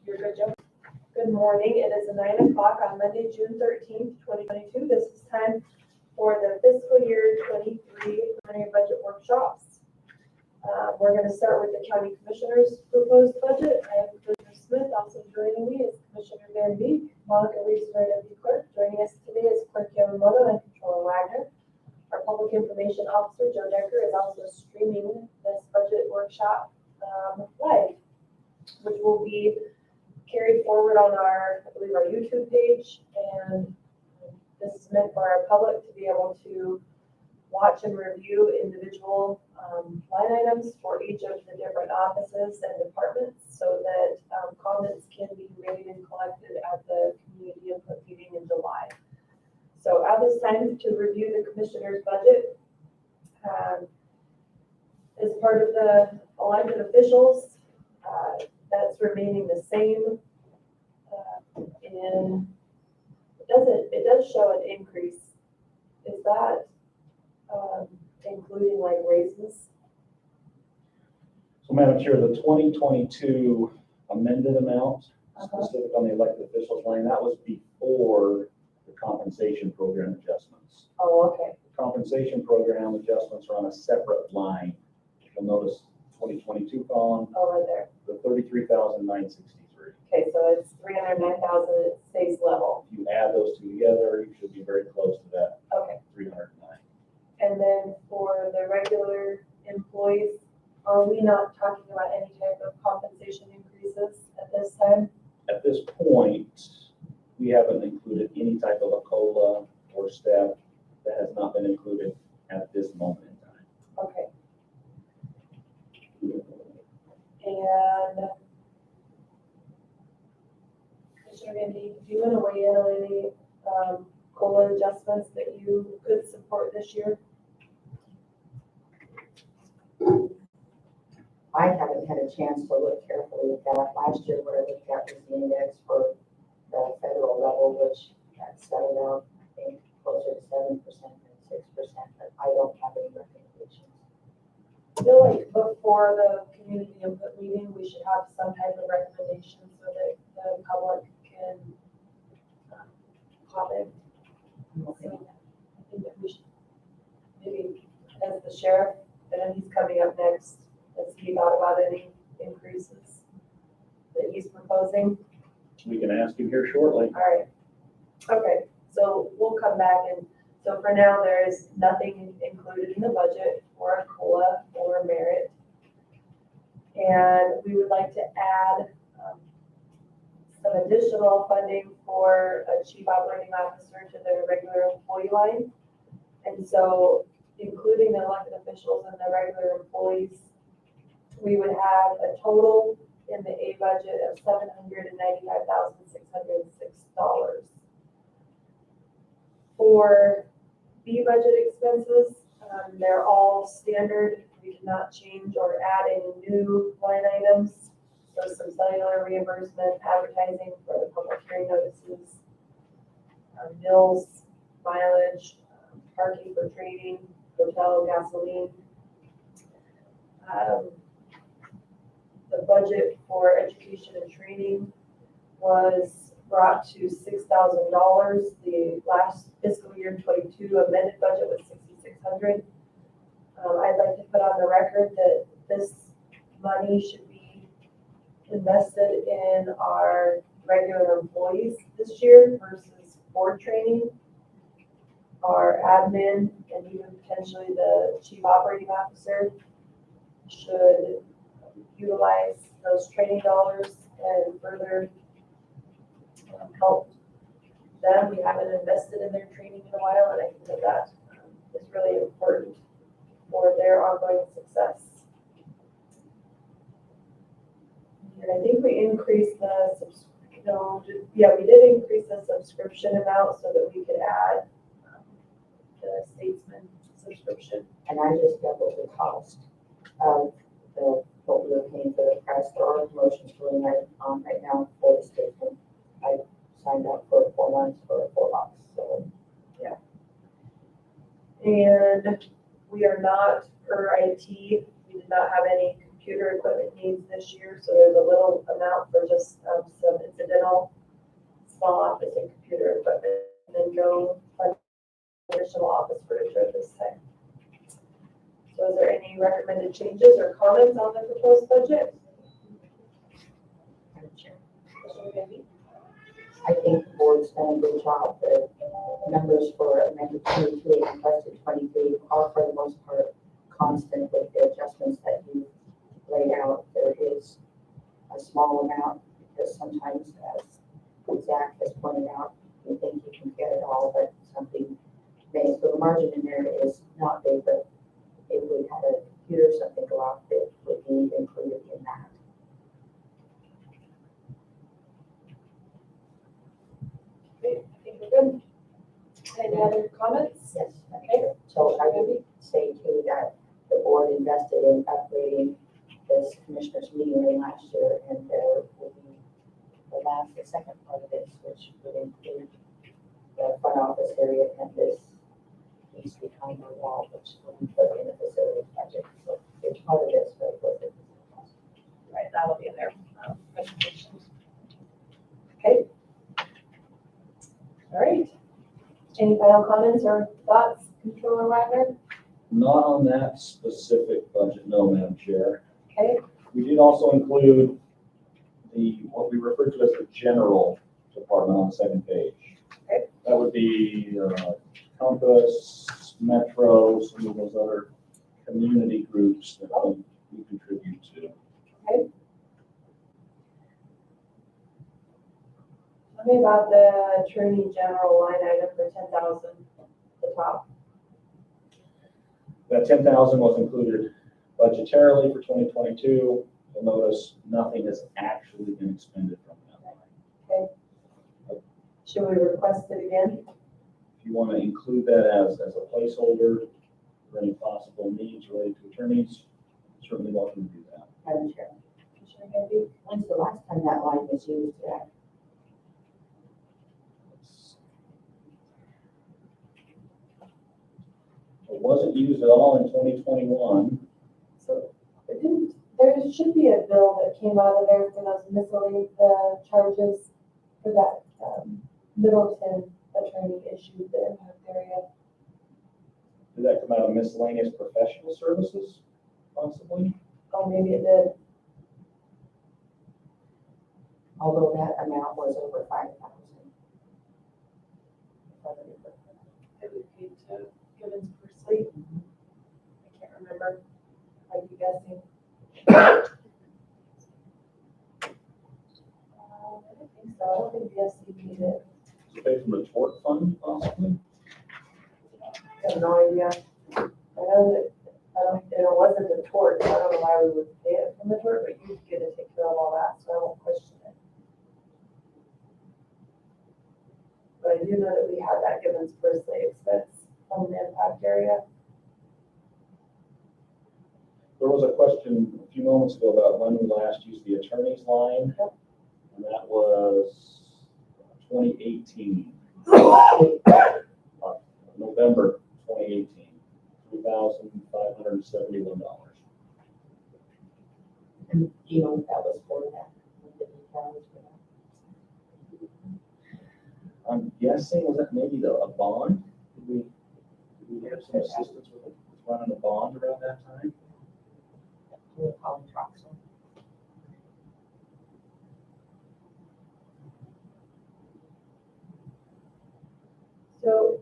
You're good, Joe. Good morning. It is 9 o'clock on Monday, June 13th, 2022. This is time for the fiscal year 23 preliminary budget workshops. We're going to start with the county commissioner's proposed budget. I have Commissioner Smith. Also joining me is Commissioner Van Beek, Monica Reeves, our deputy clerk. Joining us today is Clerk Yamamoto and Controller Wagner. Our public information officer, Joe Decker, is also streaming this budget workshop live, which will be carried forward on our, I believe, our YouTube page. And this is meant for our public to be able to watch and review individual line items for each of the different offices and departments so that comments can be made and collected at the community input meeting in July. So at this time, to review the commissioner's budget, as part of the elected officials, that's remaining the same. And it does show an increase. Is that including like raises? So, Madam Chair, the 2022 amended amount, specific on the elected officials line, that was before the compensation program adjustments. Oh, okay. The compensation program adjustments are on a separate line. You'll notice 2022 column. Oh, right there. The 33,963. Okay, so it's 309,000. It stays level. If you add those two together, you should be very close to that. Okay. 309. And then for the regular employees, are we not talking about any type of compensation increases at this time? At this point, we haven't included any type of a COLA or step. That has not been included at this moment in time. Okay. And Commissioner Van Dijk, do you want to weigh in on any COLA adjustments that you could support this year? I haven't had a chance to look carefully at that. Last year, what I looked at was the index for the federal level, which started out, I think, closer to 7% than 6%, but I don't have any recommendations. I feel like before the community input meeting, we should have some type of recommendation so that the public can comment. Okay. So I think that we should maybe, as the sheriff, and he's coming up next, has he thought about any increases that he's proposing? We can ask him here shortly. All right. Okay, so we'll come back, and so for now, there is nothing included in the budget for a COLA or merit. And we would like to add some additional funding for a chief operating officer to the regular employee line. And so including the elected officials and the regular employees, we would have a total in the A budget of $795,606. For B budget expenses, they're all standard. We did not change or add any new line items. So some cellular reimbursement, advertising for the public hearing notices, bills, mileage, parking for training, hotel, gasoline. The budget for education and training was brought to $6,000. The last fiscal year 22 amended budget was $6,600. I'd like to put on the record that this money should be invested in our regular employees this year versus board training, our admin, and even potentially the chief operating officer should utilize those training dollars and further help them. We haven't invested in their training in a while, and I think that is really important for their ongoing success. And I think we increased the we did increase the subscription amount so that we could add the Statesman subscription. And I just doubled the cost of what we were paying for the press. There are promotions going on right now for the Statesman. I signed up for 4 months for $4. So yeah. And we are not, per IT, we did not have any computer equipment needs this year, so there's a little amount for just some incidental small office and computer equipment, and then no additional office furniture at this time. So is there any recommended changes or comments on the proposed budget? Madam Chair. Commissioner Gandy? I think the board's done a good job. The numbers for amended 22 and budget 23 are for the most part constant with the adjustments that you laid out. There is a small amount because sometimes, as Zach has pointed out, you think you can get it all, but something may, so the margin in there is not big, but if we had a computer, something go off, it would be included in that. Great, I think we're good. Any other comments? Yes. Okay. So I would say too that the board invested in upgrading this commissioners meeting room last year, and there will be the second part of this, which would include the front office area and this piece behind the wall, which will be put in the facilities budget. So it's part of this, but it wasn't. Right, that'll be in their presentation. Okay. All right. Any final comments or thoughts, Controller Wagner? Not on that specific budget, no, Madam Chair. Okay, We did also include what we refer to as the general department on the second page. Okay. That would be Compass, Metro, some of those other community groups that we contribute to. okay. Tell me about the Attorney General line item for 10,000, the top. That 10,000 was included budgetarily for 2022. You'll notice nothing has actually been expended from that line. Okay. Should we request it again? If you want to include that as a placeholder for any possible needs related to attorneys, certainly welcome to do that. Madam Chair, Commissioner Gandy? when's the last time that line was used? It wasn't used at all in 2021. So there should be a bill that came out of there for those miscellaneous charges for that Middleton attorney issued the impact area. Did that come out of miscellaneous professional services, possibly? Oh, maybe it did. Although that amount was over 5,000. It was paid to Givens Persley. I can't remember. I'd be guessing. I don't think so. I don't think the SCP did. Was it paid from the tort fund, possibly? I have no idea. I know that, it wasn't a tort, so I don't know why we would pay it from the tort, but you get to take care of all that, so I won't question it. But I do know that we had that Givens Persley expense from the impact area. There was a question a few moments ago about when we last used the attorney's line, Yep. and that was 2018. November 2018, $3,571. And do you know what that was for that? I'm guessing, was that maybe a bond? Did we have some assistance with running a bond around that time? We're calling Troxel. So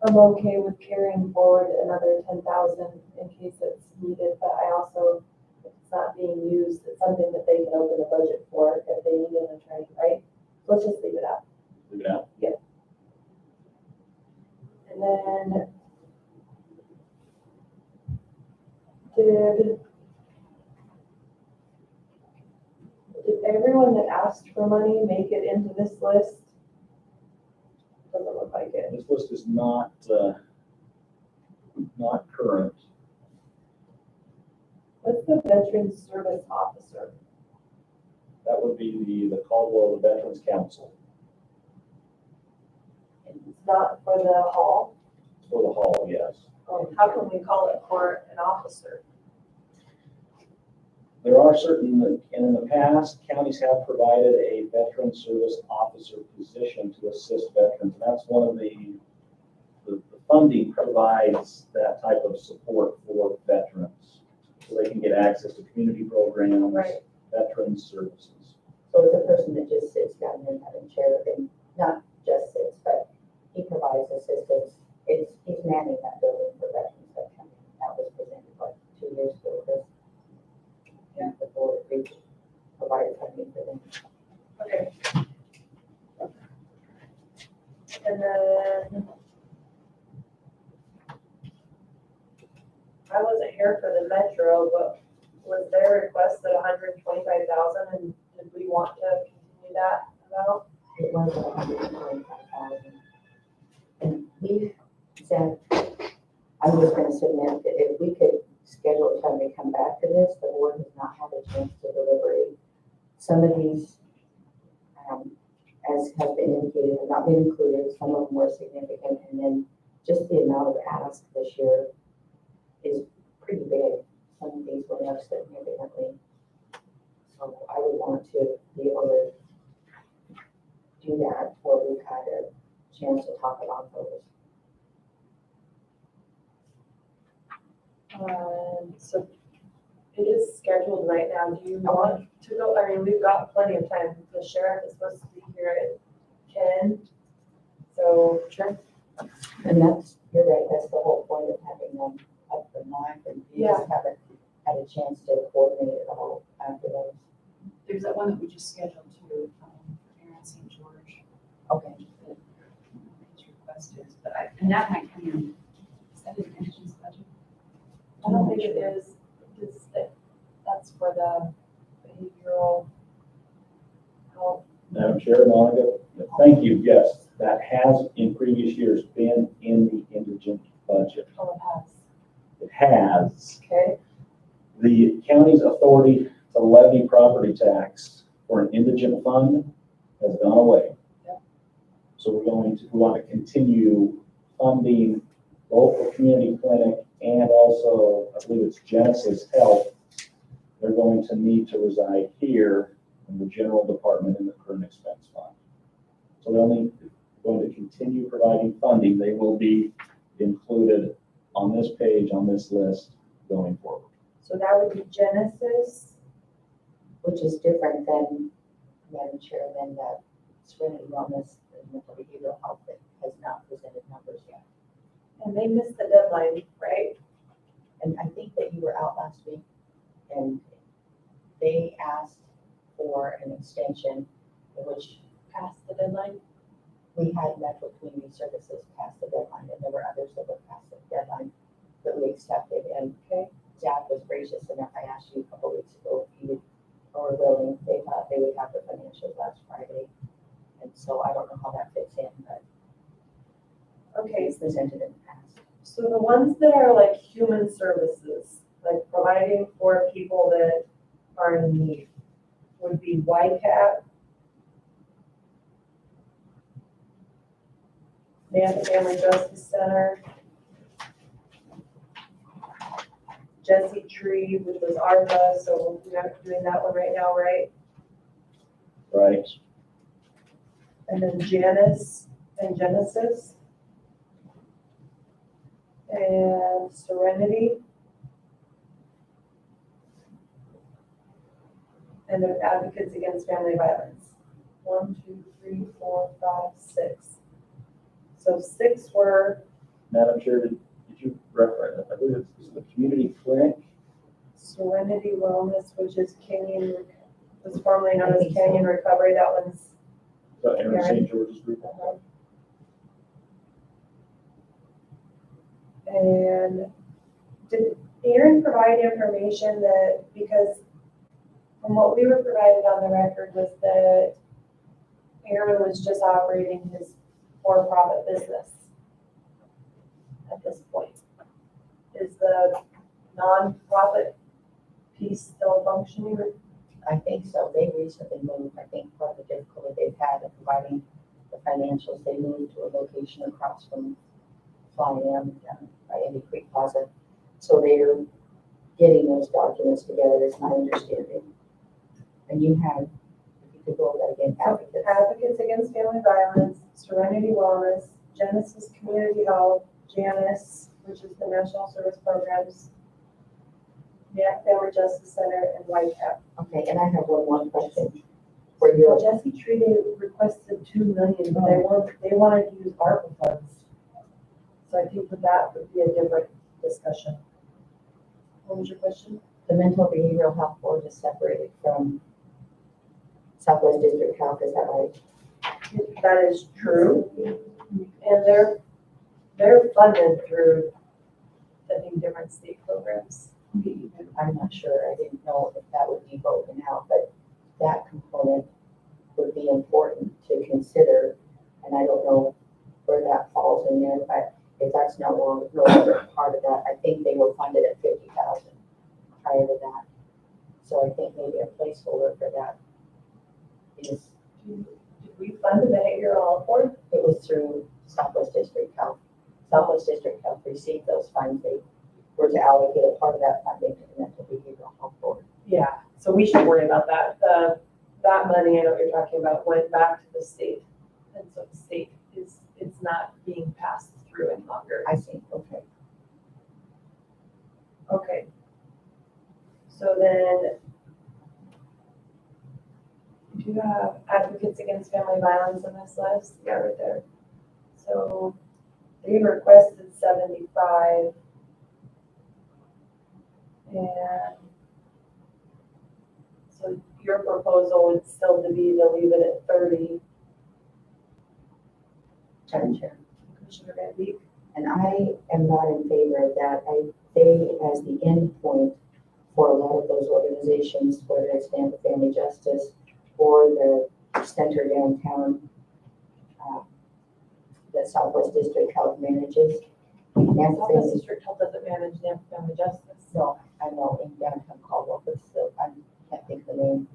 I'm okay with carrying forward another 10,000 in case it's needed, but I also, if it's not being used, it's something that they can open a budget for if they need an attorney, right? Let's just leave it out. Leave it out? Yep. And then did everyone that asked for money make it into this list? Doesn't look like it. This list is not current. What's the Veterans Service Officer? That would be the Caldwell Veterans Council It's not for the hall. for the hall, yes. How can we call it for an officer? there are certain, and in the past, counties have provided a veteran service officer position to assist veterans. And that's one of the funding provides that type of support for veterans. So they can get access to community programs, Right. veteran services. So it's a person that just sits down in that chair and not just sits, but he provides assistance. He's manning that building for veterans that come in. That was presented like 2 years ago, Chris. Yeah. The board agreed to provide funding for them. Okay. And then I wasn't here for the Metro, but was there requested 125,000, and did we want to continue that amount? It was 125,000. And we said, I was gonna submit that if we could schedule a time to come back to this, the board has not had a chance to deliberate. Some of these, as has been indicated, have not been included, some of them were significant, and then just the amount of ask this year is pretty big. Some of these went up significantly. So I would want to be able to do that where we've had a chance to talk about those. So it is scheduled right now. Do you want to go? I mean, we've got plenty of time. The sheriff is supposed to be here at 10. So, sure. And that's, you're right, that's the whole point of having them up for live, and you just haven't had a chance to coordinate it all after those. There's that one that we just scheduled to, Aaron St. George. Okay. His request is, but and that might come in, is that in Anderson's budget? I don't think it is. That's for the behavioral health. Madam Chair, Monica, thank you. Yes, that has in previous years been in the indigent budget. Oh, it has. It has. Okay. The county's authority to levy property tax for an indigent fund has gone away. Yep. So we want to continue funding both the community clinic and also, I believe it's Genesis Health. They're going to need to reside here in the general department in the current expense fund. So they're only going to continue providing funding. They will be included on this page, on this list going forward. So that would be Genesis. Which is different than, Madam Chair, than the Serenity Wellness and Mental Behavioral Health that has not presented numbers yet. And they missed the deadline, right? And I think that you were out last week, and they asked for an extension, which Past the deadline. we had Metro Community Services pass the deadline, and there were others that were past the deadline that we accepted. And Jack was gracious enough. I asked you a couple weeks ago if you were willing. They thought they would have the financials last Friday, and so I don't know how that fits in, but Okay, it's presented in the past. so the ones that are like human services, like providing for people that are in need, would be YCAP, Man Family Justice Center, Jesse Tree, which was ARPA, so we're not doing that one right now, right? Right. And then Janice and Genesis. And Serenity. And then Advocates Against Family Violence. 1, 2, 3, 4, 5, 6. So 6 were Madam Chair, did you reference, I believe it's the community clinic? Serenity Wellness, which is Canyon, was formerly known as Canyon Recovery. That one's Aaron St. George's group. And did Aaron provide information that, because from what we were provided on the record was that Aaron was just operating his for-profit business at this point? Is the non-profit piece still functioning? I think so. They recently moved. I think part of the difficulty they've had in providing the financials, they moved to a location across from Fly M down by Indy Creek Plaza. So they're getting those documents together, is my understanding. And you have, if you could go over that again, advocates. Advocates Against Family Violence, Serenity Wellness, Genesis Community Health, Janus, which is the National Service Programs, Family Justice Center, and White Cap. Okay, and I have one more question. For Well, your, Jesse Tree, they requested 2 million, but they wanted to use ARPA funds. So I think that would be a different discussion. What was your question? the Mental Behavioral Health Board is separated from Southwest District Health, is that right? That is true. And they're funded through, I think, different state programs. I'm not sure, I didn't know if that would be broken out, but that component would be important to consider. And I don't know where that falls in there, but if that's no longer part of that, I think they were funded at 50,000 prior to that. So I think maybe a placeholder for that is, Did we fund the behavioral health board? it was through Southwest District Health. Southwest District Health received those funds, they were to allocate a part of that funding to the Mental Behavioral Health Board. Yeah, so we should worry about that. That money, I know what you're talking about, went back to the state. And so the state it's not being passed through any longer. I see, okay. Okay. So then, do you have Advocates Against Family Violence on this list? Yeah, right there. So they requested 75. And so your proposal would still to be to leave it at 30. Madam Chair. Commissioner Van Beek? And I am not in favor of that. They, as the end point for a lot of those organizations, whether it's Nampa Family Justice or the center downtown, that Southwest District Health manages. Nampa Southwest Family, District Health doesn't manage Nampa Family Justice. no, I know in downtown Caldwell, but still, I can't think of the name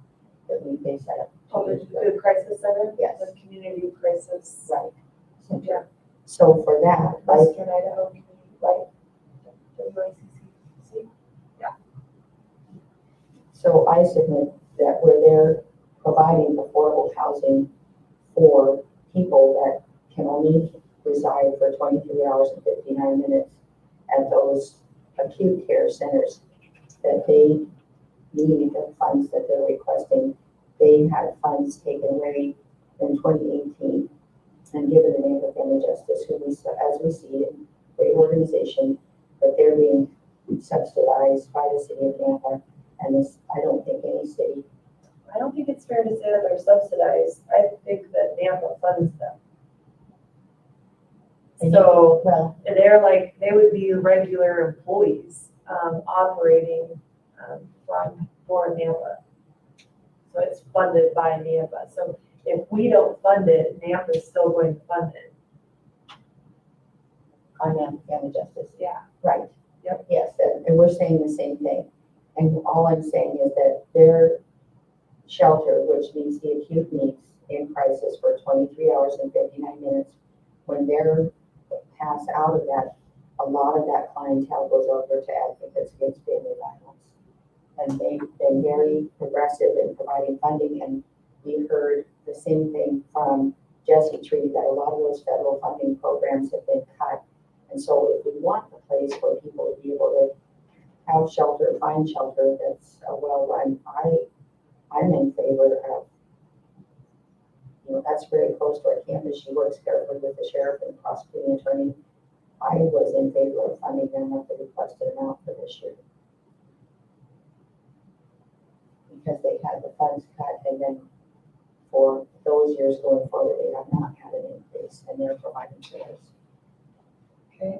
that they set up. Oh, the crisis center? Yes. The community crisis. Right. Yeah. So for that, Western Idaho Community, right? WICC. so I submit that where they're providing affordable housing for people that can only reside for 23 hours and 59 minutes at those acute care centers, that they need the funds that they're requesting. They had funds taken away in 2018 and given the name of Family Justice, who we, as we see it, great organization, but they're being subsidized by the city of Nampa. And this, I don't think any city. I don't think it's fair to say that they're subsidized. I think that Nampa funds them. So Well, they're like, they would be regular employees operating for Nampa. So it's funded by Nampa. So if we don't fund it, Nampa is still going to fund it. on Nampa Family Justice. Yeah. Right. Yep. Yes, and we're saying the same thing. And all I'm saying is that their shelter, which meets the acute needs in crisis for 23 hours and 59 minutes, when they're passed out of that, a lot of that clientele goes over to Advocates Against Family Violence. And they've been very progressive in providing funding, and we heard the same thing from Jesse Tree, that a lot of those federal funding programs have been cut. And so if we want a place for people to be able to have shelter, find shelter that's well-run, I'm in favor of, that's very close to our campus. She works carefully with the sheriff and prosecuting attorney. I was in favor of funding them at the requested amount for this year, because they had the funds cut, and then for those years going forward, they have not had an increase, and they're providing service. Okay.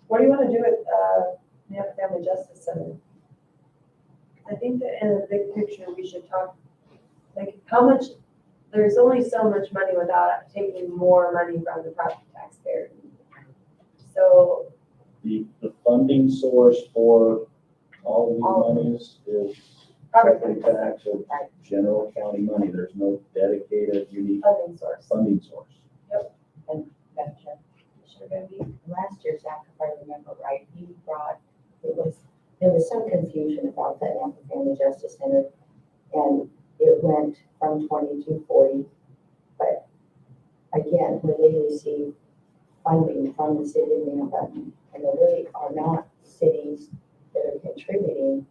What do you want to do at Nampa Family Justice Center? I think that in the big picture, we should talk, like, how much, there's only so much money without taking more money from the property taxpayer. So, The funding source for All All of of these monies is Property property tax or Right. general county money. There's no dedicated, unique funding source. funding source. Madam Chair. Commissioner Van Beek? Last year, Zach, if I remember right, he brought, there was some confusion about the Nampa Family Justice Center. And it went from 20 to 40. But again, when they receive funding from the city of Nampa, and there really are not cities that are contributing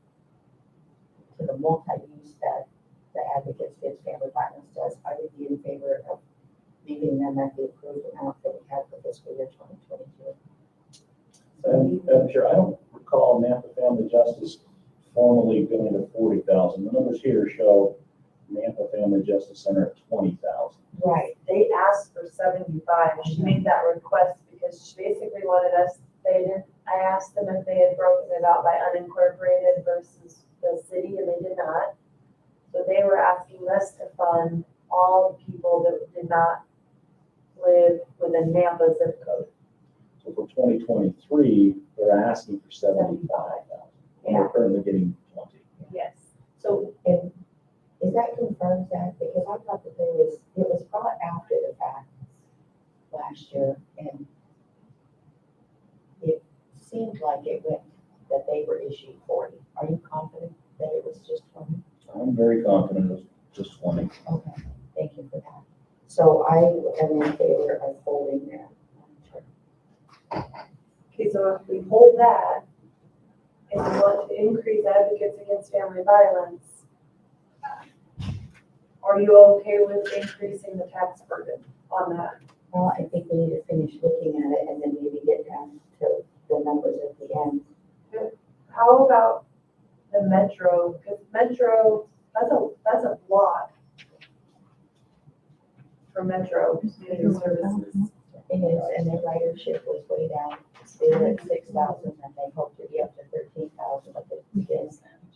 to the multi-use that the Advocates Against Family Violence does, I would be in favor of leaving them at the approved amount that we had for fiscal year 2022. And sure, I don't recall Nampa Family Justice formally going to 40,000. The numbers here show Nampa Family Justice Center at 20,000. Right. They asked for 75. She made that request because she basically wanted us, I asked them if they had broken it out by unincorporated versus the city, and they did not. So they were asking us to fund all people that did not live within Nampa zip code. So for 2023, they're asking for 75,000. And we're currently getting 20. Yes. So, and is that confirmed, Zach? Because I thought that it was brought after the fact last year, and it seemed like it went, that they were issued 40. Are you confident that it was just 20? I'm very confident it was just 20. Okay, thank you for that. So I am in favor of holding that. Okay, so if we hold that, and we want to increase Advocates Against Family Violence, are you okay with increasing the tax burden on that? Well, I think we need to finish looking at it and then maybe get down to the numbers at the end. How about the Metro? Because Metro, that's a lot for Metro community services. Thing is, and their ridership was way down. They were at 6,000 and they hope to be up to 13,000, but it's been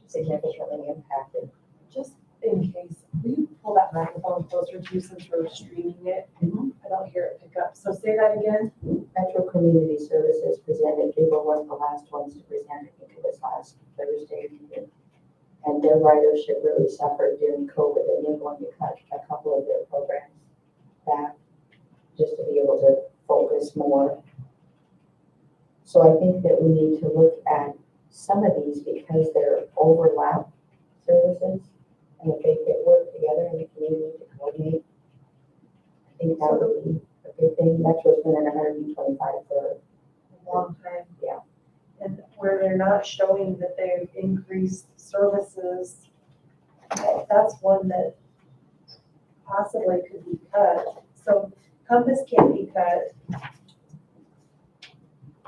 significantly impacted. Just in case, will you pull that microphone closer to you since we're streaming it? I don't hear it pick up. So say that again. Metro Community Services presented, they were one of the last ones to present, I think it was last Thursday. And their ridership really suffered during COVID, and they're going to cut a couple of their programs back just to be able to focus more. So I think that we need to look at some of these because they're overlap services, and if they could work together in the community to coordinate, I think that would be a good thing. Metro's been at 125 for A long time. Yeah. And where they're not showing that they've increased services, that's one that possibly could be cut. So Compass can't be cut.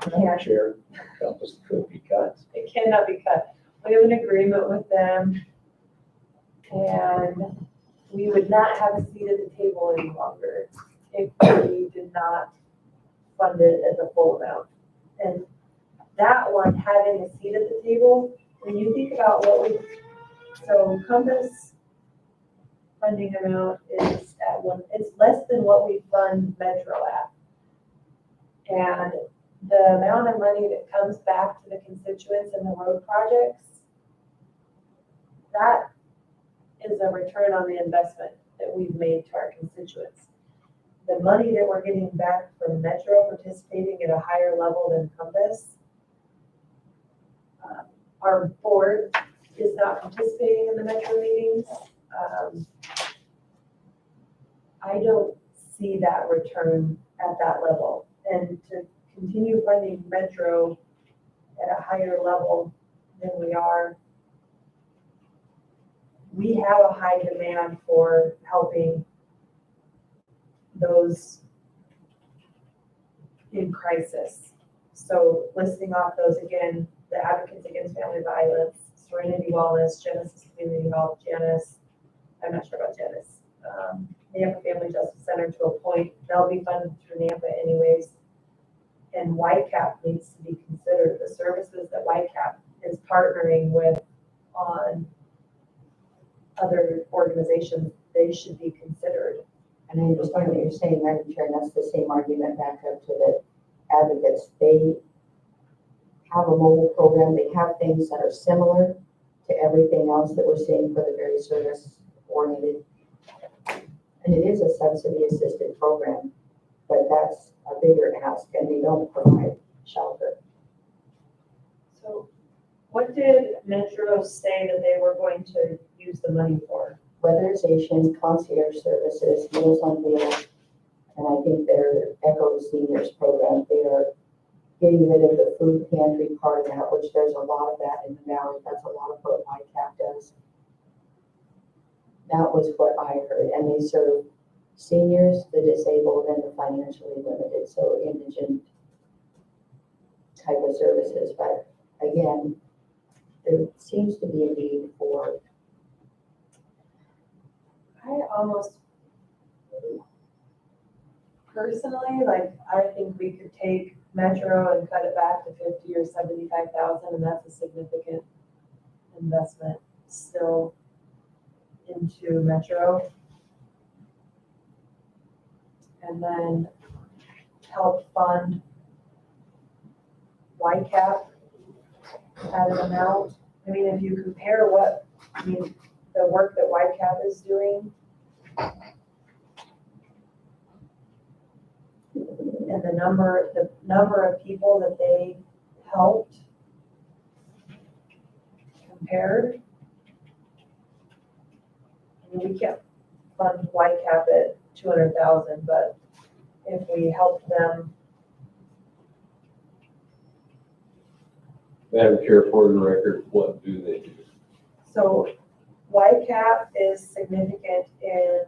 Madam Chair, Compass could be cut. It cannot be cut. We have an agreement with them, and we would not have a seat at the table any longer if we did not fund it at the full amount. And that one, having a seat at the table, when you think about so Compass funding amount is it's less than what we fund Metro at. And the amount of money that comes back to the constituents in the road projects, that is a return on the investment that we've made to our constituents. The money that we're getting back from Metro participating at a higher level than Compass, our board is not participating in the Metro meetings. I don't see that return at that level. And to continue funding Metro at a higher level than we are, we have a high demand for helping those in crisis. So listing off those again, the Advocates Against Family Violence, Serenity Wellness, Genesis Community Health, I'm not sure about Genesis, Nampa Family Justice Center to a point, they'll be funded through Nampa anyways. And Whitecap needs to be considered. The services that Whitecap is partnering with on other organizations, they should be considered. And I understand what you're saying, Madam Chair, and that's the same argument back up to the advocates. They have a mobile program. They have things that are similar to everything else that we're seeing for the very service oriented. And it is a subsidy assisted program, but that's a bigger ask, and they don't provide shelter. So what did Metro say that they were going to use the money for? Weatherization, concierge services, Meals on Wheels, and I think their Echo Seniors program, they are getting rid of the food pantry part of that, which there's a lot of that in the valley. That's a lot of what ICAP does. That was what I heard, and they serve seniors, the disabled, and the financially limited, so indigent type of services. But again, there seems to be a need for. I almost personally, like, I think we could take Metro and cut it back to 50 or 75,000, and that's a significant investment still into Metro. And then help fund YCAP at an amount. I mean, if you compare the work that YCAP is doing and the number of people that they helped compared. I mean, we can't fund YCAP at 200,000, but if we help them. Madam Chair, for the record, what do they do? So YCAP is significant in,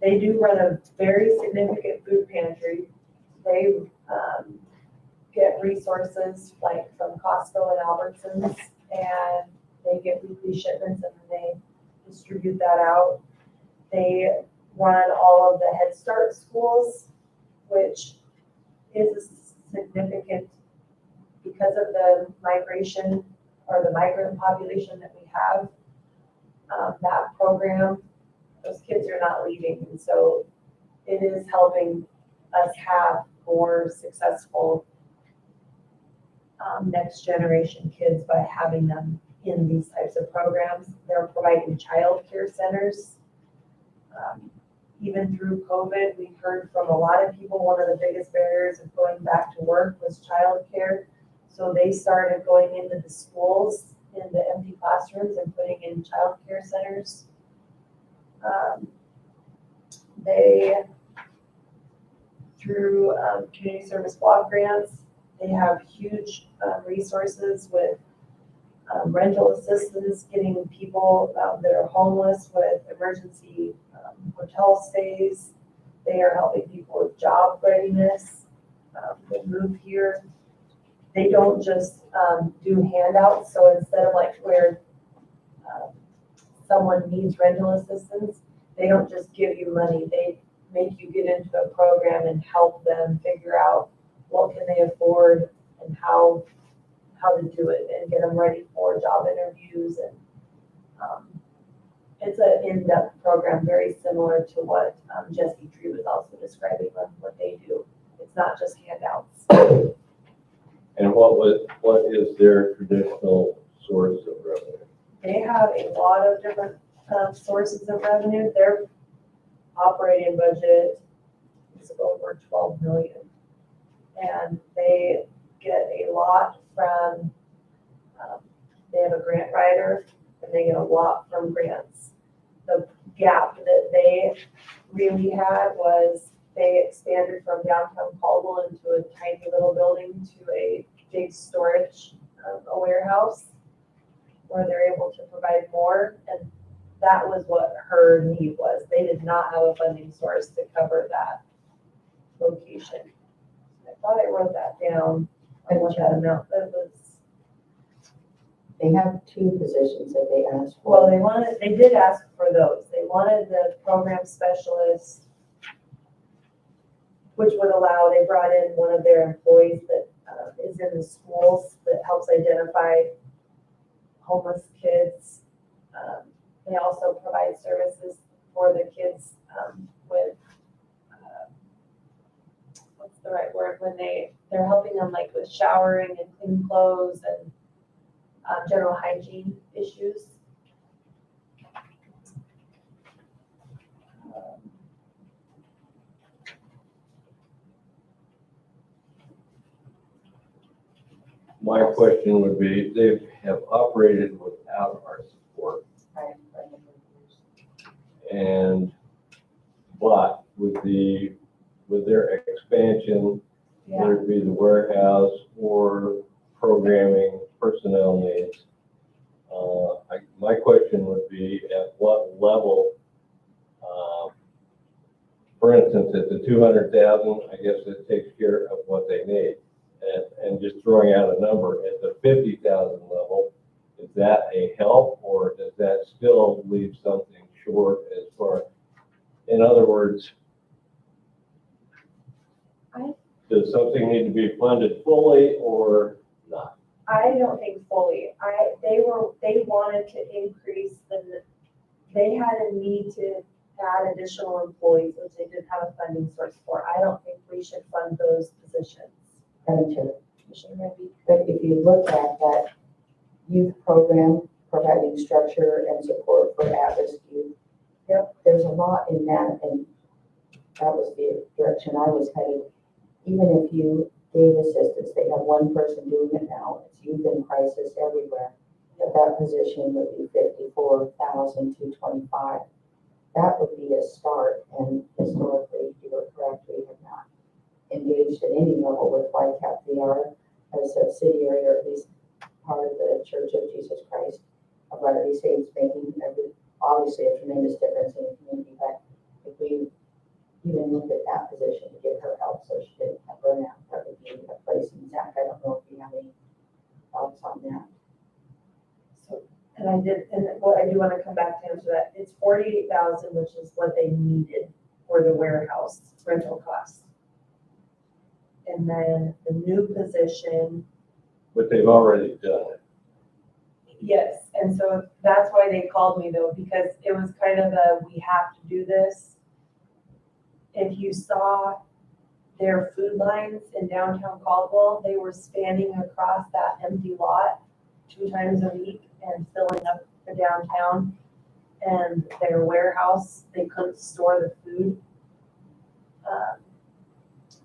they do run a very significant food pantry. They get resources like from Costco and Albertsons, and they get weekly shipments and they distribute that out. They run all of the Head Start schools, which is significant because of the migration or the migrant population that we have. That program, those kids are not leaving, and so it is helping us have more successful next generation kids by having them in these types of programs. They're providing child care centers. Even through COVID, we've heard from a lot of people, one of the biggest barriers of going back to work was child care. So they started going into the schools, in the empty classrooms, and putting in child care centers. They, through community service block grants, they have huge resources with rental assistance, getting people that are homeless with emergency hotel stays. They are helping people with job readiness that move here. They don't just do handouts. So instead of like where someone needs rental assistance, they don't just give you money. They make you get into a program and help them figure out what can they afford and how to do it and get them ready for job interviews. And it's an in-depth program, very similar to what Jesse Tree was also describing of what they do. It's not just handouts. And what is their traditional source of revenue? They have a lot of different sources of revenue. Their operating budget is over 12 million. And they get a lot from, they have a grant writer, and they get a lot from grants. The gap that they really had was they expanded from downtown Caldwell into a tiny little building to a big storage, a warehouse, where they're able to provide more. And that was what her need was. They did not have a funding source to cover that location. I thought I wrote that down on what that amount that was. They have 2 positions that they asked for. Well, they did ask for those. They wanted the program specialist, which would allow, they brought in one of their employees that is in the schools that helps identify homeless kids. They also provide services for the kids with the right word, when they're helping them like with showering and clean clothes and general hygiene issues. My question would be, they have operated without our support, Right. and, but with their expansion, Yeah, whether it be the warehouse or programming, personnel needs, my question would be at what level, for instance, at the 200,000, I guess it takes care of what they need. And just throwing out a number, at the 50,000 level, is that a help, or does that still leave something short as far, in other words, does something need to be funded fully or not? I don't think fully. They wanted to increase they had a need to add additional employees, which they did have a funding source for. I don't think we should fund those positions. Madam Chair, Commissioner Maybe. but if you look at that youth program providing structure and support for at-risk youth, Yep. there's a lot in that, and that was the direction I was headed. Even if you gave assistance, they have one person doing it now, it's youth in crisis everywhere. But that position would be 54,225. That would be a start, and historically, you were correct, we have not engaged at any level with YCAP. They are a subsidiary, or at least part of the Church of Jesus Christ of Latter-day Saints, making obviously a tremendous difference in the community. But if we even look at that position to give her help so she didn't have burnout, that would be a place. And Zach, I don't know if you have any thoughts on that. And I do want to come back to answer that. It's 48,000, which is what they needed for the warehouse rental costs. And then the new position, But they've already done it. yes. And so that's why they called me though, because it was kind of we have to do this. If you saw their food lines in downtown Caldwell, they were spanning across that empty lot 2 times a week and filling up the downtown. And their warehouse, they couldn't store the food.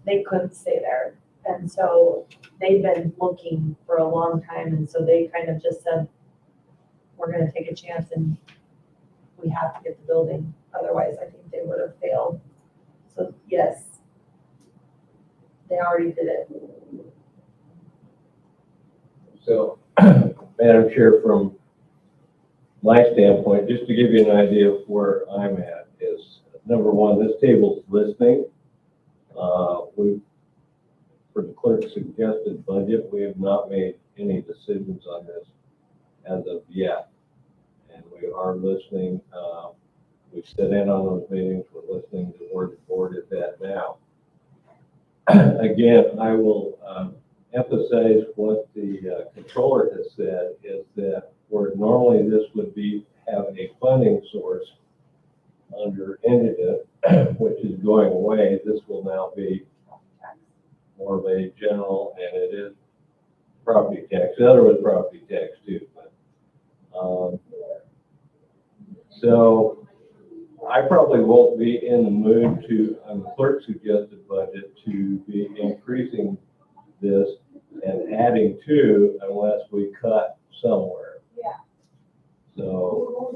They couldn't stay there. And so they've been looking for a long time. And so they kind of just said, we're going to take a chance and we have to get the building. Otherwise, I think they would have failed. So yes, they already did it. So, Madam Chair, from my standpoint, just to give you an idea of where I'm at, is number one, this table's listening. For the clerk's suggested budget, we have not made any decisions on this as of yet. And we are listening. We've sit in on those meetings. We're listening to where the board is at now. Again, I will emphasize what the controller has said, is that where normally this would have a funding source under indigent, which is going away, this will now be more of a general, and it is property tax. The other was property tax too, but so I probably won't be in the mood to, on the clerk's suggested budget, to be increasing this and adding to unless we cut somewhere. Yeah. So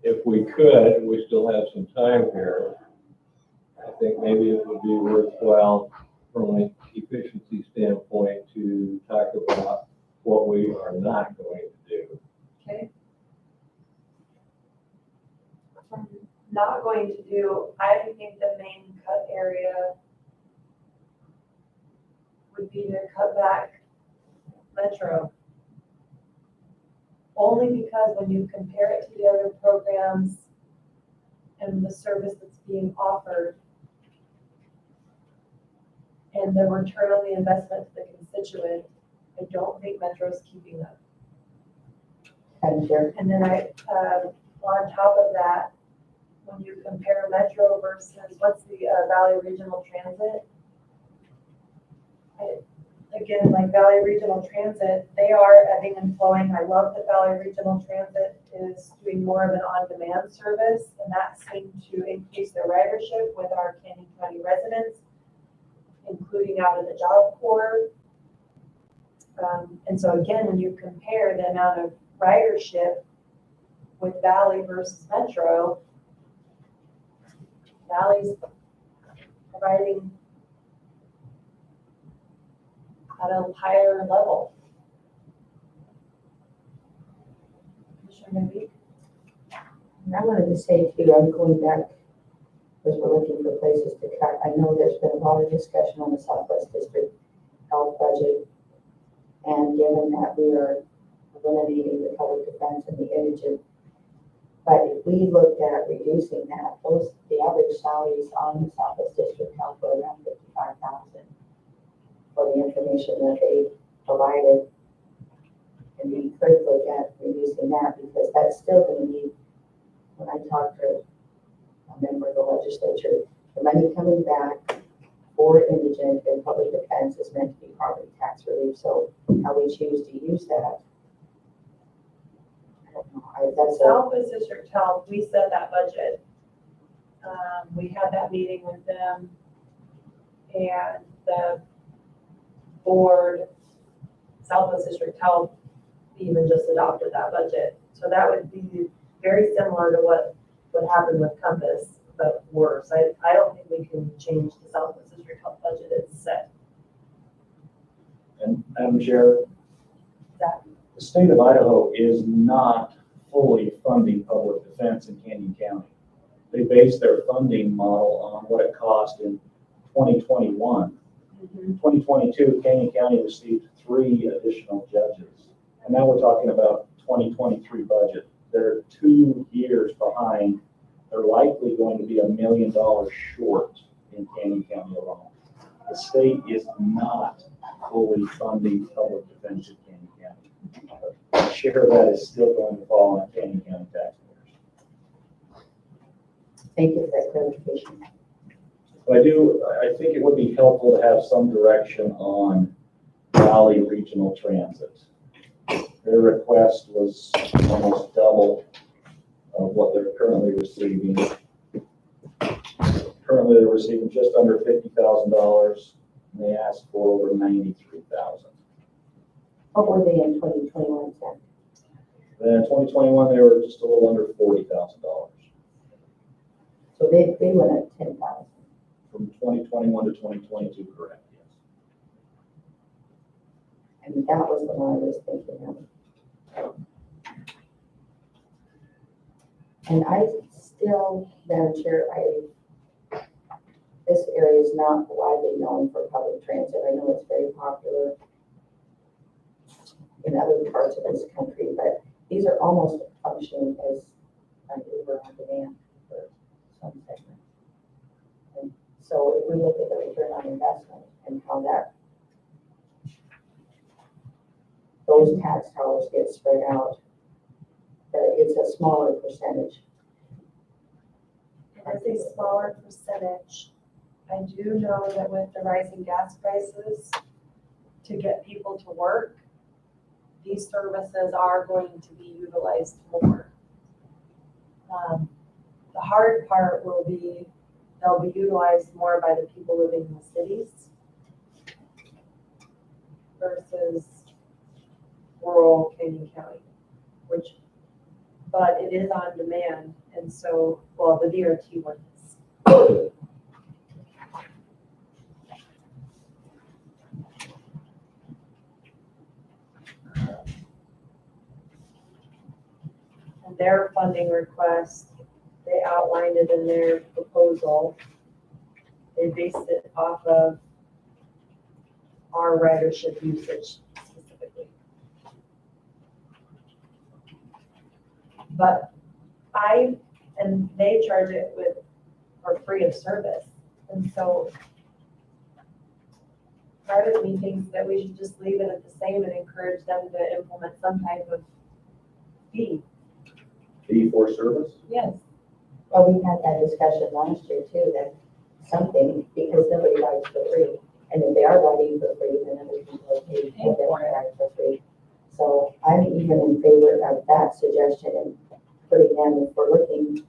if we could, we still have some time here. I think maybe it would be worthwhile from an efficiency standpoint to talk about what we are not going to do. Okay. Not going to do, I think the main cut area would be to cut back Metro. Only because when you compare it to the other programs and the service that's being offered and the return on the investment to the constituent, I don't think Metro's keeping up. Madam Chair. And then on top of that, when you compare Metro versus, what's the Valley Regional Transit? Again, like Valley Regional Transit, they are ebbing and flowing. I love that Valley Regional Transit is doing more of an on-demand service, and that seemed to increase their ridership with our Canyon County residents, including out of the Job Corps. And so again, when you compare the amount of ridership with Valley versus Metro, Valley's providing at a higher level. Commissioner Maybe? And I wanted to say too, I'm going back, because we're looking for places to cut. I know there's been a lot of discussion on the Southwest District health budget. And given that we are eliminating the public defense and the indigent, but if we looked at reducing that, the average salaries on the Southwest District health were around $55,000 for the information that they provided. And we could look at reducing that, because that's still going to be, when I talked to a member of the legislature, the money coming back for indigent and public defense is meant to be property tax relief. So how we choose to use that, I don't know. That's Southwest District Health, we set that budget. We had that meeting with them, and the board, Southwest District Health, even just adopted that budget. So that would be very similar to what would happen with Compass, but worse. I don't think we can change the Southwest District Health budget. It's set. And Madam Chair, That the state of Idaho is not fully funding public defense in Canyon County. They base their funding model on what it cost in 2021. In 2022, Canyon County received 3 additional judges. And now we're talking about 2023 budget. They're 2 years behind. They're likely going to be $1 million short in Canyon County alone. The state is not fully funding public defense in Canyon County. A share of that is still going to fall on Canyon County taxpayers. Thank you for that clarification. But I think it would be helpful to have some direction on Valley Regional Transit. Their request was almost double of what they're currently receiving. Currently, they're receiving just under $50,000, and they asked for over $93,000. What were they in 2021, Sam? Then in 2021, they were just a little under $40,000. So they went up 10,000. From 2021 to 2022, correct, yes. And that was the one I was thinking of. And I still, Madam Chair, this area is not widely known for public transit. I know it's very popular in other parts of this country, but these are almost functioning as an Uber on demand for some segments. And so if we look at the return on investment and how that those tax dollars get spread out, it's a smaller percentage. It's a smaller percentage. I do know that with the rising gas prices, to get people to work, these services are going to be utilized more. The hard part will be they'll be utilized more by the people living in the cities versus rural Canyon County, but it is on demand, and so, well, the DRT one is. And their funding request, they outlined it in their proposal. They based it off of our ridership usage specifically. But and they charge it for free of service. And so part of me thinks that we should just leave it at the same and encourage them to implement some type of fee. Fee for service? Yes. Well, we had that discussion last year too, that something, because nobody rides for free. And if they are riding for free, then other people are paid for them to ride for free. So I'm even in favor of that suggestion and putting them, if we're looking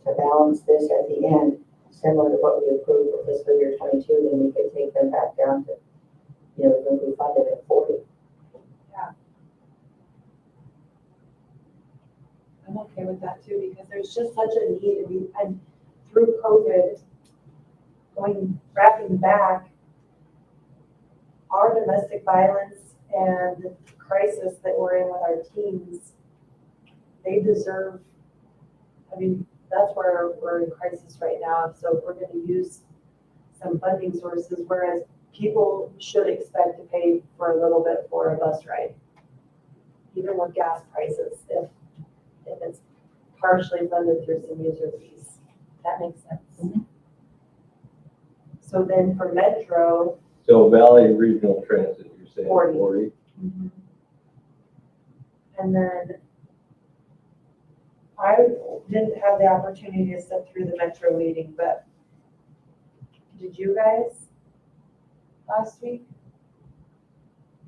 to balance this at the end, similar to what we approved for fiscal year 22, then we could take them back down to, when we funded at 40. I'm okay with that too, because there's just such a need, and through COVID, wrapping back, our domestic violence and the crisis that we're in with our teens, they deserve, that's where we're in crisis right now. So if we're gonna use some funding sources, whereas people should expect to pay for a little bit for a bus ride, even with gas prices, if it's partially funded through some user fees. That makes sense. Mm-hmm. So then for Metro, So Valley Regional Transit, you're saying 40. 40? And then I didn't have the opportunity to sit through the Metro meeting, but did you guys last week?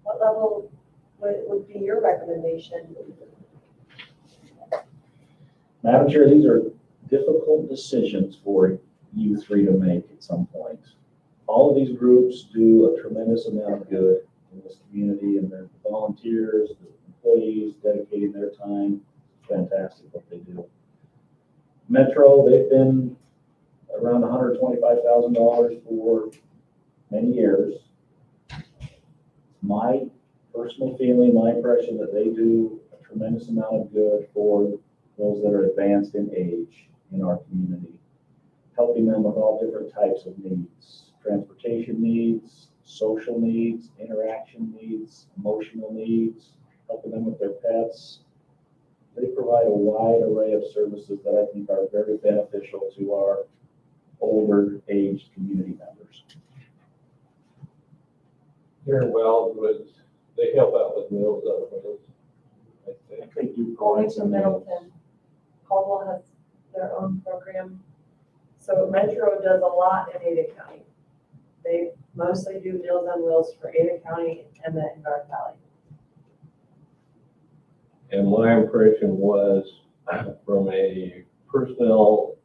What level would be your recommendation? Madam Chair, these are difficult decisions for you three to make at some point. All of these groups do a tremendous amount of good in this community, and their volunteers, the employees dedicating their time. Fantastic what they do. Metro, they've been around $125,000 for many years. My personal feeling, my impression that they do a tremendous amount of good for those that are advanced in age in our community, helping them with all different types of needs, transportation needs, social needs, interaction needs, emotional needs, helping them with their pets. They provide a wide array of services that I think are very beneficial to our older aged community members. Very well, they help out with meals on wheels, I I think. think they do Only provide to some Middleton. Caldwell has their own program. So Metro does a lot in Ada County. They mostly do Meals on Wheels for Ada County and then Garth Valley. And my impression was, from a personnel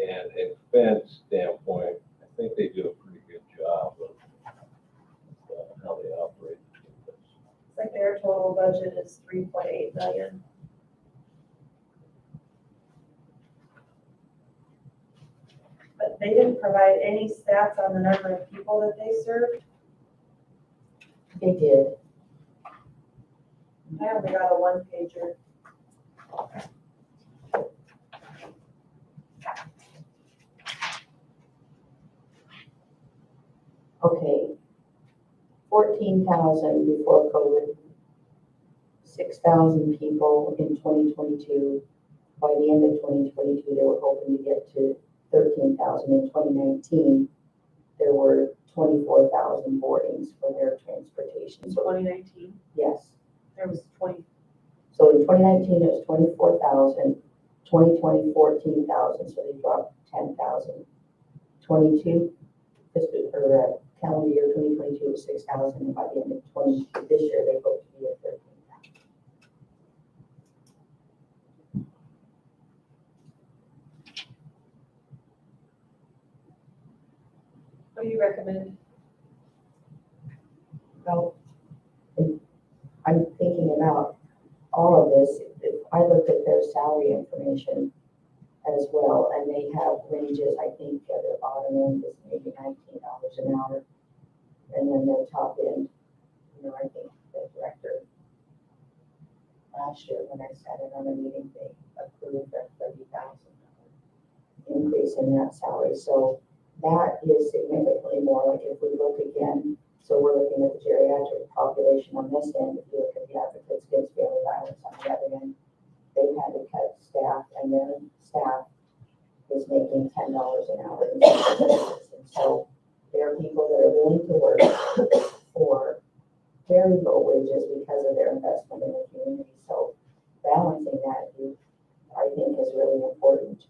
and expense standpoint, I think they do a pretty good job of how they operate. It's like their total budget is 3.8 million. But they didn't provide any stats on the number of people that they served. They did. I only got a one pager. Okay. 14,000 before COVID, 6,000 people in 2022. By the end of 2022, they were hoping to get to 13,000. In 2019, there were 24,000 boardings for their transportation. In So 2019, yes. there was 20. So in 2019, it was 24,000. 2020, 14,000. So they dropped 10,000. 22, calendar year 2022 was 6,000. And by the end of this year, they hope to be at 13,000. What do you recommend? Well, I'm thinking about all of this. If I looked at their salary information as well, and they have ranges, I think at the bottom end is maybe $19 an hour. And then their top end, I think the director, last year when I sat in on a meeting, they approved a $30,000 increase in that salary. So that is significantly more. Like if we look again, so we're looking at the geriatric population on this end. If you look at the advocates against family violence on the other end, they've had to cut staff, and their staff is making $10 an hour. And so there are people that are willing to work for very low wages because of their investment in the community. So balancing that, I think is really important.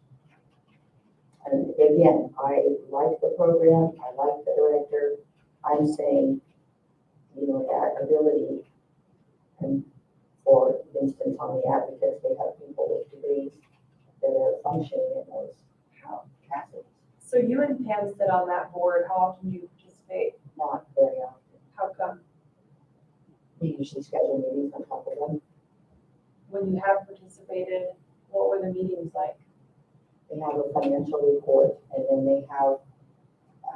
And again, I like the program, I like the director. I'm saying, you know, that ability, and for instance, on the advocates, they have people with degrees that are functioning in those capacities. So you and Pam sit on that board, how often do you participate? Not very often. How come? We usually schedule meetings on top of them. When you have participated, what were the meetings like? They have a financial report, and then they have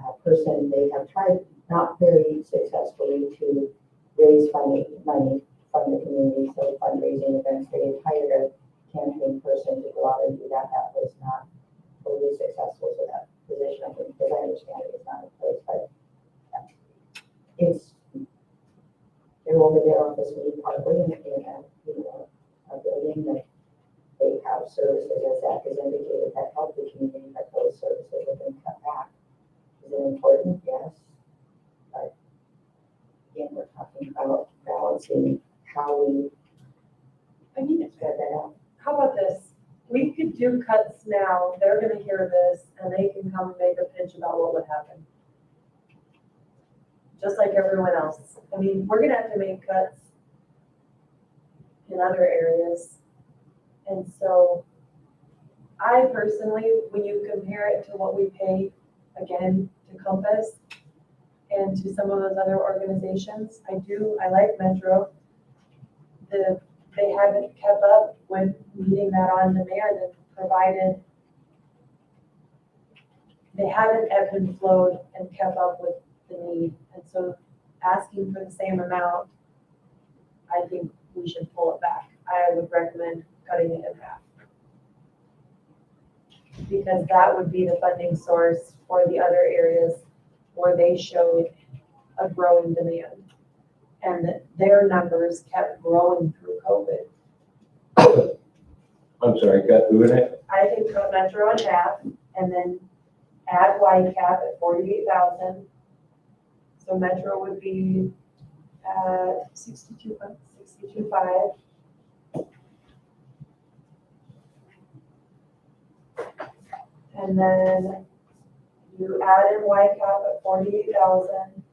a person, they have tried, not very successfully, to raise money from the community, so fundraising events. They had hired a campaign person to go out and do that. That was not totally successful, so that position, I think, as I understand it, is not in place, but it's, they're over there on this week, probably in a, you know, a building that they have services, as Zach has indicated, that help the community, but those services have been cut back. Is it important? Yes. But again, we're talking about balancing how we I mean, spread that out. how about this? We could do cuts now, they're gonna hear this, and they can come and make a pitch about what would happen. Just like everyone else. I mean, we're gonna have to make cuts in other areas. And so I personally, when you compare it to what we pay, again, to Compass and to some of those other organizations, I like Metro. They haven't kept up with meeting that on demand and provided, they haven't ebbed and flowed and kept up with the need. And so asking for the same amount, I think we should pull it back. I would recommend cutting it in half. Because that would be the funding source for the other areas where they showed a growing demand. And that their numbers kept growing through COVID. I'm sorry, got who in it? I think cut Metro in half and then add YCAP at 48,000. So Metro would be at 62.5. And then you add in YCAP at 48,000.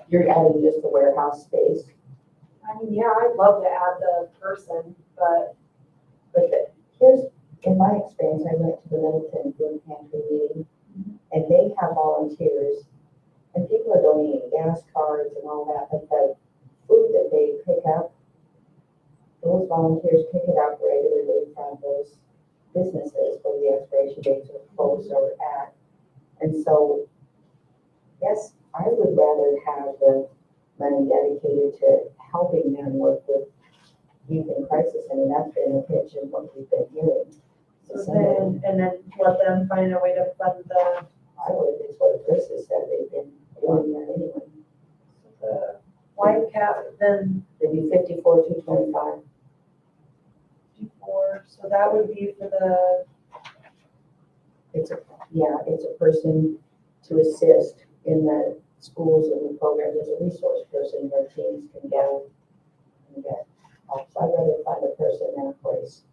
You're adding just the warehouse space, I mean, yeah, I'd love to add the person, but here's, in my experience, I went to the Middleton Food Pantry meeting, and they have volunteers, and people are donating gas cards and all that, but the food that they pick up, those volunteers pick it up regularly from those businesses where the expiration dates are close or at. And so, yes, I would rather have the money dedicated to helping them work with youth in crisis. I mean, that's been the pitch and what we've been hearing. so then, and then let them find a way to fund the, I would, it's what Chris has said, they've been doing that anyway. the YCAP, then 54,225. 54, so that would be for the, It's a person to assist in the schools and the programs as a resource person where teams can go and get help. So I'd rather find a person than a place.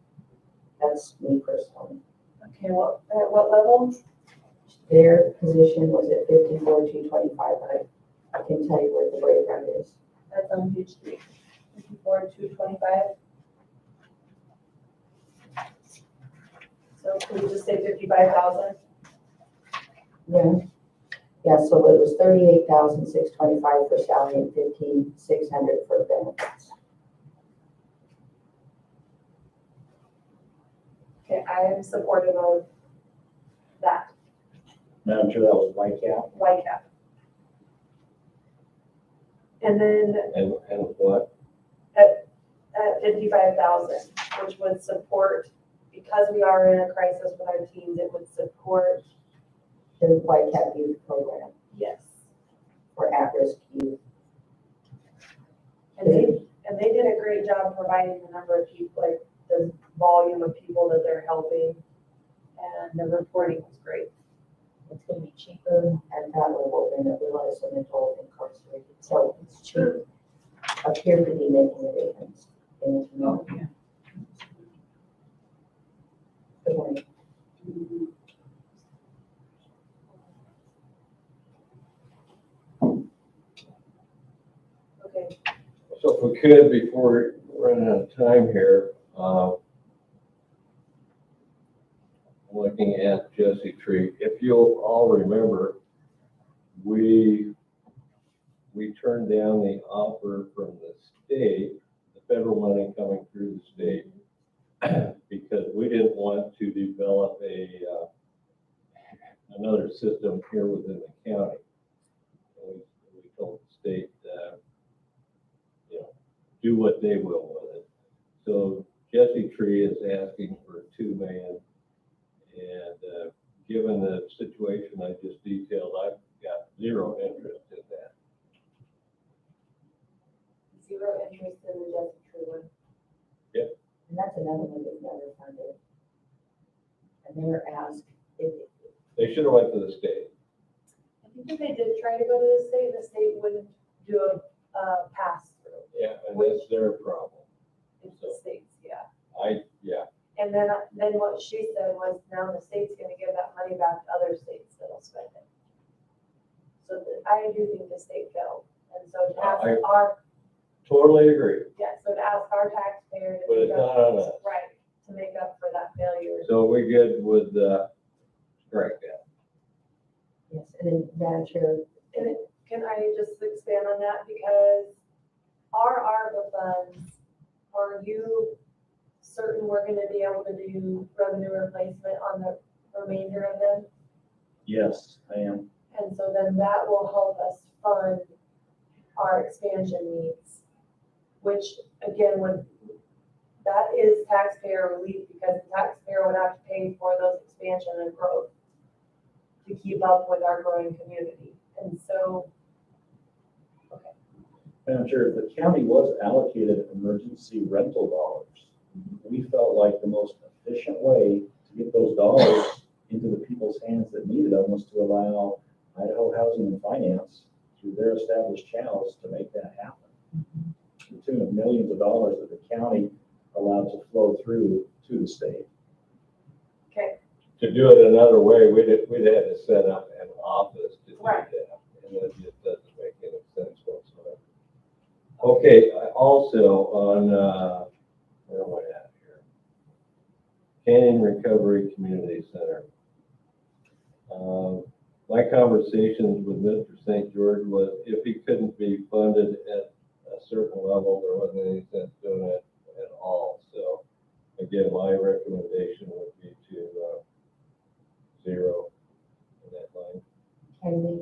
That's me personally. okay, at what level? Their position was at 54,225, but I can tell you where the breakout is. That's on page 3, 54, 225. So can we just say 55,000? Yeah, so it was 38,625 for salary and 15,600 for benefits. Okay, I am supportive of that, Madam Chair, that was YCAP. YCAP. And then And what? at 55,000, which would support, because we are in a crisis with our teams, it would support, The YCAP youth program yes. for at-risk youth. And they did a great job providing the number of people, like the volume of people that they're helping, and the reporting was great. It's gonna be cheaper at that level than it was an adult incarcerated. So it's cheap. Appear to be making a difference in the community. Okay. So if we could, before running out of time here, looking at Jesse Tree, if you'll all remember, we turned down the offer from the state, the federal money coming through the state, because we didn't want to develop another system here within the county. And we told the state, do what they will with it. So Jesse Tree is asking for $2 million, and given the situation I just detailed, I've got zero interest in that. Zero interest in the Jesse Tree one. And that's another one that's never funded. And they were asked if, They should have went to the state. I think that they did try to go to the state, and the state wouldn't do a pass-through. Yeah, and that's their problem. It's the state's, yeah. Yeah, And then what she said was now the state's gonna give that money back to other states that'll spend it. So I do think the state failed. And so to ask totally agree, so to ask our taxpayer to but it's make not up, on us. right, to make up for that failure. So we're good with, strike that. yes, and then Madam Chair, Can I just expand on that? Because our ARPA funds, are you certain we're gonna be able to do revenue replacement on the remainder of them? Yes, I am. And so then that will help us fund our expansion needs, which again, that is taxpayer relief because the taxpayer would have to pay for those expansion and growth to keep up with our growing community. And so, okay. Madam Chair, the county was allocated emergency rental dollars. We felt like the most efficient way to get those dollars into the people's hands that needed them was to allow Idaho Housing and Finance through their established channels to make that happen. To the tune of millions of dollars that the county allowed to flow through to the state. Okay. To do it another way, we'd have to set up an office to do Right. that, and it just doesn't make any sense whatsoever. Okay, also on, where am I at here? Canyon Recovery Community Center. My conversations with Mr. St. George was if he couldn't be funded at a certain level, there wasn't any sense doing it at all. So again, my recommendation would be to zero in that line. can we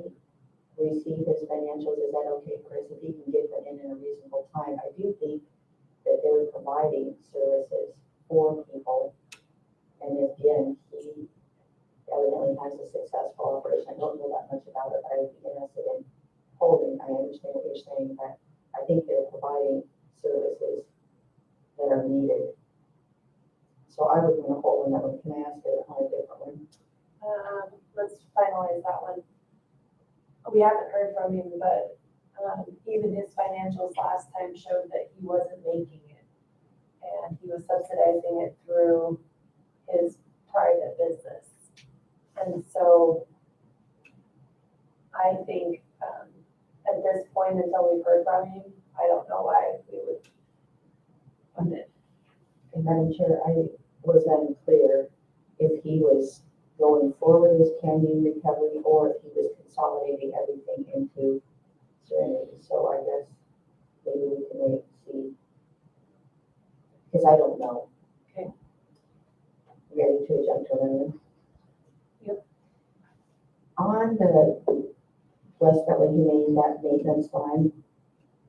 receive his financials? Is that okay, Chris? If he can get them in a reasonable time? I do think that they're providing services for people. And again, he evidently has a successful operation. I don't know that much about it, but I'd be interested in holding. I understand what you're saying, but I think they're providing services that are needed. So I would want to hold on that one. Can I ask it on a different one? Let's finalize that one. We haven't heard from him, but even his financials last time showed that he wasn't making it. And he was subsidizing it through his private business. And so I think at this point, until we've heard from him, I don't know why we would fund it. And Madam Chair, I was unclear if he was going forward with Canyon Recovery or if he was consolidating everything into Serenity. So I guess maybe we can wait and see. Because I don't know. Okay. Ready to jump to another one? Yep. On the West Valley Humane, that maintenance line,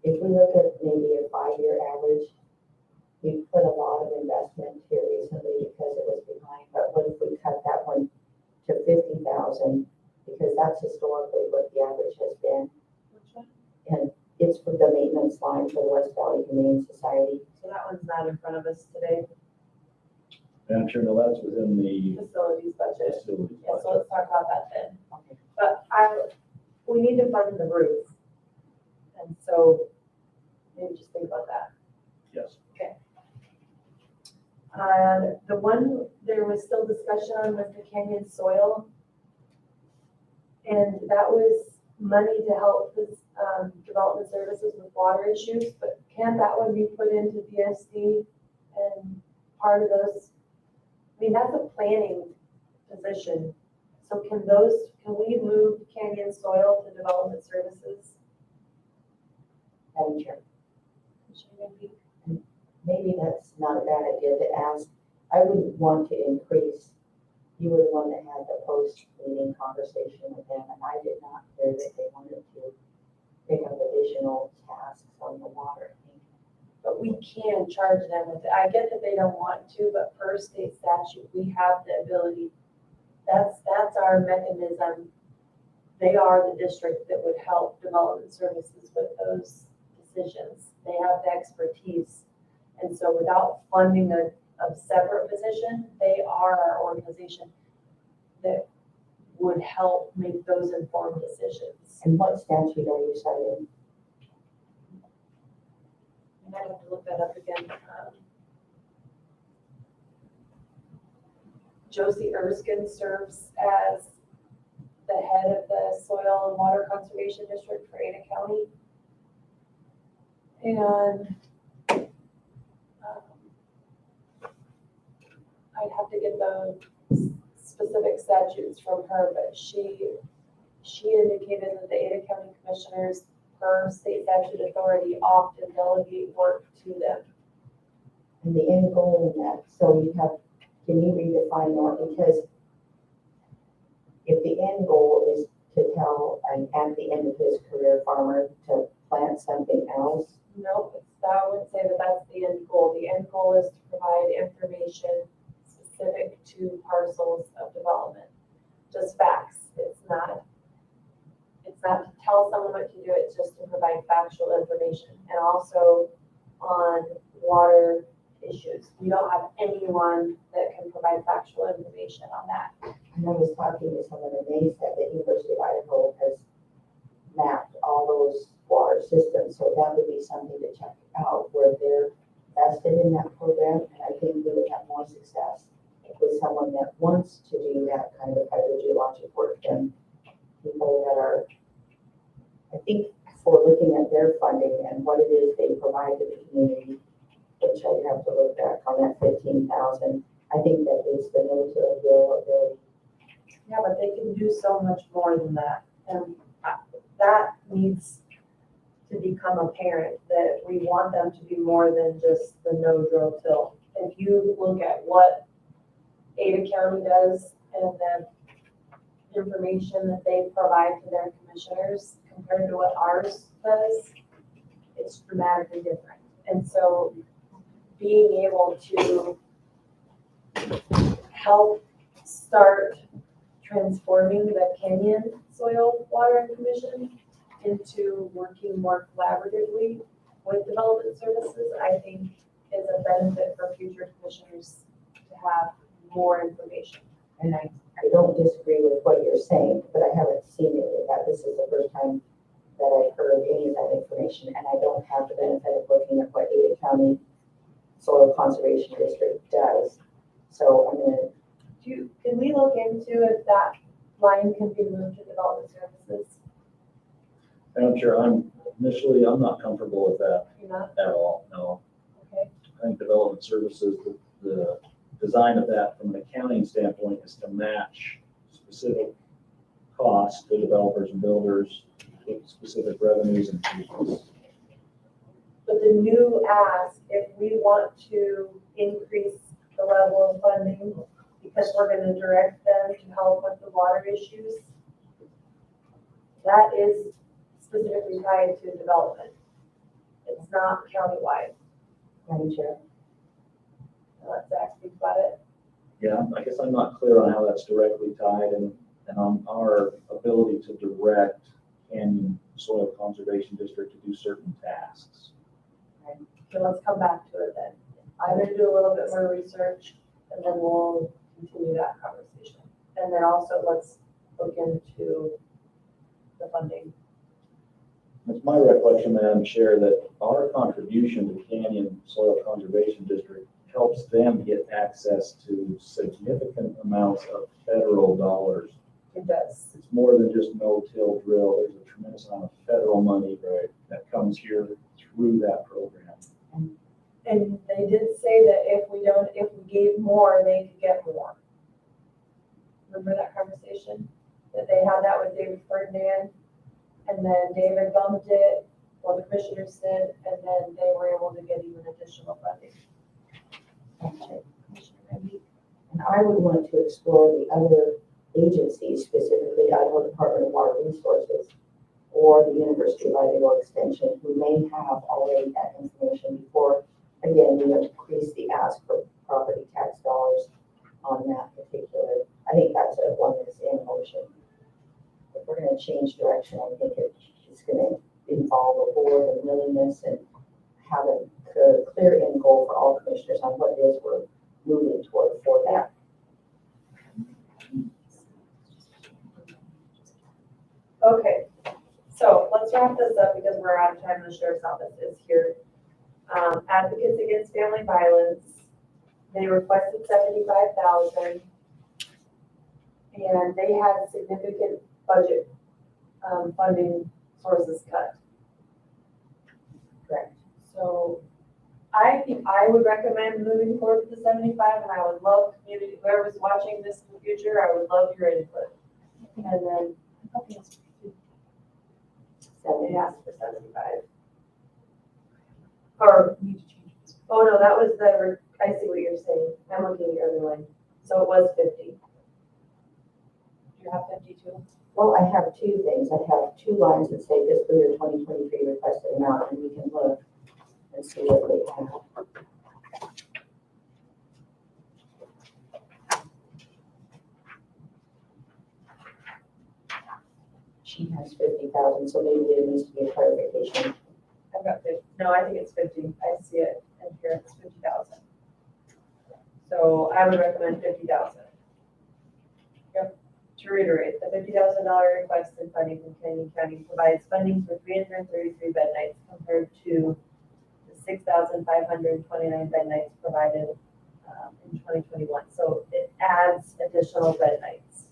if we look at maybe a 5-year average, we put a lot of investment here recently because it was behind, but what if we cut that one to 50,000? Because that's historically what the average has been. Which one? And it's for the maintenance line for the West Valley Humane Society. So that one's not in front of us today. Madam Chair, no, that's within the Facilities budget. facilities Yeah, so budget. let's talk about that then. Okay. But we need to fund the roof. And so maybe just think about that. Yes. The one, there was still discussion on was the canyon soil. And that was money to help development services with water issues, but can that one be put into DSD and part of those? I mean, that's a planning position. So can we move Canyon Soil to development services? Madam Chair, maybe that's not a bad idea to ask. I wouldn't want to increase. You were the one that had the post-meeting conversation with them, and I did not hear that they wanted to pick up additional tasks on the water. But we can charge them with it. I get that they don't want to, but per state statute, we have the ability. That's our mechanism. They are the district that would help development services with those decisions. They have the expertise. And so without funding a separate position, they are our organization that would help make those informed decisions. And what statute are you citing? I might have to look that up again. Josie Erskine serves as the head of the Soil and Water Conservation District for Ada County. And I'd have to get the specific statutes from her, but she indicated that the Ada County Commissioners, per state statute authority, often delegate work to them. And the end goal in that, so you have, can you redefine that? Because if the end goal is to tell at the end of his career farmer to plant something else, Nope, I wouldn't say that that's the end goal. The end goal is to provide information specific to parcels of development. Just facts. It's not to tell someone what to do, it's just to provide factual information. And also on water issues. We don't have anyone that can provide factual information on that. and I was talking to someone and they said that University of Idaho has mapped all those water systems, so that would be something to check out where they're vested in that program, and I think we would have more success with someone that wants to do that kind of hydrogeologic work than people that are, I think, for looking at their funding and what it is they provide to the community, which I'd have to look back on that 15,000. I think that is the no-till bill ability. Yeah, but they can do so much more than that. And that needs to become apparent, that we want them to be more than just the no-drill till. If you look at what Ada County does and the information that they provide to their commissioners compared to what ours does, it's dramatically different. And so being able to help start transforming the Canyon Soil, Water, and Commission into working more collaboratively with development services, I think is a benefit for future commissioners to have more information. And I don't disagree with what you're saying, but I haven't seen it with that. This is the first time that I've heard any of that information, and I don't have the benefit of looking at what Ada County Soil Conservation District does. So I'm gonna. Can we look into if that line can be moved to development services? Madam Chair, I'm not comfortable with that You're not? at all, no. Okay. I think development services, the design of that from an accounting standpoint is to match specific costs to developers and builders with specific revenues and fees. But the new ask, if we want to increase the level of funding, because we're going to direct them to help with the water issues, that is specifically tied to development. It's not countywide. Madam Chair. I'll let Zach speak about it. Yeah, I guess I'm not clear on how that's directly tied and on our ability to direct Canyon Soil Conservation District to do certain tasks. So let's come back to it then. I'm going to do a little bit more research and then we'll continue that conversation. And then also let's look into the funding. It's my recollection, Madam Chair, that our contribution to Canyon Soil Conservation District helps them get access to significant amounts of federal dollars It does. It's more than just no-till drill. There's a tremendous amount of federal money that comes here through that program. And they did say that if we gave more, they could get more. Remember that conversation? That they had that with David Ferdinand? And then David bumped it, well, the commissioners did, and then they were able to get even additional funding. Okay. And I would want to explore the other agencies, specifically Idaho Department of Water Resources or the University of Idaho Extension, who may have already that information before, again, we increase the ask for property tax dollars on that particular. I think that's one that's in motion. If we're going to change direction, I think it's going to involve a board and willingness and have a clear end goal for all commissioners on what it is we're moving toward for that. Okay, so let's wrap this up because we're out of time and the sheriff's office is here. Advocates Against Family Violence, they requested $75,000 and they had significant budget funding sources cut. Correct. So I think I would recommend moving forward with the 75, and I would love community, whoever's watching this in the future, I would love your input. And then they asked for 75. Or, oh no, that was I see what you're saying. I'm looking at the other line. So it was 50. You have 52? Well, I have two things. I have two lines that say fiscal year 2023 requested amount, and we can look and see what they have. She has 50,000, so maybe there needs to be a clarification. I've got 50. No, I think it's 50. I see it in here. It's 50,000. So I would recommend 50,000. Yep. To reiterate, the $50,000 request in funding from Canyon County provides funding for 333 bed nights compared to the 6,529 bed nights provided in 2021. So it adds additional bed nights.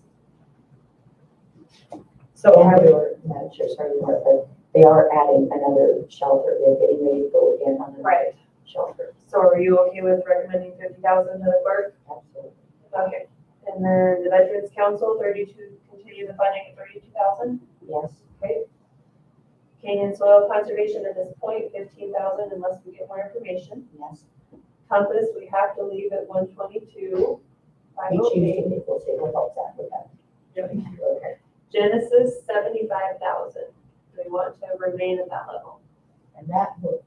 So I would, Madam Chair, sorry, but they are adding another shelter. They're getting ready to go again on another shelter. So are you okay with recommending 50,000 to the clerk? Absolutely. Okay. And then the Veterans Council, continue the funding at 32,000. Yes. Okay. Canyon Soil Conservation at this point, 15,000 unless we get more information. Yes. Compass, we have to leave at 122. We choose to, we'll see what helps out with that. Okay. Genesis, 75,000. We want to remain at that level. And that would.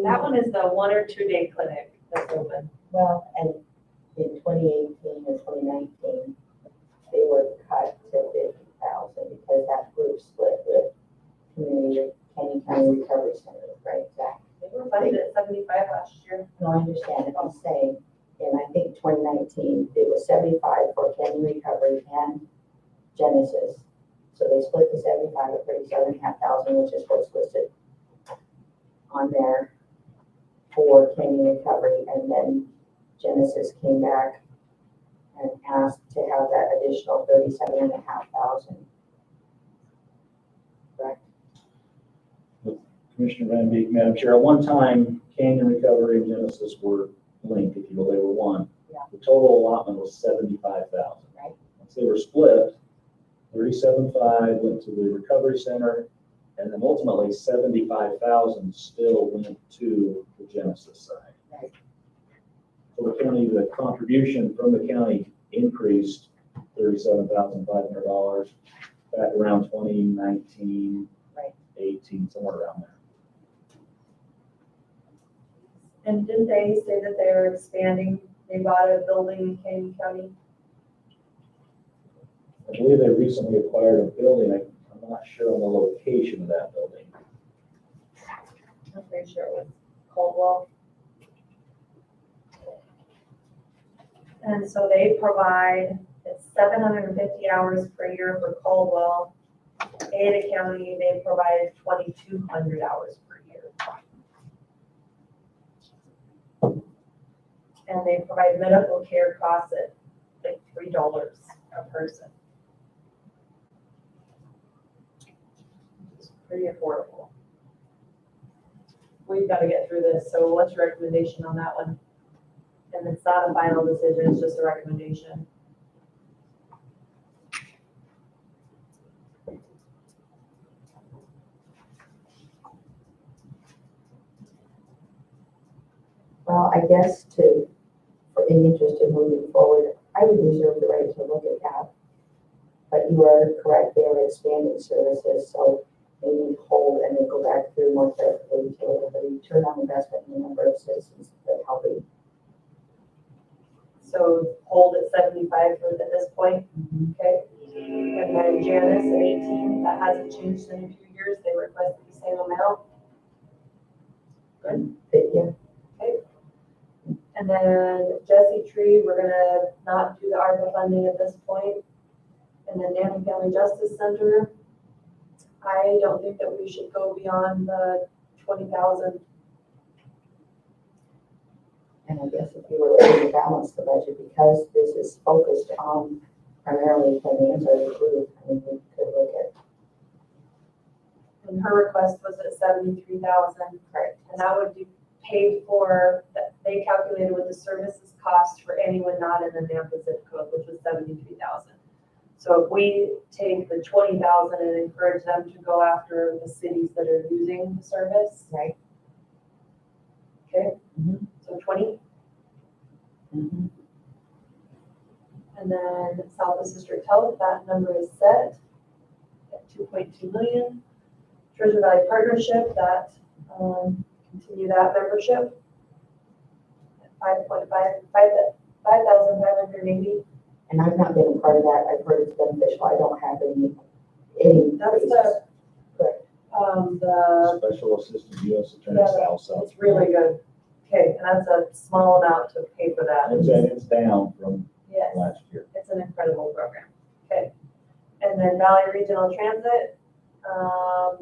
That one is the 1 or 2 day clinic that's open. Well, and in 2018 and 2019, they were cut to 50,000 because that group split with Canyon County Recovery Center, right? Exactly. They were funded at 75 last year. No, I understand it. I'm saying, and I think 2019, it was 75 for Canyon Recovery and Genesis. So they split the 75 at 37,500, which is what's listed on there for Canyon Recovery, and then Genesis came back and asked to have that additional 37,500. Correct? Commissioner Van Beek, Madam Chair, at one time, Canyon Recovery and Genesis were linked, if you will, they were one. Yeah. The total allotment was 75,000. Right. Once they were split, 37.5 went to the Recovery Center, and then ultimately 75,000 still went to the Genesis side. Right. So the county, the contribution from the county increased $37,500 back around 2019, Right. 18, somewhere around there. And didn't they say that they were expanding? They bought a building in Canyon County? I believe they recently acquired a building. I'm not sure on the location of that building. I'm pretty sure it was Caldwell. And so they provide, it's 750 hours per year for Caldwell. Ada County, they provide 2,200 hours per year. And they provide medical care costs at like $3 a person. pretty affordable. We've got to get through this, so what's your recommendation on that one? And it's not a final decision, it's just a recommendation. Well, I guess for any interest in moving forward, I would reserve the right to look at that. But you are correct, they are expanding services, so maybe hold and then go back through more carefully to look at the return on investment in the number of citizens that are helping. So hold at 75 at this point, okay? And then Janice at 18, that hasn't changed in a few years, they requested the same amount. Good. Yeah. And then Jesse Tree, we're gonna not do the ARPA funding at this point. And then Napa Family Justice Center, I don't think that we should go beyond the 20,000. And I guess if you were looking to balance the budget, because this is focused on primarily finance or the group, I mean, we could look at. And her request was at 73,000. Correct. And that would be paid for, that they calculated what the services cost for anyone not in the Nampa zip code, which was 73,000. So if we take the 20,000 and encourage them to go after the cities that are using the service. Right. Okay. Mhm. So 20. Mm-hmm. And then Southwest District Health, that number is set at 2.2 million. Treasure Valley Partnership, that continue that membership at 5,580. And I've not been a part of that. I've heard it's beneficial. I don't have any. That's the Correct. the Special Assistant U.S. Attorney Yeah, South. it's really good. Okay, and that's a small amount to pay for that. It's down from Yes. last year. It's an incredible program. Okay. And then Valley Regional Transit,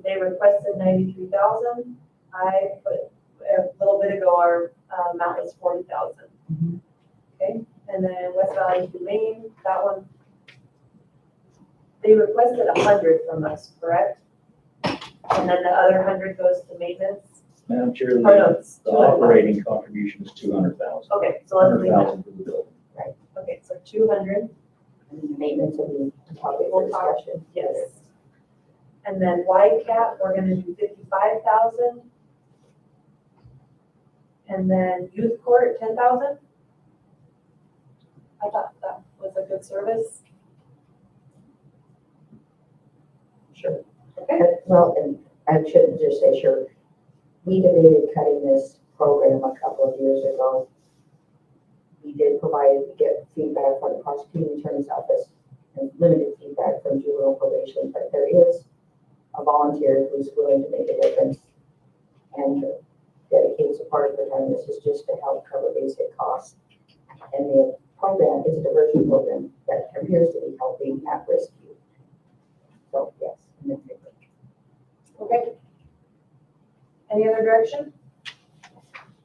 they requested 93,000. I put a little bit ago, our amount was 40,000. Mhm. Okay. And then West Valley Humane, that one, they requested 100 from us, correct? And then the other 100 goes to maintenance. Madam Chair, Oh, no, it's the 200,000. operating contribution is 200,000. Okay, so let's leave that. 100,000 for the building. Okay, so 200. And maintenance will be a topic for We'll talk. discussion. Yes. And then YCAP, we're gonna do 55,000. And then youth court, 10,000. I thought that was a good service. Sure. Okay. Well, and I shouldn't just say sure. We debated cutting this program a couple of years ago. We did get feedback from the prosecuting attorney's office and limited feedback from juvenile probation, but there is a volunteer who's willing to make a difference and dedicates a part of their time. This is just to help cover basic costs. And the program is a diversion program that appears to be helping at-risk youth. So, yes, I'm in favor. Okay. Any other direction?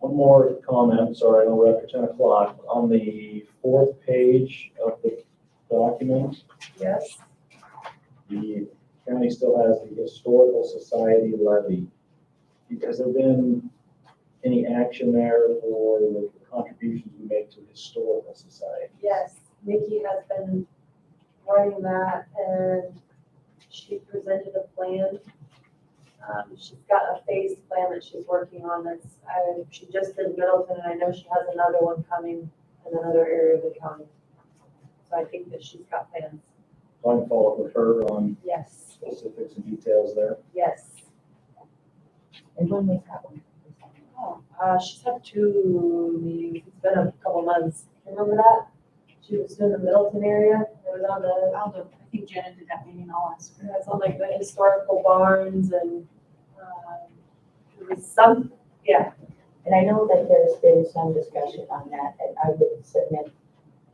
One more comment, sorry, I know we're after 10 o'clock. On the fourth page of the document, Yes. the county still has the Historical Society levy. Has there been any action there for the contributions we make to the Historical Society? Yes, Nikki has been running that and she presented a plan. She's got a phased plan that she's working on that's, she just did Middleton and I know she has another one coming in another area of the county. So I think that she's got plans. So I can follow up with her on Yes, specifics and details there. yes. And when was that one? She's had 2 meetings. It's been a couple months. Remember that? She was in the Middleton area. It was on the, I think Jenna did that meeting, I'll ask her. it's on like the historical barns and, it was some, yeah. And I know that there's been some discussion on that, and I would submit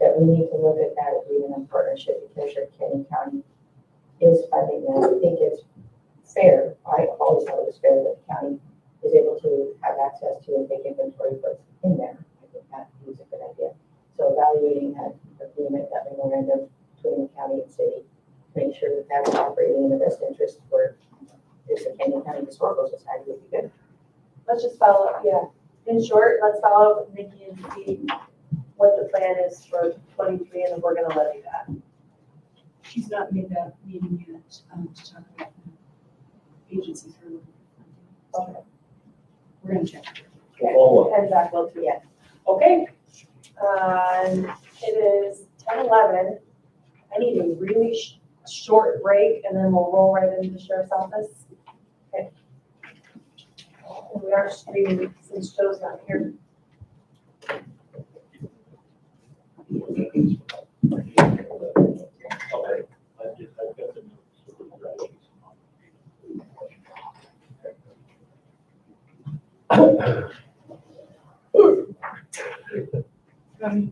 that we need to look at that agreement and partnership because Kenny County is funding that. I think it's fair. I've always thought it was fair that the county is able to have access to and take inventory of what's in there. I think that is a good idea. So evaluating that agreement, that memorandum between the county and city, make sure that that's operating in the best interest for Just the Canyon County Historical Society would be good. Let's just follow up, yeah. In short, let's follow up with Nikki and see what the plan is for 23, and then we're gonna levy that. She's not made that meeting yet, to talk about the agencies for looking for funding. Okay. We're gonna check. Okay. Follow up. And Zach will too. Yeah. Okay. And it is 10:11. I need a really short break, and then we'll roll right into the sheriff's office. Okay. And we are streaming since Joe's not here. Okay.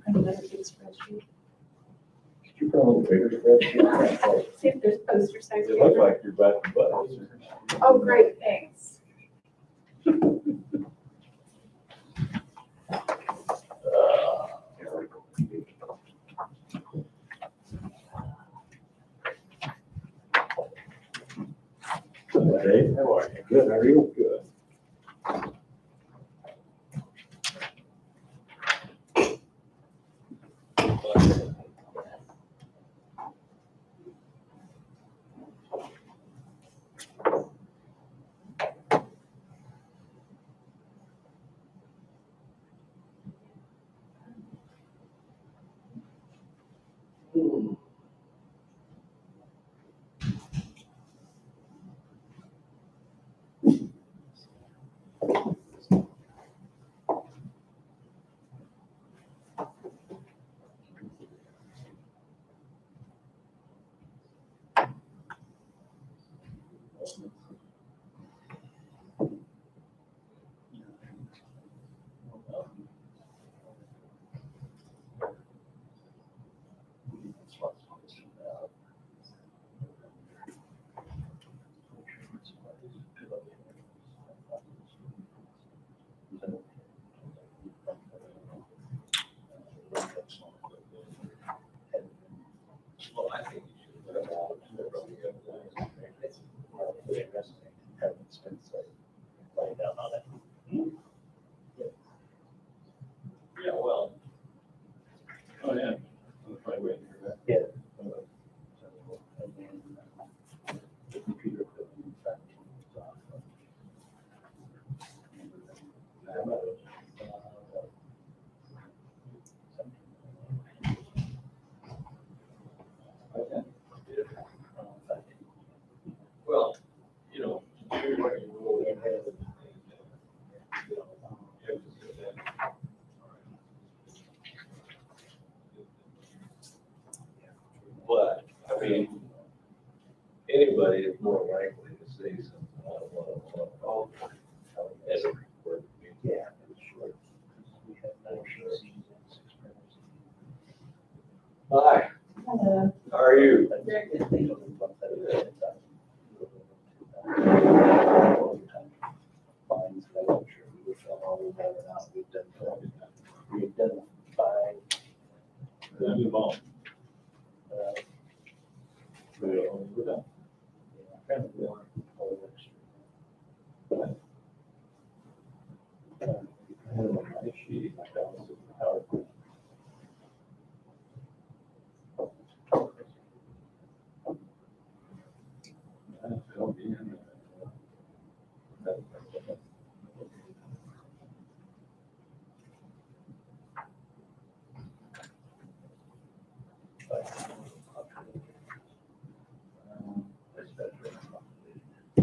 Another big spreadsheet. Could you put a little bigger spreadsheet? See if there's poster size. It looks like you're back to buttons. Oh, great, thanks. Dave, how are you? Good, how are you? Good. Yeah, well. Oh, yeah. I'm probably waiting for that. Well, you know, everybody will have it. But, I mean, anybody is more likely to say something out of one. As a word. Yeah. Hi, Hello. how are you? We've done 5. Move on. We're done.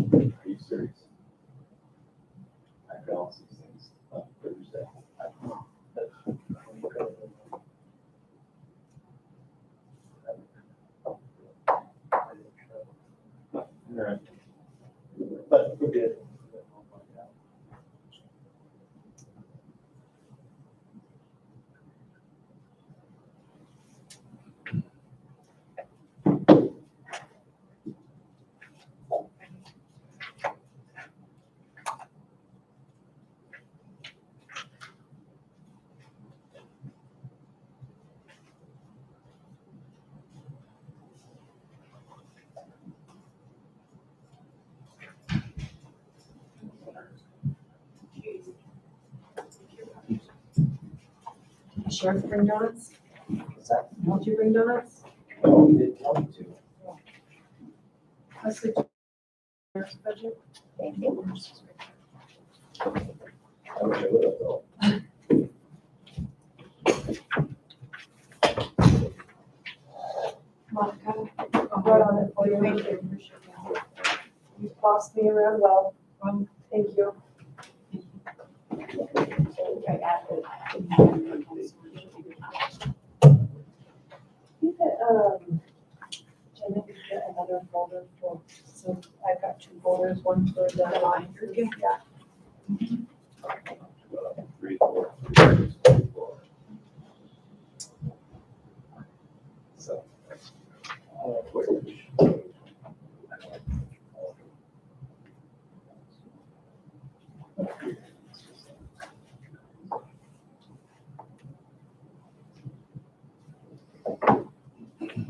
Are you serious? I balance these things on Thursday. All right. But we're good. sheriff bring donuts? Won't you bring donuts? Oh, you didn't tell me to. That's the sheriff's budget. Thank you. I wish I would have though. Monica, I'll write on it for you. Thank you. You bossed me around well. Thank you. I added. You could, Jenna could get another folder for, so I've got two folders, one for the line. Yeah. 3, 4, 4. So.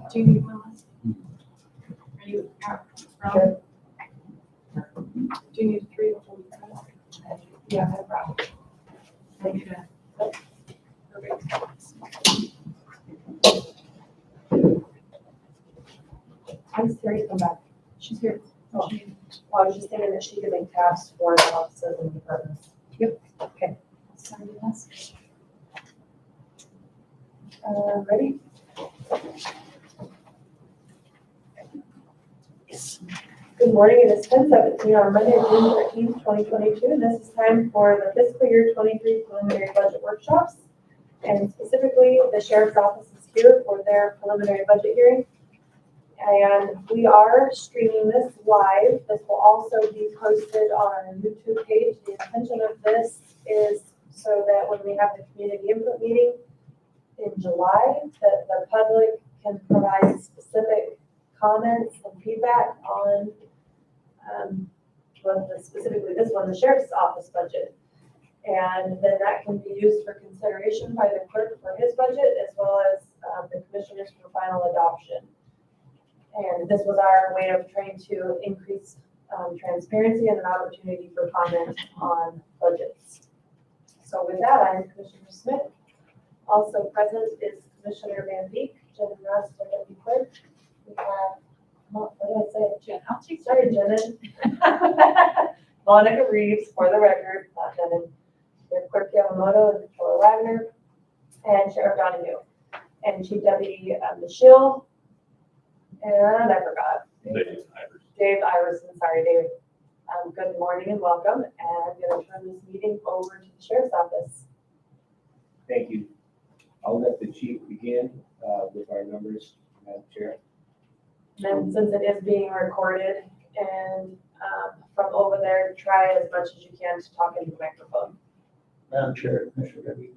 Do you need one last? Are you out? Sure. Do you need 3 or 4? Yeah, no problem. I need a. How's Terry come back? She's here. Oh. Well, I was just thinking that she could make tabs for the offices and departments. Yep. Okay. Sorry, yes. Ready? Good morning, it is 10:17 on Monday, June 13th, 2022, and this is time for the fiscal year 23 preliminary budget workshops. And specifically, the sheriff's office is here for their preliminary budget hearing. And we are streaming this live. This will also be posted on our YouTube page. The intention of this is so that when we have the community input meeting in July, that the public can provide specific comments and feedback on specifically this one, the sheriff's office budget. And then that can be used for consideration by the clerk for his budget, as well as the commissioners for final adoption. And this was our way of trying to increase transparency and an opportunity for comment on budgets. So with that, I'm Commissioner Smith. Also present is Commissioner Van Beek, Jen Rust, our deputy clerk. We have, what did I say? Jen, I'll take. Sorry, Jenin. Monica Reeves, for the record, not Jenin. We have Clerk Yamamoto and Controller Wagner, and Sheriff Donahue, and Chief Deputy Michelle, and I forgot. Dave Iverson, sorry, Dave. Good morning and welcome, and I'm going to turn this meeting over to the Sheriff's Office. Thank you. I'll let the chief begin with our numbers, Madam Chair. And since it is being recorded, and from over there, try as much as you can to talk into the microphone. Madam Chair, Commissioner Debbie.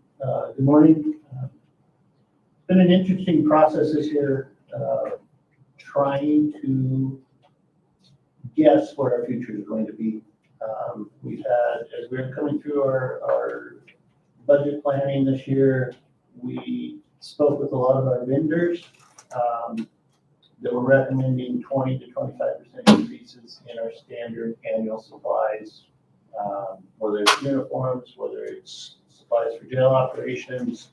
Good morning. It's been an interesting process this year, trying to guess what our future is going to be. We've had, as we're coming through our budget planning this year, we spoke with a lot of our vendors that were recommending 20 to 25% increases in our standard annual supplies, whether it's uniforms, whether it's supplies for jail operations.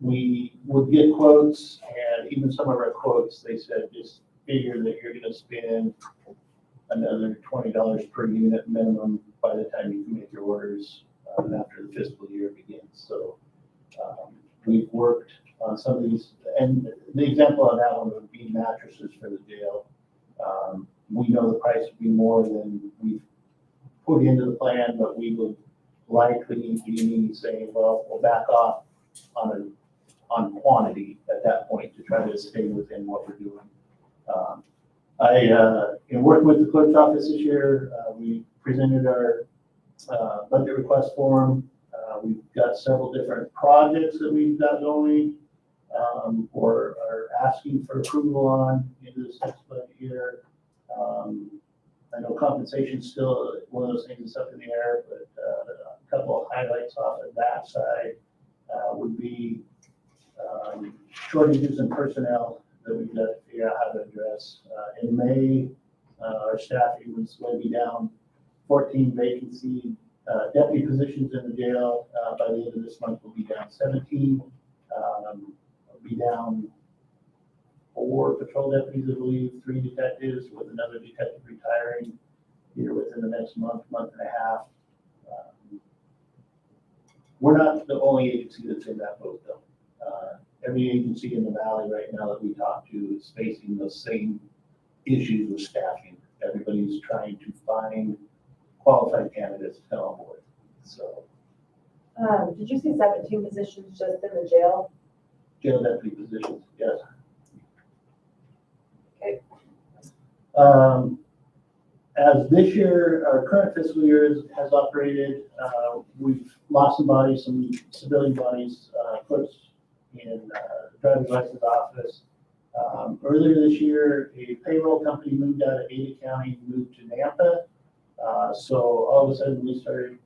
We would get quotes, and even some of our quotes, they said, just figure that you're going to spend another $20 per unit minimum by the time you can make your orders after the fiscal year begins. So we've worked on some of these, and the example of that one would be mattresses for the jail. We know the price would be more than we've put into the plan, but we would likely be saying, well, we'll back off on quantity at that point to try to stay within what we're doing. In working with the clerk's office this year, we presented our budget request form. We've got several different projects that we've got going or are asking for approval on into this next budget year. I know compensation is still one of those things that's up in the air, but a couple of highlights off of that side would be shortages in personnel that we've got to figure out how to address. In May, our staffing was going to be down 14 vacancy Deputy positions in the jail, by the end of this month will be down 17. Will be down 4 patrol deputies, I believe, 3 detectives, with another detective retiring here within the next month, month and a half. We're not the only agency that's in that boat, though. Every agency in the valley right now that we talk to is facing the same issues with staffing. Everybody's trying to find qualified candidates to come on board. So, Did you see 17 positions just in the jail? jail deputy positions, yes. Okay. As this year, our current fiscal year has operated, we've lost some bodies, some civilian bodies, clerks in driver's license office. Earlier this year, a payroll company moved out of Ada County, moved to Nampa. So all of a sudden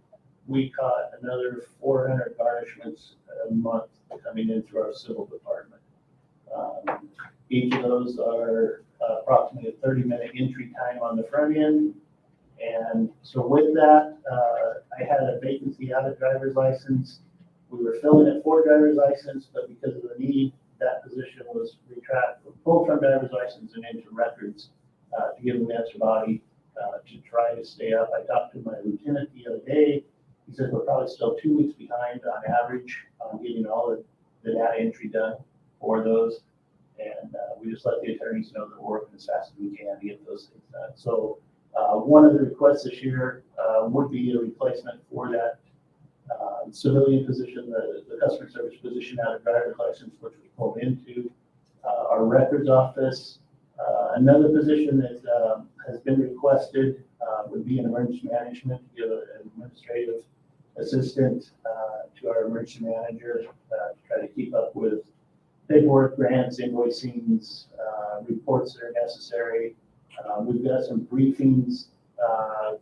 we caught another 400 garnishments a month coming in through our civil department. Each of those are approximately a 30-minute entry time on the front end. And so with that, I had a vacancy out of driver's license. We were filling it for driver's license, but because of the need, that position was retracted from full-term driver's license and into records to give them the extra body to try to stay up. I talked to my lieutenant the other day. He said we're probably still 2 weeks behind on average on getting all the data entry done for those. And we just let the attorneys know that we're working as fast as we can to get those things done. So one of the requests this year would be a replacement for that civilian position, the customer service position out of driver's license, which we pulled into our records office. Another position that has been requested would be in emergency management, to give an administrative assistant to our emergency manager to try to keep up with paperwork, grants, invoicings, reports that are necessary. We've got some briefings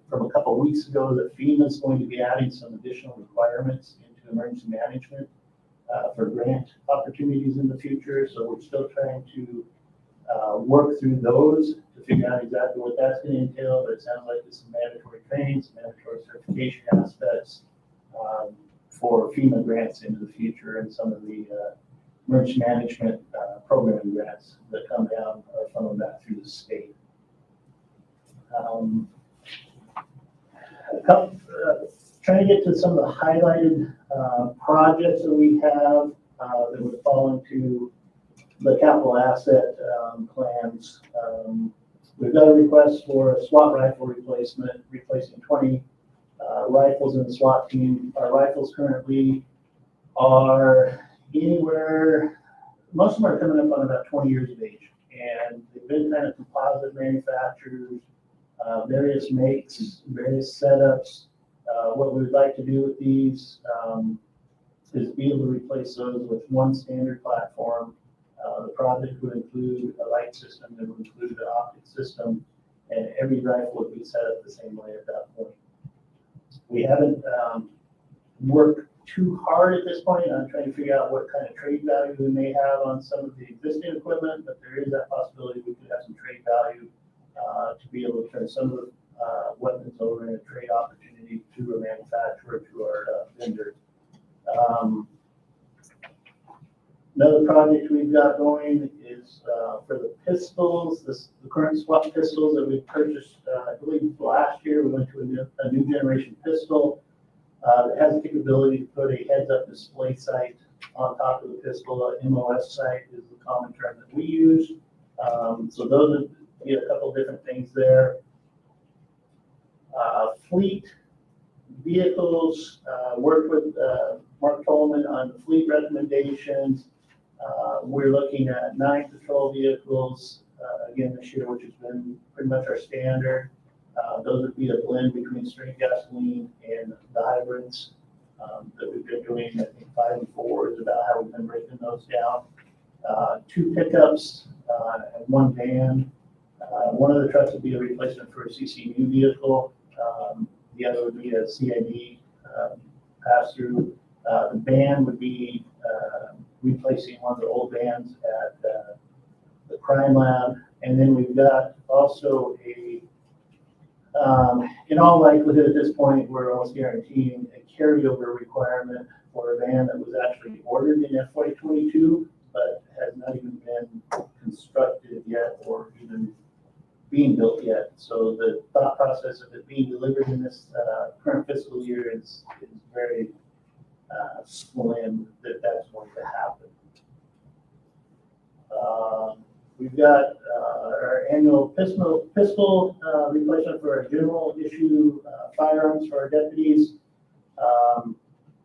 from a couple of weeks ago that FEMA is going to be adding some additional requirements into emergency management for grant opportunities in the future. So we're still trying to work through those to figure out exactly what that's going to entail. But it sounds like there's some mandatory training, some mandatory certification aspects for FEMA grants into the future, and some of the emergency management program grants that come down are funneled back through the state. Trying to get to some of the highlighted projects that we have that would fall into the capital asset plans. We've got a request for a SWAT rifle replacement, replacing 20 rifles in the SWAT team. Our rifles currently are anywhere, most of them are coming up on about 20 years of age, and they've been kind of composite manufacturers, various makes, various setups. What we'd like to do with these is be able to replace those with one standard platform. The project would include a light system, that would include an optic system, and every rifle would be set up the same way at that point. We haven't worked too hard at this point on trying to figure out what kind of trade value we may have on some of the existing equipment, but there is that possibility we could have some trade value to be able to turn some of the weapons over in a trade opportunity to a manufacturer, to our vendor. Another project we've got going is for the pistols, the current SWAT pistols that we purchased, I believe last year. We went to a new generation pistol that has the capability to put a heads-up display sight on top of the pistol. MOS sight is the common term that we use. So those would be a couple different things there. Fleet vehicles, worked with Mark Tolman on the fleet recommendations. We're looking at 9 patrol vehicles again this year, which has been pretty much our standard. Those would be a blend between straight gasoline and the hybrids that we've been doing. I think 5 and 4 is about how we've been breaking those down. 2 pickups and 1 van. One of the trucks would be a replacement for a CCU vehicle. The other would be a CID pass-through. The van would be replacing one of the old vans at the crime lab. And then we've got also a In all likelihood, at this point, we're almost guaranteeing a carryover requirement for a van that was actually ordered in FY22, but has not even been constructed yet or even being built yet. So the thought process of it being delivered in this current fiscal year is very slim that that's going to happen. We've got our annual pistol replacement for our general issue firearms for our deputies.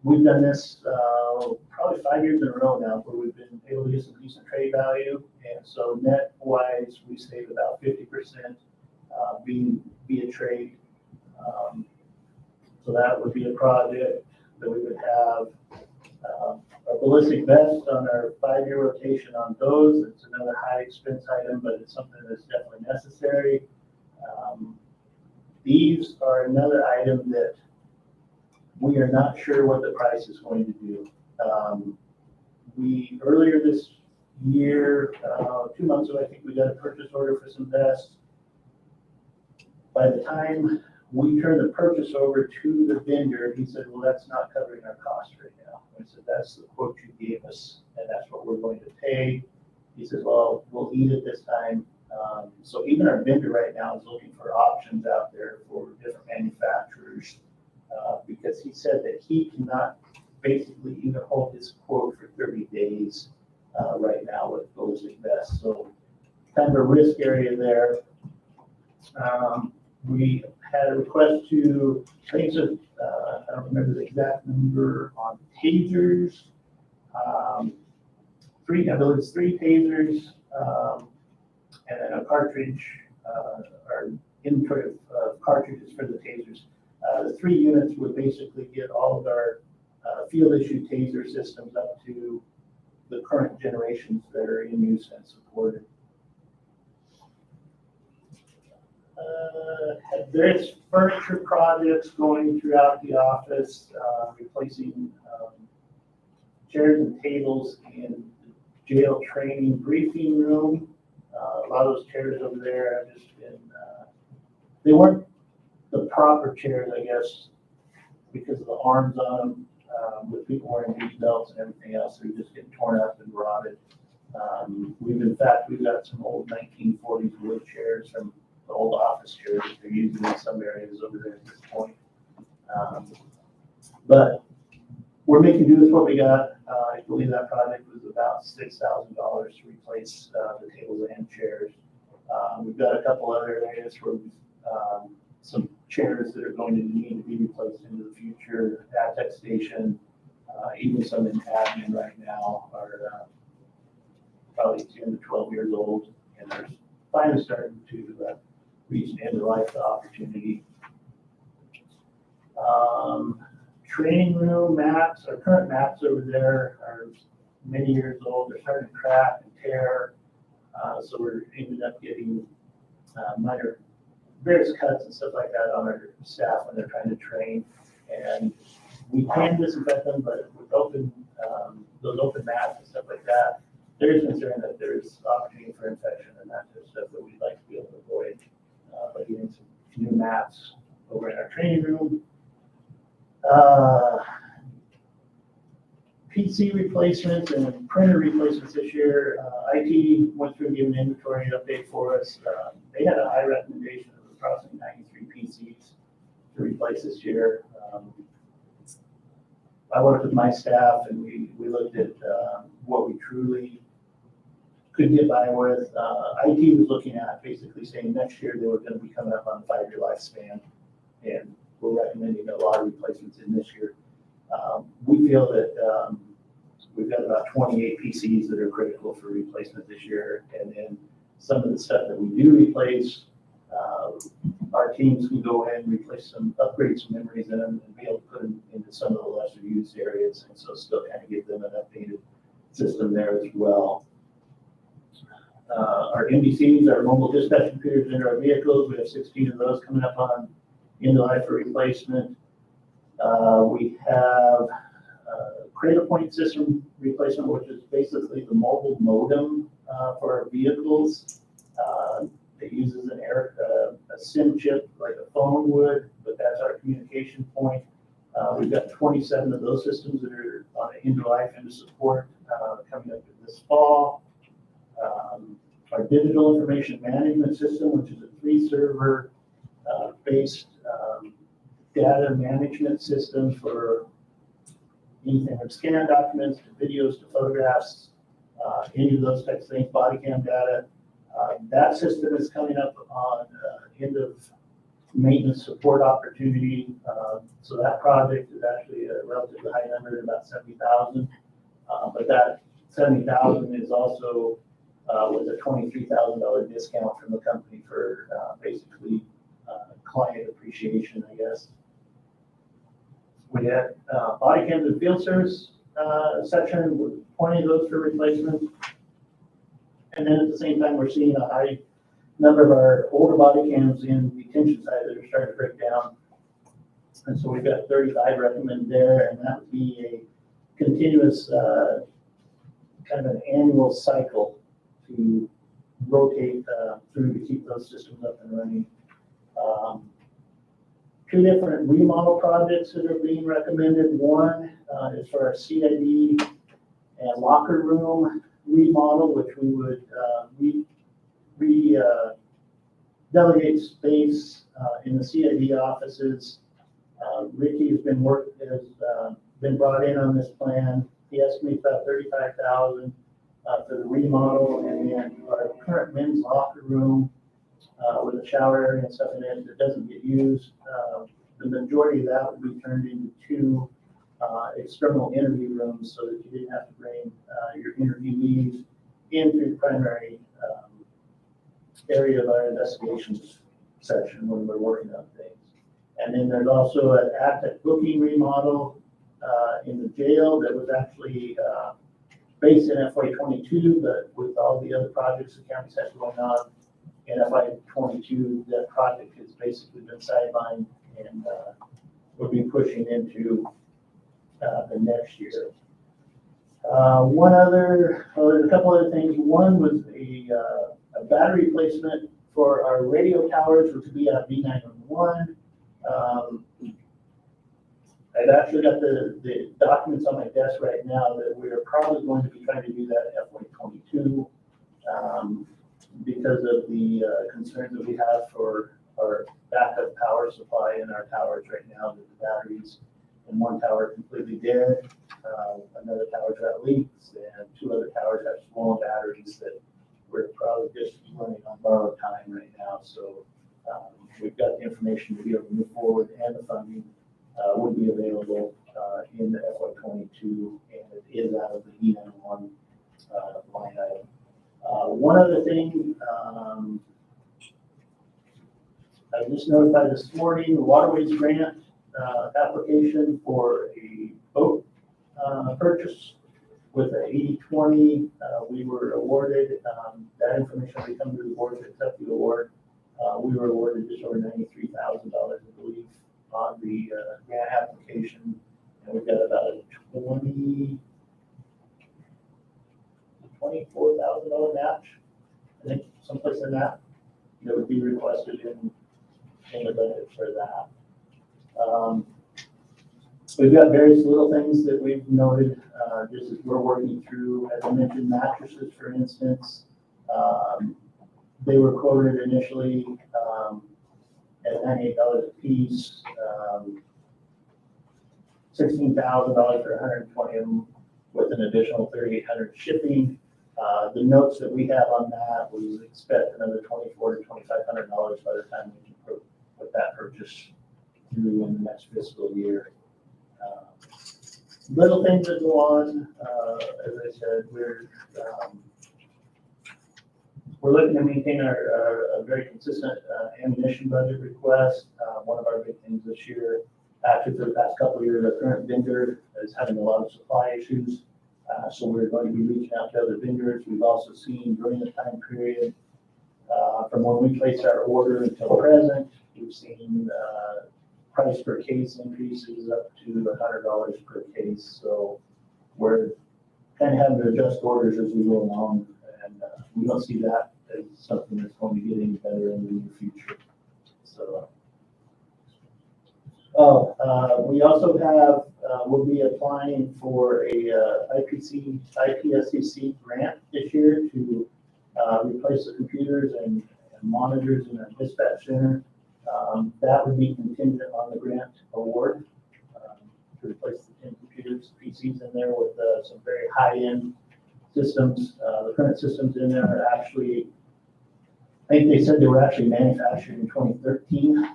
We've done this probably 5 years in a row now, where we've been able to get some decent trade value, and so net wise, we save about 50% via trade. So that would be a project that we would have. Our ballistic vest on our 5-year rotation on those, it's another high expense item, but it's something that's definitely necessary. These are another item that we are not sure what the price is going to do. We earlier this year, 2 months ago, I think we got a purchase order for some vests. By the time we turned the purchase over to the vendor, he said, well, that's not covering our cost right now. I said, that's the quote you gave us, and that's what we're going to pay. He says, well, we'll eat it this time. So even our vendor right now is looking for options out there for different manufacturers, because he said that he cannot basically even hold his quote for 30 days right now with ballistic vests. So kind of a risk area there. We had a request to, I think it's I don't remember the exact number on tasers. I believe it's 3 tasers, and then a cartridge, or inventory of cartridges for the tasers. The 3 units would basically get all of our field issue taser systems up to the current generations that are in use and supported. There's furniture projects going throughout the office, replacing chairs and tables in the jail training briefing room. A lot of those chairs over there have just been, they weren't the proper chairs, I guess, because of the arms on them, with people wearing seat belts and everything else. They're just getting torn up and rotted. We've got some old 1940s wood chairs from the old office chairs that they're using in some areas over there at this point. But we're making do with what we got. I believe that project was about $6,000 to replace the tables and chairs. We've got a couple other areas where we've some chairs that are going to need to be replaced into the future. At tech station, even some in admin right now are probably 10 to 12 years old, and they're finally starting to reach the end of life opportunity. Training room mats, our current mats over there are many years old. They're starting to crack and tear, so we're ended up getting minor various cuts and stuff like that on our staff when they're trying to train. And we can disinfect them, but with those open mats and stuff like that, there is concern that there's opportunity for infection and that sort of stuff that we'd like to be able to avoid by getting some new mats over in our training room. PC replacements and printer replacements this year. IT went through and gave an inventory update for us. They had a high recommendation of approximately 93 PCs to replace this year. I worked with my staff and we looked at what we truly could get by with. IT was looking at basically saying next year they were going to be coming up on a 5-year lifespan, and we're recommending a lot of replacements in this year. We feel that we've got about 28 PCs that are critical for replacement this year, and then some of the stuff that we do replace, our teams can go ahead and replace some, upgrade some memories in them and be able to put them into some of the lesser used areas, and so still kind of give them an updated system there as well. Our MDCs, our mobile dispatch computers in our vehicles, we have 16 of those coming up on end of life for replacement. We have Cradle Point system replacement, which is basically the mobile modem for our vehicles. that uses a SIM chip like a phone would, but that's our communication point. We've got 27 of those systems that are on into life into support coming up this fall. Our digital information management system, which is a 3-server based data management system for anything from scan documents to videos to photographs, any of those types of things, body cam data. That system is coming up on end of maintenance support opportunity. So that project is actually a relatively high number, about 70,000. But that 70,000 is also with a $23,000 discount from the company for basically client appreciation, I guess. We had body cams and field service section with 20 of those for replacement. And then at the same time, we're seeing a high number of our older body cams in detention side that are starting to break down. And so we've got 35 recommended there, and that would be a continuous kind of an annual cycle to rotate through to keep those systems up and running. 2 different remodel projects that are being recommended. One is for our CID and locker room remodel, which we would delegate space in the CID offices. Ricky has been brought in on this plan. He estimates about $35,000 for the remodel, and then our current men's locker room with a shower area and stuff in it that doesn't get used. The majority of that would be turned into 2 external interview rooms so that you didn't have to bring your interviewees into the primary area of our investigations section when we're working on things. And then there's also an active booking remodel in the jail that was actually based in FY22, but with all the other projects the county's had going on in FY22, that project has basically been sidelined and we'll be pushing into the next year. There's a couple other things. One was a battery replacement for our radio towers, which would be on B911. I've actually got the documents on my desk right now that we're probably going to be trying to do that at FY22 because of the concerns that we have for our backup power supply in our towers right now, that the batteries in one tower are completely dead, another tower's got leaks, and 2 other towers have small batteries that we're probably just running on borrowed time right now. So we've got the information to be able to move forward, and the funding would be available in the FY22, and it is out of the E91 line item. One other thing, I was just notified this morning, the Waterways Grant application for a boat purchase with an 80/20. We were awarded, that information will come to the board to accept the award. We were awarded just over $93,000, I believe, on the grant application, and we've got about a $24,000 match, I think, someplace in that would be requested in the budget for that. We've got various little things that we've noted just as we're working through. As I mentioned, mattresses, for instance, they were quoted initially at $98 a piece, $16,000 for 120 of them, with an additional $3,800 shipping. The notes that we have on that, we expect another $2,400 to $2,500 by the time we can put that purchase through in the next fiscal year. Little things that go on, as I said, we're looking to maintain a very consistent ammunition budget request. One of our big things this year, actually for the past couple of years, our current vendor is having a lot of supply issues. So we're going to be reaching out to other vendors. We've also seen during the time period from when we placed our order until present, we've seen price per case increases up to $100 per case. So we're kind of having to adjust orders as we go along, and we don't see that as something that's going to get any better in the near future. So. We also have, we'll be applying for a IPSCC grant this year to replace the computers and monitors in our dispatch center. That would be contingent on the grant award to replace the 10 computers, PCs in there with some very high-end systems. The current systems in there are actually, I think they said they were actually manufactured in 2013.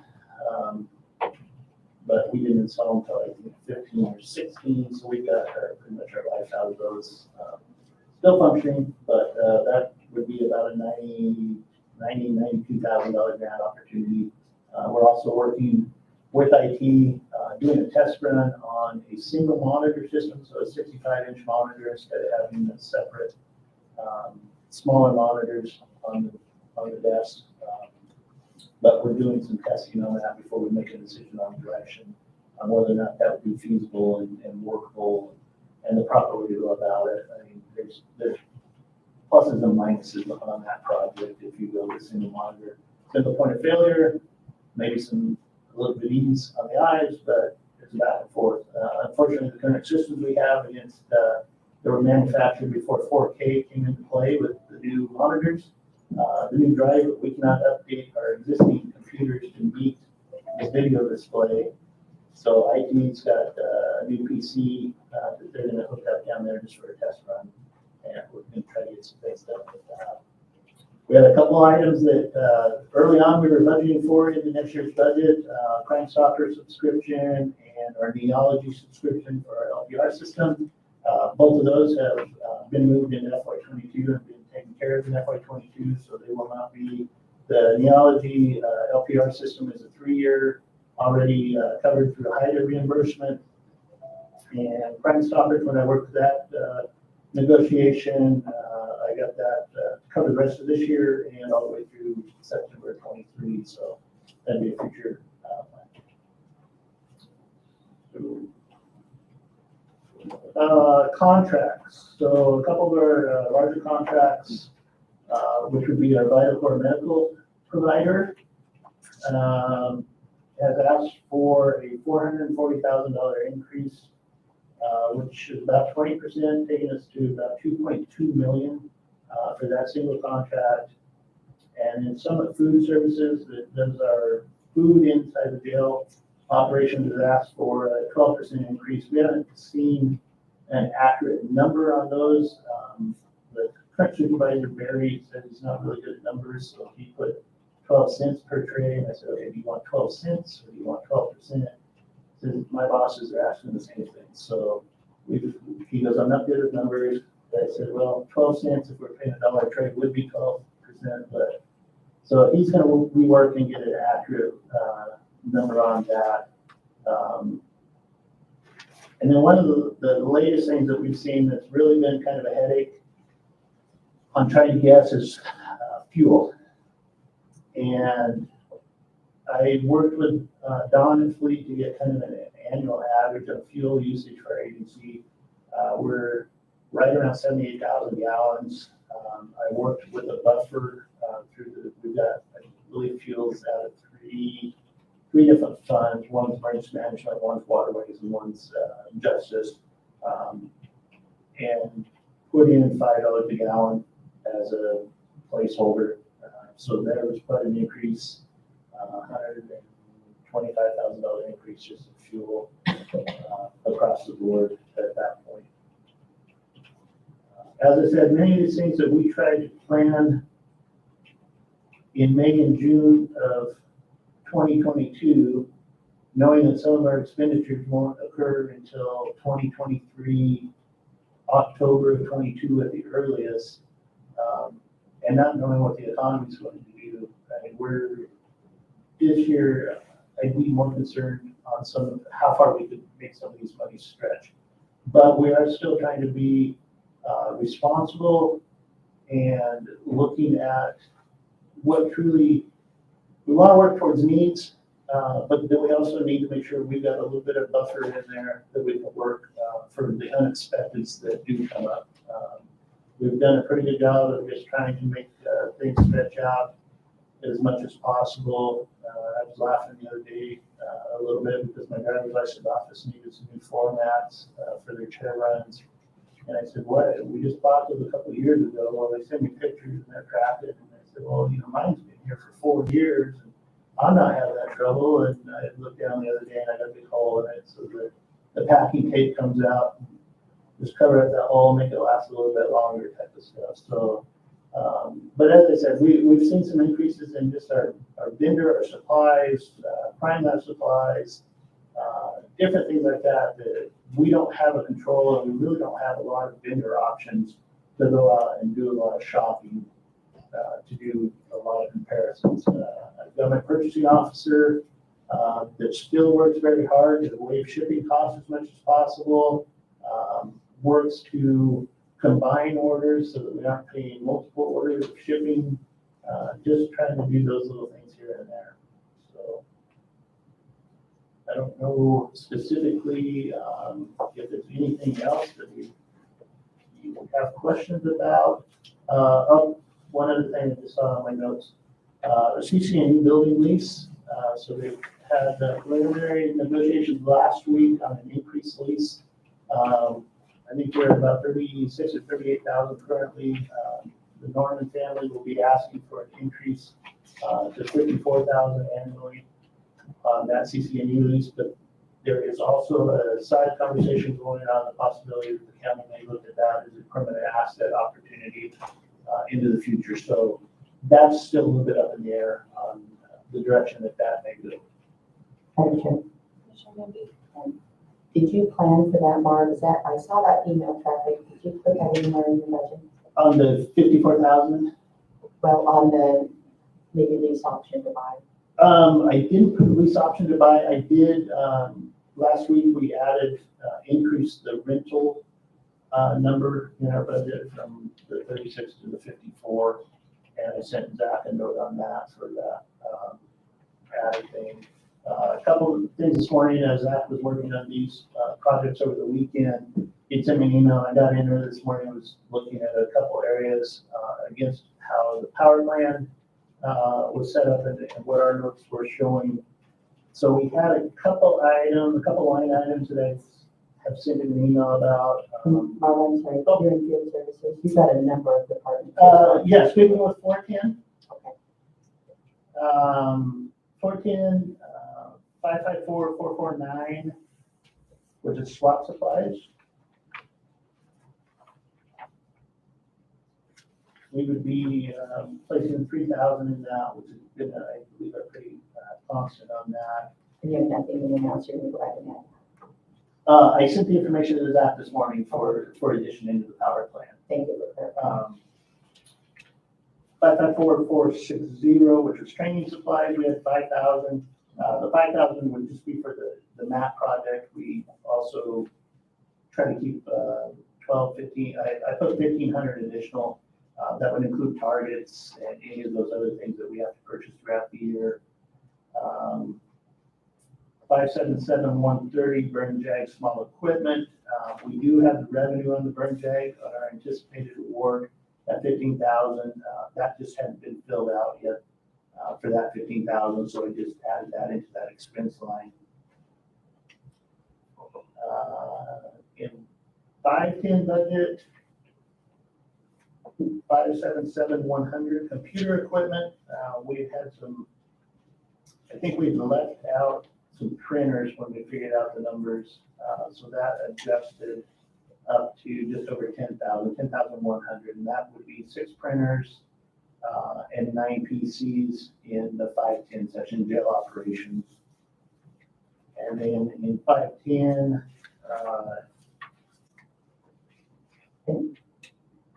But we didn't install them until I think 15 or 16, so we got pretty much our life out of those. Still functioning, but that would be about a $92,000 grant opportunity. We're also working with IT, doing a test run on a single monitor system, so a 65-inch monitor instead of having a separate smaller monitors on the desk. But we're doing some testing on that before we make a decision on direction on whether or not that would be feasible and workable and the proper way to go about it. I mean, there's pluses and minuses on that project if you build a single monitor. Single point of failure, maybe a little bit ease on the eyes, but it's back and forth. Unfortunately, the current systems we have they were manufactured before 4K came into play with the new monitors. The new drive, we cannot update our existing computers to meet the video display. So IT's got a new PC that they're going to hook up down there just for a test run, and we're going to try to get some things done with that. We had a couple items that early on we were budgeting for in the next year's budget: Crime Stalker subscription and our neology subscription for our LPR system. Both of those have been moved into FY22 and been taken care of in FY22, so they will not be. The neology LPR system is a 3-year already covered through HIDA reimbursement. And Crime Stalker, when I worked with that negotiation, I got that covered the rest of this year and all the way through September 23. So that'd be a future plan. Contracts. So a couple of our larger contracts, which would be our VitalCore medical provider, has asked for a $440,000 increase, which is about 20%, taking us to about $2.2 million for that single contract. And then Summit Food Services that does our food inside the jail operations has asked for a 12% increase. We haven't seen an accurate number on those. The current supervisor, Barry, said he's not really good at numbers, so he put 12 cents per tray. And I said, okay, do you want 12 cents or do you want 12%? Said, my bosses are asking the same thing. So he goes, I'm not good at numbers. I said, well, 12 cents if we're paying $1 a tray would be 12%. But so he's going to rework and get an accurate number on that. And then one of the latest things that we've seen that's really been kind of a headache on trying to guess is fuel. And I worked with Don and Fleet to get kind of an annual average of fuel usage for our agency. We're right around 78,000 gallons. I worked with a buffer we've got, I believe, fuels out of three different funds. One's emergency management, one's waterways, and one's justice. And put in $5 a gallon as a placeholder. So there was quite an increase, $125,000 increase just in fuel across the board at that point. As I said, many of these things that we tried to plan in May and June of 2022, knowing that some of our expenditures won't occur until 2023, October of 22 at the earliest, and not knowing what the economy is going to do. I mean, this year, I'd be more concerned on how far we could make some of these monies stretch. But we are still trying to be responsible and looking at what truly we want to work towards needs, but then we also need to make sure we've got a little bit of buffer in there that we can work for the unexpecteds that do come up. we've done a pretty good job of just trying to make things stretch out as much as possible. I was laughing the other day a little bit because my driver's license office needed some new floor mats for their chair runs. And I said, what? We just bought those a couple of years ago. Well, they sent me pictures and they're cracked. And I said, well, mine's been here for 4 years. And I'm not having that trouble. And I looked down the other day and I got a big hole in it. So the packing tape comes out, and just cover up that hole, make it last a little bit longer type of stuff. So, but as I said, we've seen some increases in just our vendor, our supplies, prime lab supplies, different things like that we don't have a control of. We really don't have a lot of vendor options to go out and do a lot of shopping, to do a lot of comparisons. I've got my purchasing officer that still works very hard to waive shipping costs as much as possible, works to combine orders so that we aren't paying multiple orders of shipping, just trying to do those little things here and there. So I don't know specifically if there's anything else that you have questions about. One other thing I just saw on my notes, the CCNU building lease. So they've had preliminary negotiations last week on an increased lease. I think we're at about 36 or 38,000 currently. The Norman family will be asking for an increase to 54,000 annually on that CCNU lease, but there is also a side conversation going on, the possibility that the county may look at that as a permanent asset opportunity into the future. So that's still a little bit up in the air on the direction that may go. Madam Chair, did you plan for that, Mark? I saw that email traffic. Did you put that anywhere in your budget? On the 54,000? Well, on the maybe lease option to buy. I didn't put the lease option to buy. I did, last week we added, increased the rental number in our budget from the 36 to the 54. And I sent Zach a note on that for that added thing. A couple of things this morning as Zach was working on these projects over the weekend. He sent me an email. I got in there this morning, was looking at a couple areas against how the power plan was set up and what our notes were showing. So we had a couple line items that I have sent an email about. Marla, I'm sorry, you're in field services. You've got a number of departments. Yes, we went with 410. Okay. 410, 554, 449, which is swap supplies. We would be placing 3,000 in that, which has been, I believe, a pretty constant on that. And you have nothing in the house, you're going to go ahead and add. I sent the information to Zach this morning for addition into the power plan. Thank you for clarifying. 554460, which was training supplies, we had 5,000. The 5,000 would just be for the map project. We also try to keep 12, 15, I put 1,500 additional. That would include targets and any of those other things that we have to purchase throughout the year. 577130 burn jag small equipment. We do have the revenue on the burn jag on our anticipated award at 15,000. That just hadn't been filled out yet for that 15,000, so I just added that into that expense line. In 510 budget, 577100 computer equipment. We've had some, I think we've left out some printers when we figured out the numbers. So that adjusted up to just over 10,000, 10,100, and that would be 6 printers and 9 PCs in the 510 session jail operations. And then in 510,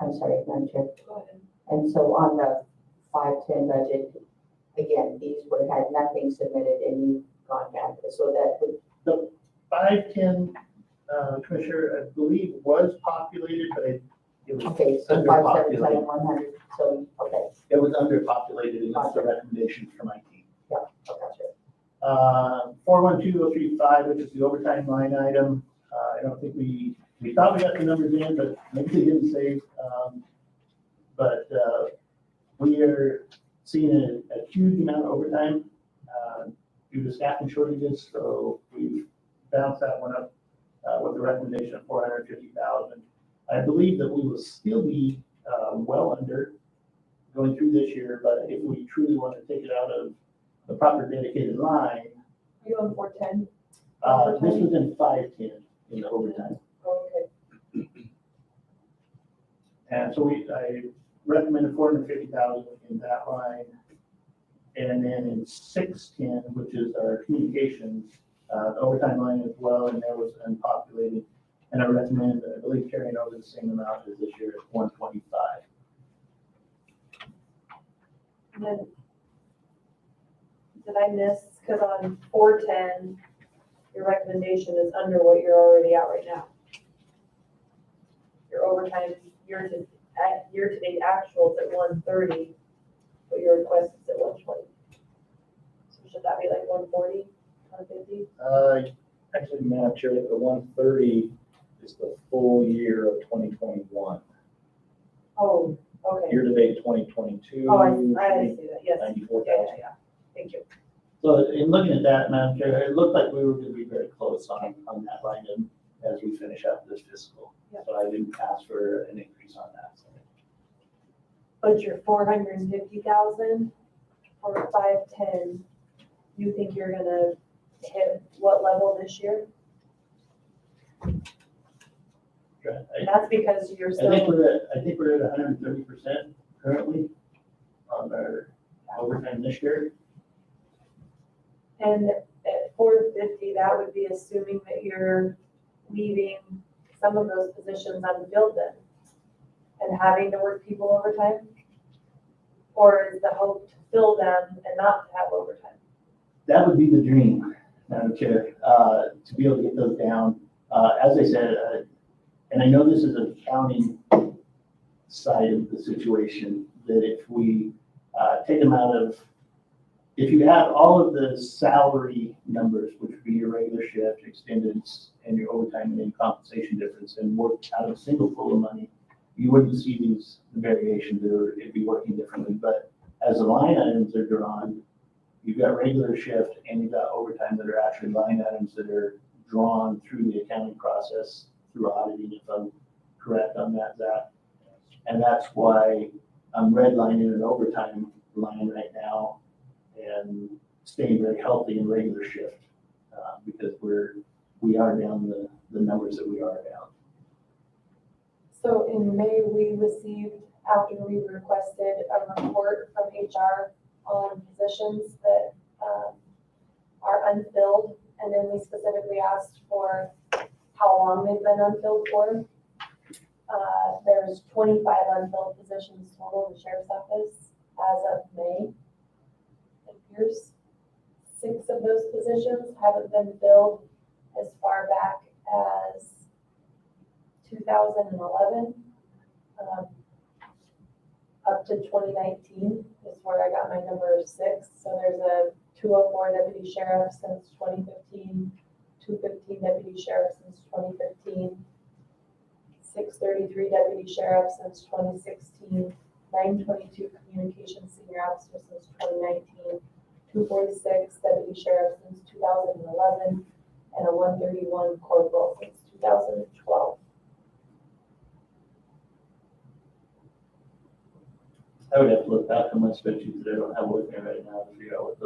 I'm sorry, Madam Chair. Go ahead. And so on the 510 budget, again, these had nothing submitted and you've gone back. So that would. the 510, Commissioner, I believe was populated, but it was Okay, so underpopulated. 577-100, so, okay, It was underpopulated, and that's the recommendation from my team. gotcha. 412035, which is the overtime line item. I don't think we we thought we got the numbers in, but maybe they didn't say. But we are seeing a huge amount of overtime due to staffing shortages, so we bounced that one up with a recommendation of 450,000. I believe that we will still be well under going through this year, but if we truly want to take it out of the proper dedicated line, Are you on 410? this was in 510 in the overtime. Oh, okay. And so I recommended 450,000 in that line. And then in 610, which is our communications, the overtime line as well, and that was unpopulated. And I recommend, I believe, carrying over the same amount as this year at 125. And then, did I miss, because on 410, your recommendation is under what you're already at right now. Your overtime year-to-date actuals at 130, but your request is at 120. So should that be like 140, 150? Actually, Madam Chair, the 130 is the full year of 2021. Oh, okay. Year-to-date 2022. Oh, I see that, yes. 94,000. Yeah. Thank you. So in looking at that, Madam Chair, it looked like we were going to be very close on that line item as we finish up this fiscal. Yeah. So I didn't ask for an increase on that. But your 450,000 for 510, you think you're gonna hit what level this year? That's because you're I still. think we're at 130% currently on our overtime this year. And at 450, that would be assuming that you're leaving some of those positions unfilled then and having to work people overtime? Or is the hope to fill them and not to have overtime? That would be the dream, Madam Chair, to be able to get those down. As I said, and I know this is an accounting side of the situation, that if we take them out of, if you have all of the salary numbers, which would be your regular shift, extended, and your overtime and then compensation difference, and work out of a single pool of money, you wouldn't see these variations, or it'd be working differently. But as the line items are drawn, you've got regular shift and you've got overtime that are actually line items that are drawn through the accounting process, through auditing, if I'm correct on that, Zach. And that's why I'm redlining an overtime line right now and staying very healthy in regular shift, because we are down the numbers that we are down. So in May, we received, after we requested a report from HR on positions that are unfilled, and then we specifically asked for how long they've been unfilled for. There's 25 unfilled positions total in the Sheriff's Office as of May. It appears 6 of those positions haven't been filled as far back as 2011. Up to 2019 is where I got my number 6. So there's a 204 deputy sheriff since 2015, 215 deputy sheriff since 2015, 633 deputy sheriff since 2016, 922 communications senior officer since 2019, 246 deputy sheriff since 2011, and a 131 corporal since 2012. I would have to look back on my spreadsheet that I don't have with me right now to figure out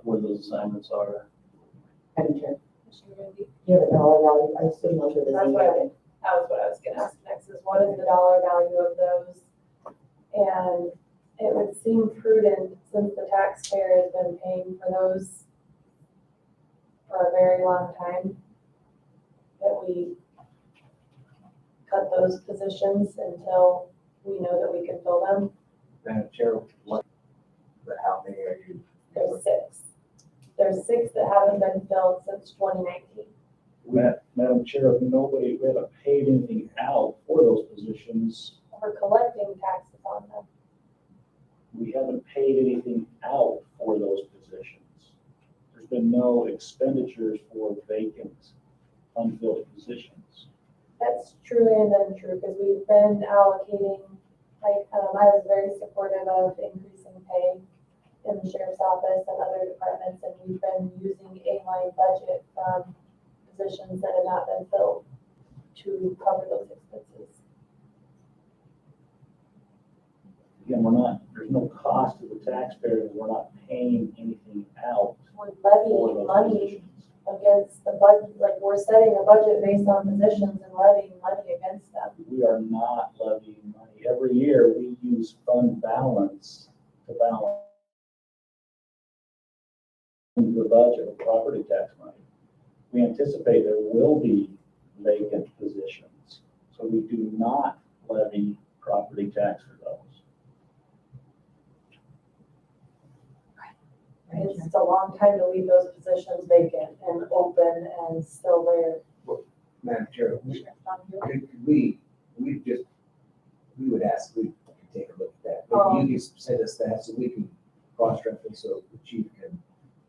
where those assignments are. Madam Chair, Commissioner Gandy? do you have a dollar value? I assume those are the That's same. what that was what I was gonna ask next, is what is the dollar value of those? And it would seem prudent, since the taxpayer has been paying for those for a very long time, that we cut those positions until we know that we can fill them. Madam Chair, but how many are you? There's 6. There's 6 that haven't been filled since 2019. Madam Chair, we haven't paid anything out for those positions. We're collecting taxes on them. We haven't paid anything out for those positions. There's been no expenditures for vacant, unfilled positions. That's true and untrue, because we've been allocating, like, I was very supportive of increasing pay in the sheriff's office and other departments, and we've been using a-line budget from positions that have not been filled to cover those expenses. Again, there's no cost to the taxpayer, we're not paying anything out We're for levying those money positions. against the budget, like, we're setting a budget based on positions and levying money against them. We are not levying money. Every year, we use fund balance to balance the budget of property tax money. We anticipate there will be vacant positions, so we do not levy property tax for those. It's a long time to leave those positions vacant and open and still there. Madam Chair, we would ask, we can take a look at that. Maybe you can send us that so we can cross-reference, so the chief can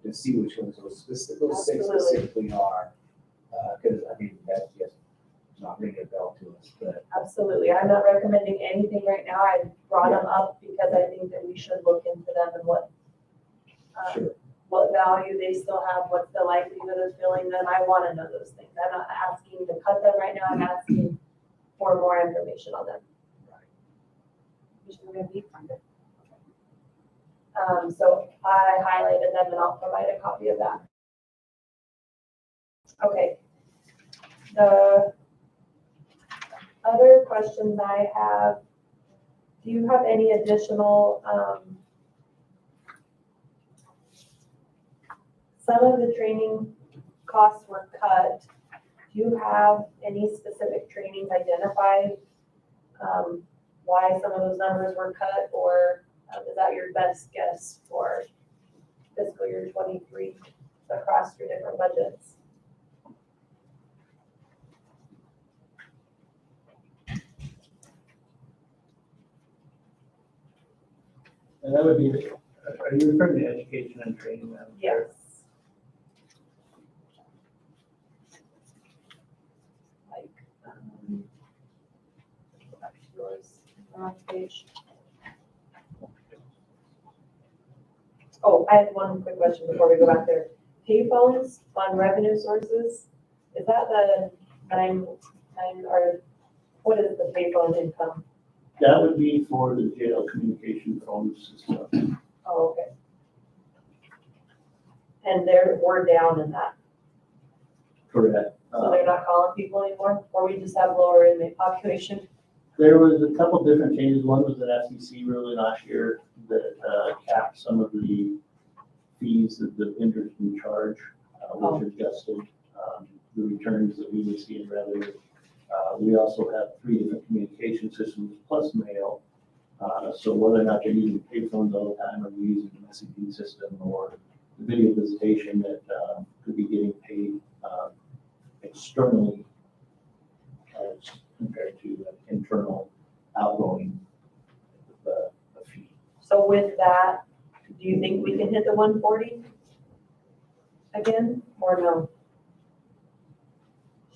just see which ones those six Absolutely. specifically are. Because, I mean, that's just not ringing a bell to us, but Absolutely. I'm not recommending anything right now. I brought them up because I think that we should look into them and sure. what value they still have, what's the likelihood of filling them. I want to know those things. I'm not asking to cut them right now. I'm asking for more information on them. So I highlighted them and I'll provide a copy of that. Okay. The other questions I have, do you have any additional, some of the training costs were cut. Do you have any specific trainings identified? Why some of those numbers were cut, or is that your best guess for fiscal year 23 across your different budgets? And that would be, are you referring to education and training, Madam Chair? Yes. Like, go back to yours, wrong page. Oh, I have one quick question before we go back there. Payphones on revenue sources, is that the nine, or what is the payphone income? That would be for the jail communication phone system. Oh, okay. And we're down in that, Correct. so they're not calling people anymore, or we just have lower inmate population? There was a couple different changes. One was an FCC ruling last year that capped some of the fees that the vendors can charge, which adjusted the returns that we would see in revenue. We also have 3 different communication systems plus mail. So whether or not they're using payphones all the time, or we're using the messaging system or the video visitation that could be getting paid externally as compared to internal outgoing the fee. So with that, do you think we can hit the 140 again, or no?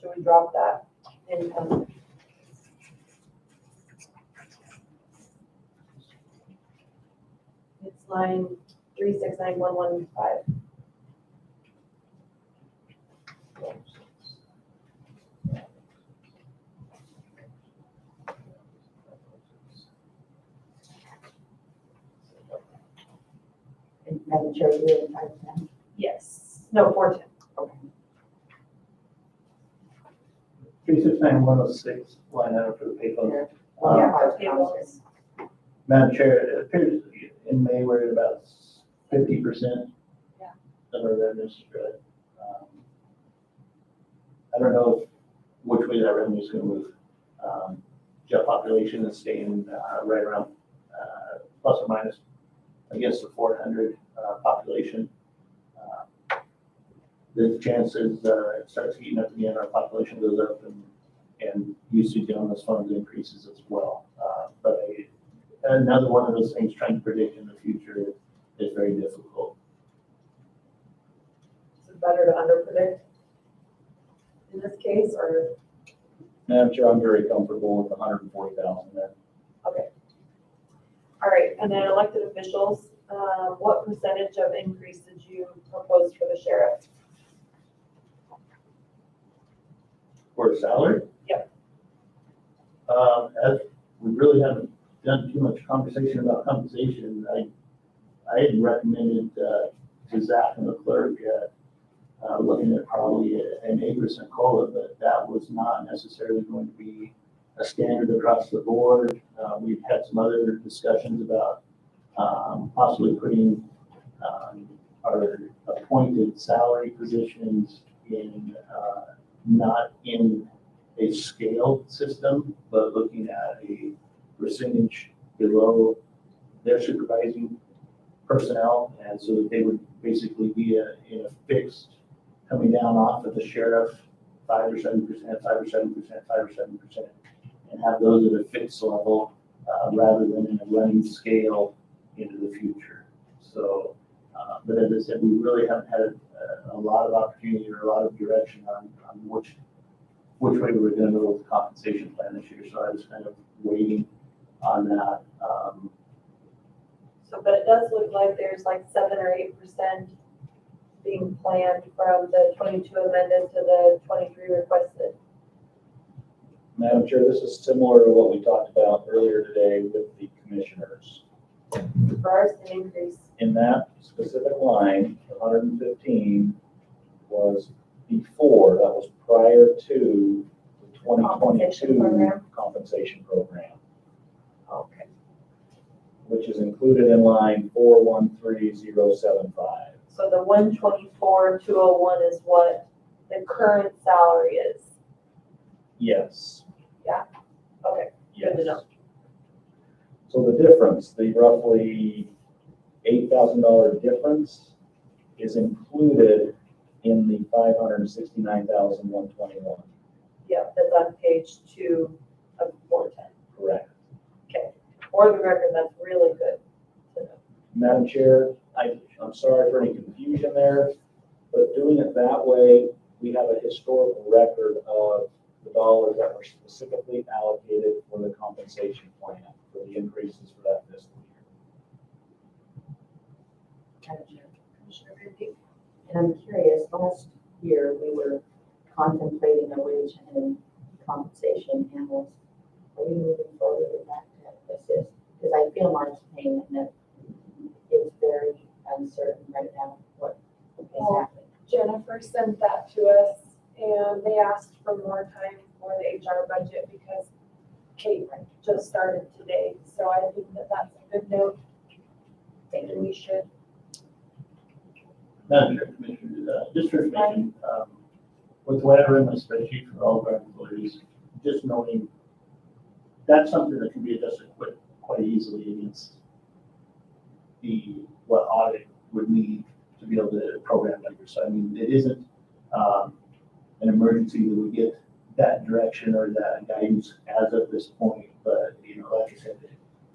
Should we drop that income? It's line 369115. And Madam Chair, you're in 510. Yes, no, 410. 369106 line item for the payphone. Yeah, for payables. Madam Chair, it appears in May we're at about 50%. Yeah. Of our revenue is good. I don't know which way that revenue is going to move. Jail population is staying right around plus or minus against the 400 population. The chances it starts heating up again, our population goes up, and usage on those funds increases as well. But another one of those things, trying to predict in the future is very difficult. Is it better to underpredict in this case, or? Madam Chair, I'm very comfortable with the 140,000 there. Okay. All right, and then elected officials, what percentage of increase did you propose for the sheriff? For salary? Yep. As we really haven't done too much conversation about compensation, I had recommended to Zach and the clerk, looking at probably an 8% COLA, but that was not necessarily going to be a standard across the board. We've had some other discussions about possibly putting our appointed salary positions in, not in a scaled system, but looking at a percentage below their supervising personnel, and so that they would basically be in a fixed, coming down off of the sheriff, 5 or 7%, 5 or 7%, 5 or 7%, and have those at a fixed level rather than in a running scale into the future. So, but as I said, we really haven't had a lot of opportunity or a lot of direction on which way we were going to go with the compensation plan this year. So I was kind of waiting on that. So, but it does look like there's like 7 or 8% being planned from the 22 amended to the 23 requested. Madam Chair, this is similar to what we talked about earlier today with the commissioners. For ours, an increase. In that specific line, the 115 was before, that was prior to the 2022 compensation program, Okay. which is included in line 413075. So the 124,201 is what the current salary is. Yes. Okay, good to know. So the difference, the roughly $8,000 difference is included in the 569,121. Yep, that's on page 2 of 410. Correct. Okay, for the record, that's really good to know. Madam Chair, I'm sorry for any confusion there, but doing it that way, we have a historical record of the dollars that were specifically allocated for the compensation plan, for the increases for that fiscal year. Commissioner Riddick. And I'm curious, last year we were contemplating a wage and compensation analyst. Are we moving forward with that to assist? Because I feel Mark's pain and that it's very uncertain right now what is happening. Jennifer sent that to us and they asked for more time for the HR budget because Kate just started today. So I think that that's a good note. Thinking we should. Madam Chair, Commissioner, just for information, with whatever in the spreadsheet for all of our employees, just knowing that's something that can be adjusted quite easily against what audit would need to be able to program numbers. So I mean, it isn't an emergency that we get that direction or that guidance as of this point, but like I said,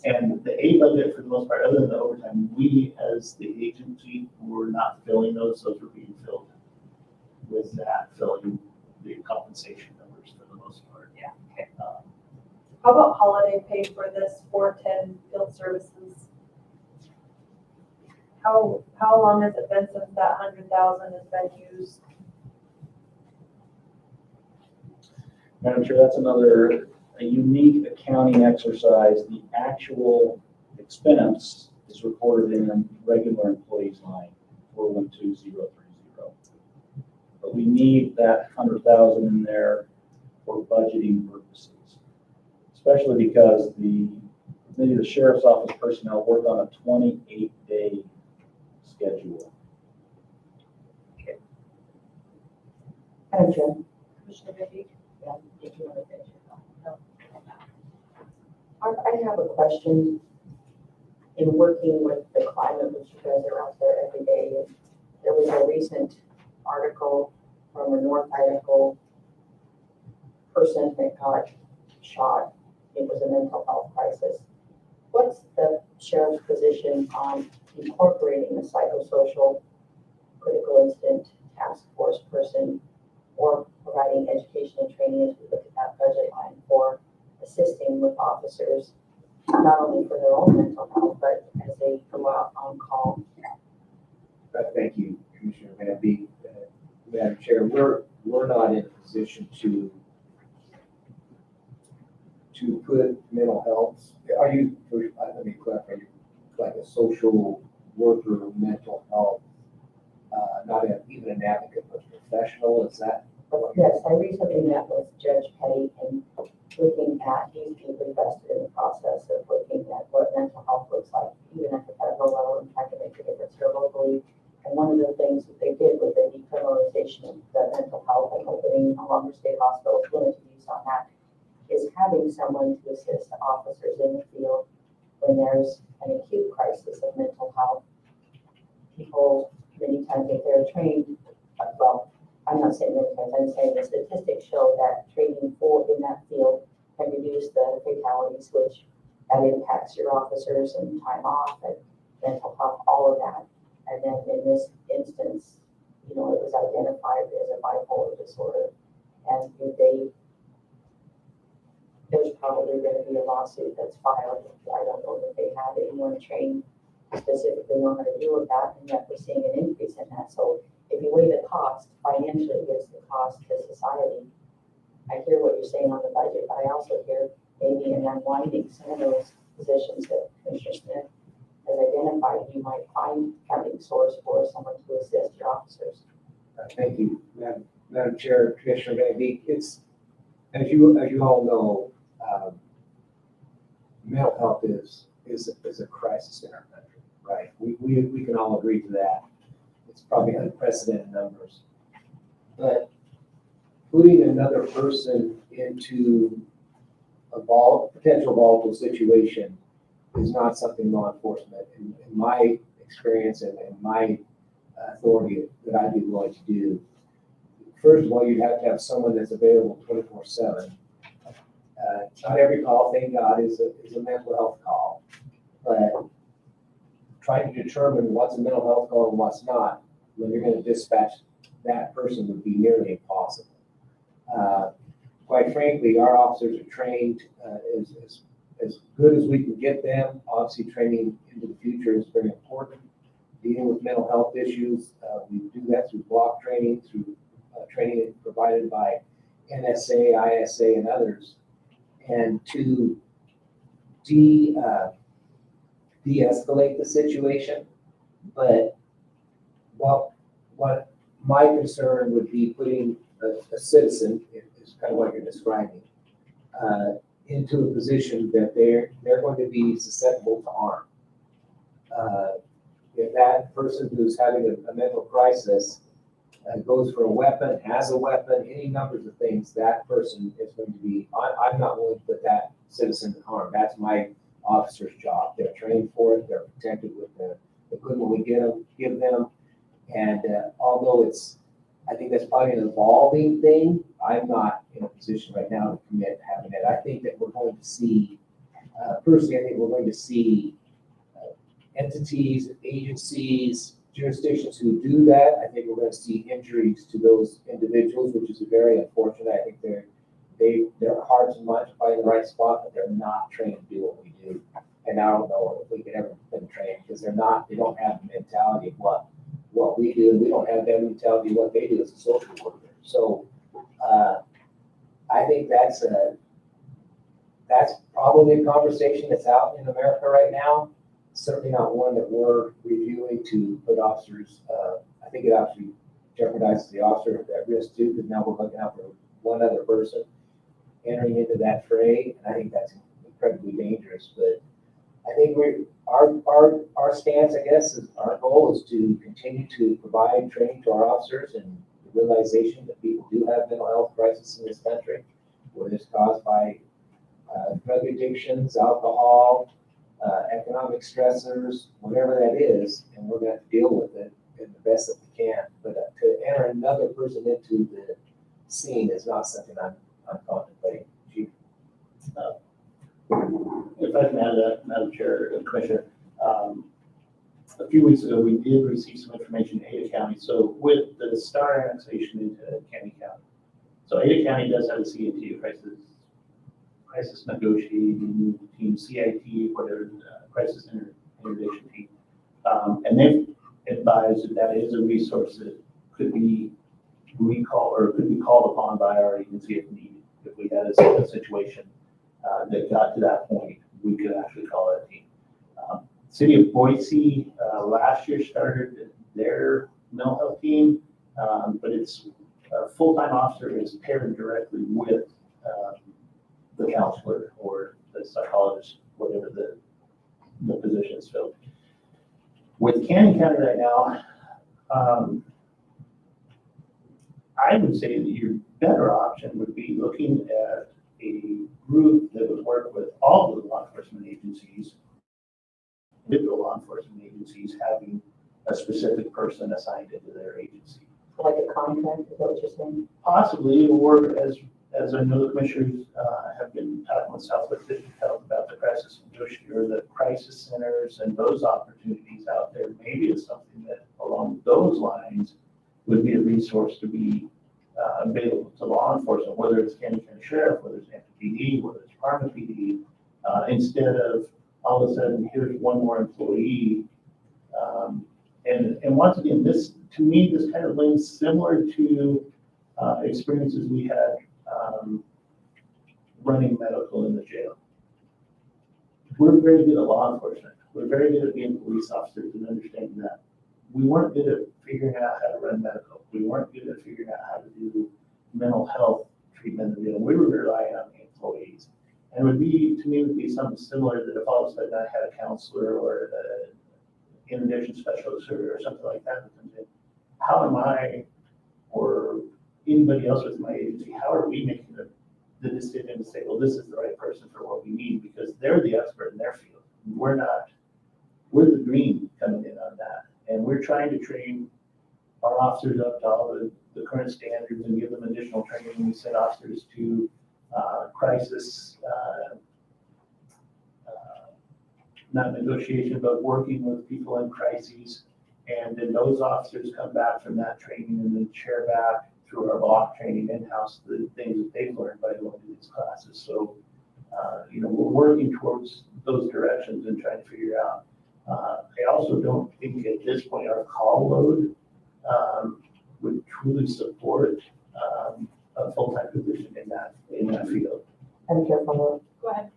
and the A budget for the most part, other than the overtime, we as the agency were not filling those were being filled with that, filling the compensation numbers for the most part. Yeah, okay. How about holiday pay for this 410 field services? How long has it been since that 100,000 has been used? Madam Chair, that's a unique accounting exercise. The actual expense is recorded in a regular employee's line, 412030. But we need that 100,000 in there for budgeting purposes, especially because many of the sheriff's office personnel work on a 28-day schedule. Madam Chair. Commissioner Bibby? Yeah, if you want to finish it. No. I have a question. In working with the climate, which you guys are out there every day, there was a recent article from a North Idaho person that got shot. It was a mental health crisis. What's the sheriff's position on incorporating a psychosocial critical incident task force person or providing education and training as we look at that budget line for assisting with officers, not only for their own mental health, but as they go out on call. Thank you, Commissioner Van Beek. Madam Chair, we're not in a position to put mental health, are you, let me clarify, are you like a social worker, mental health, not even an advocate, but professional, is that? Yes, I recently met with Judge Petty and looking at, he's deeply invested in the process of looking at what mental health looks like, even at the federal level, and trying to make a difference here locally. And one of the things that they did with the decriminalization of the mental health and opening no longer state hospitals, limited use on that, is having someone to assist officers in the field when there's an acute crisis of mental health. People, many times if they're trained, well, I'm not saying many times, I'm saying the statistics show that training for in that field can reduce the fatalities, which that impacts your officers and time off and mental health, all of that. And then in this instance, it was identified as a bipolar disorder. And if there's probably going to be a lawsuit that's filed. I don't know that they have anyone trained specifically on how to deal with that, and yet we're seeing an increase in that. So if you weigh the cost financially against the cost to society, I hear what you're saying on the budget, but I also hear maybe in unwinding some of those positions that Commissioner Smith has identified, you might find funding source for someone to assist your officers. Thank you, Madam Chair, Commissioner Van Beek. It's, as you all know, mental health is a crisis in our country, right? We can all agree to that. It's probably unprecedented numbers. But putting another person into a potential volatile situation is not something law enforcement, in my experience and my authority, that I'd be willing to do. First of all, you'd have to have someone that's available 24/7. Not every call, thank God, is a mental health call, but trying to determine what's a mental health call and what's not, when you're going to dispatch that person, would be nearly impossible. Quite frankly, our officers are trained as good as we can get them. Obviously, training into the future is very important. Dealing with mental health issues, we do that through block training, through training provided by NSA, ISA, and others. And to de-escalate the situation. But what my concern would be putting a citizen, is kind of what you're describing, into a position that they're going to be susceptible to harm. If that person who's having a mental crisis goes for a weapon, has a weapon, any numbers of things, that person is going to be, I'm not willing to put that citizen in harm. That's my officer's job. They're trained for it. They're protected with the equipment we give them. And although I think that's probably an evolving thing, I'm not in a position right now to commit to having it. I think that we're going to see, personally, I think we're going to see entities, agencies, jurisdictions who do that. I think we're going to see injuries to those individuals, which is very unfortunate. I think their hearts and minds are probably in the right spot, but they're not trained to do what we do. And I don't know if we could ever been trained, because they don't have the mentality of what we do, and we don't have that mentality of what they do as a social worker. So I think that's probably a conversation that's out in America right now. Certainly not one that we're reviewing to put officers. I think it actually jeopardizes the officer at risk too, because now we're looking out for one other person entering into that fray, and I think that's incredibly dangerous. But I think our stance, I guess, is our goal is to continue to provide training to our officers and the realization that people do have mental health crisis in this country, whether it's caused by drug addictions, alcohol, economic stressors, whatever that is, and we're going to deal with it in the best that we can. But to enter another person into the scene is not something I'm contemplating. Chief. If I can add that, Madam Chair and Commissioner, a few weeks ago, we did receive some information in Ada County. So with the Star annexation into Candy County, So Ada County does have a CAT, crisis negotiating team, CIT, whatever, crisis intervention team. And they've advised that that is a resource that could be recalled or could be called upon by our agency if needed. If we had a situation that got to that point, we could actually call it a team. City of Boise last year started their mental health team, but it's a full-time officer is paired directly with the counselor or the psychologist, whatever the position is filled. With Canyon County right now, I would say that your better option would be looking at a group that would work with all of the law enforcement agencies, individual law enforcement agencies having a specific person assigned into their agency. Like a contract, is that what you're saying? Possibly, or as I know the commissioners have been talking with Southwest District Health about the crisis negotiator, the crisis centers and those opportunities out there, maybe it's something that along those lines would be a resource to be available to law enforcement, whether it's Canyon County Sheriff, whether it's NPD, whether it's Department PD, instead of all of a sudden, here's one more employee. And once again, this, to me, this kind of links similar to experiences we had running medical in the jail. We're very good at law enforcement. We're very good at being police officers and understanding that. We weren't good at figuring out how to run medical. We weren't good at figuring out how to do mental health treatment. We were relying on the employees. And it would be, to me, it would be something similar that if all of a sudden I had a counselor or an intervention specialist or something like that comes in, how am I or anybody else with my agency, how are we making the decision to say, well, this is the right person for what we need, because they're the expert in their field. We're not, we're the green coming in on that. And we're trying to train our officers up to all the current standards and give them additional training. We send officers to crisis, not negotiation, but working with people in crises. And then those officers come back from that training and then share back through our block training in-house the things that they've learned by going to these classes. So, we're working towards those directions and trying to figure out. I also don't think at this point our call load would truly support a full-time position in that field. I'm careful. Go ahead.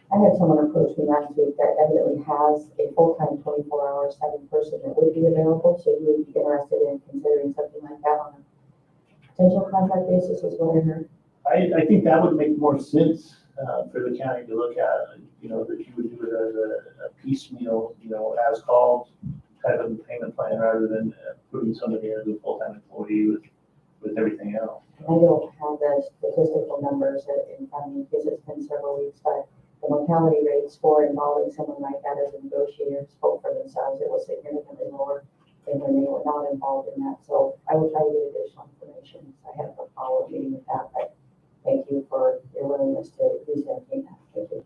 I had someone approach me last week that evidently has a full-time 24-hour 7 person that would be available, so you would be interested in considering something like that on a potential contract basis, is what I heard. I think that would make more sense for the county to look at, that you would do it as a piecemeal, as called type of payment plan rather than putting somebody as a full-time employee with everything else. I don't have the statistical numbers in front of me because it's been several weeks, but the mortality rates for involving someone like that as a negotiator spoke for themselves. It was significantly lower than when they were not involved in that. So I will try to get additional information. I have a follow-up meeting with that, but thank you for your willingness to at least entertain that. Thank you.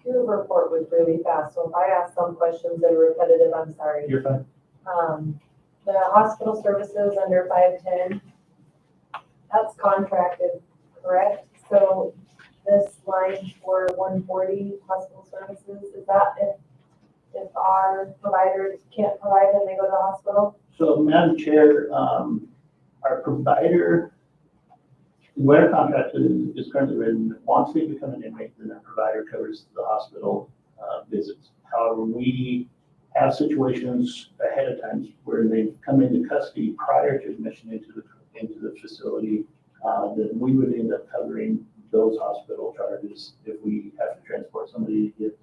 Your report was really fast, so if I ask some questions that are repetitive, I'm sorry. You're fine. The hospital services under 510, that's contracted, correct? So this line for 140 hospital services, is that if our providers can't provide them, they go to the hospital? So, Madam Chair, our provider, the way our contract is currently written, once they become an inmate, then our provider covers the hospital visits. However, we have situations ahead of time where they come into custody prior to admission into the facility, that we would end up covering those hospital charges if we have to transport somebody to get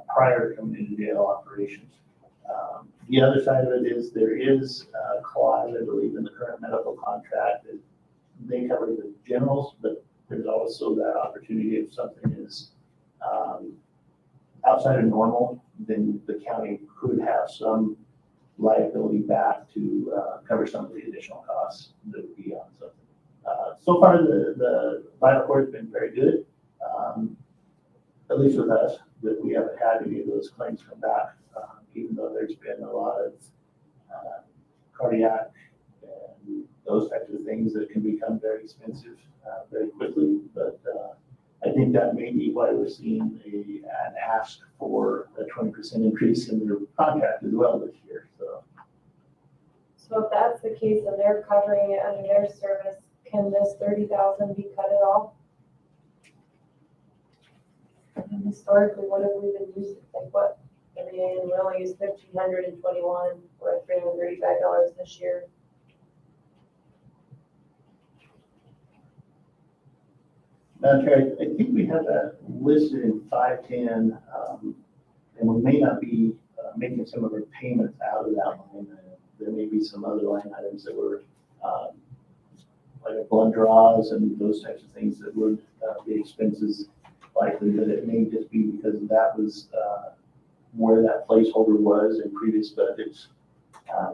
prior to coming into jail operations. The other side of it is there is a clause, I believe, in the current medical contract that they cover the generals, but there's also that opportunity if something is outside of normal, then the county could have some liability back to cover some of the additional costs that would be on something. So far, the vital court has been very good, at least with us, that we haven't had any of those claims come back even though there's been a lot of cardiac and those types of things that can become very expensive very quickly. But I think that may be why we're seeing an ask for a 20% increase in their contract as well this year. So if that's the case and they're covering it under their service, can this 30,000 be cut at all? And historically, what have we been using? Like what? I mean, we only used $1,521 for $335 this year. Madam Chair, I think we have that listed in 510, and we may not be making some of our payments out of that line. There may be some other line items that were like blood draws and those types of things that would be expenses likely, but it may just be because that was where that placeholder was in previous budgets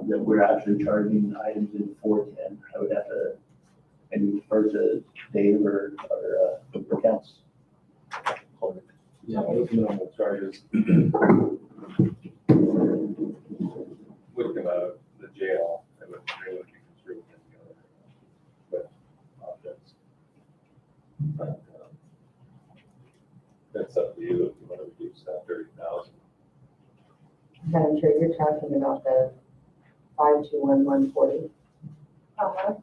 that we're actually charging items in 410. I would have to maybe refer to Dave or accounts. Yeah, those minimal charges would come out of the jail, and they would be construed with objects. But that's up to you if you want to reduce that 30,000. Madam Chair, you're talking about the 521,140. Uh-huh.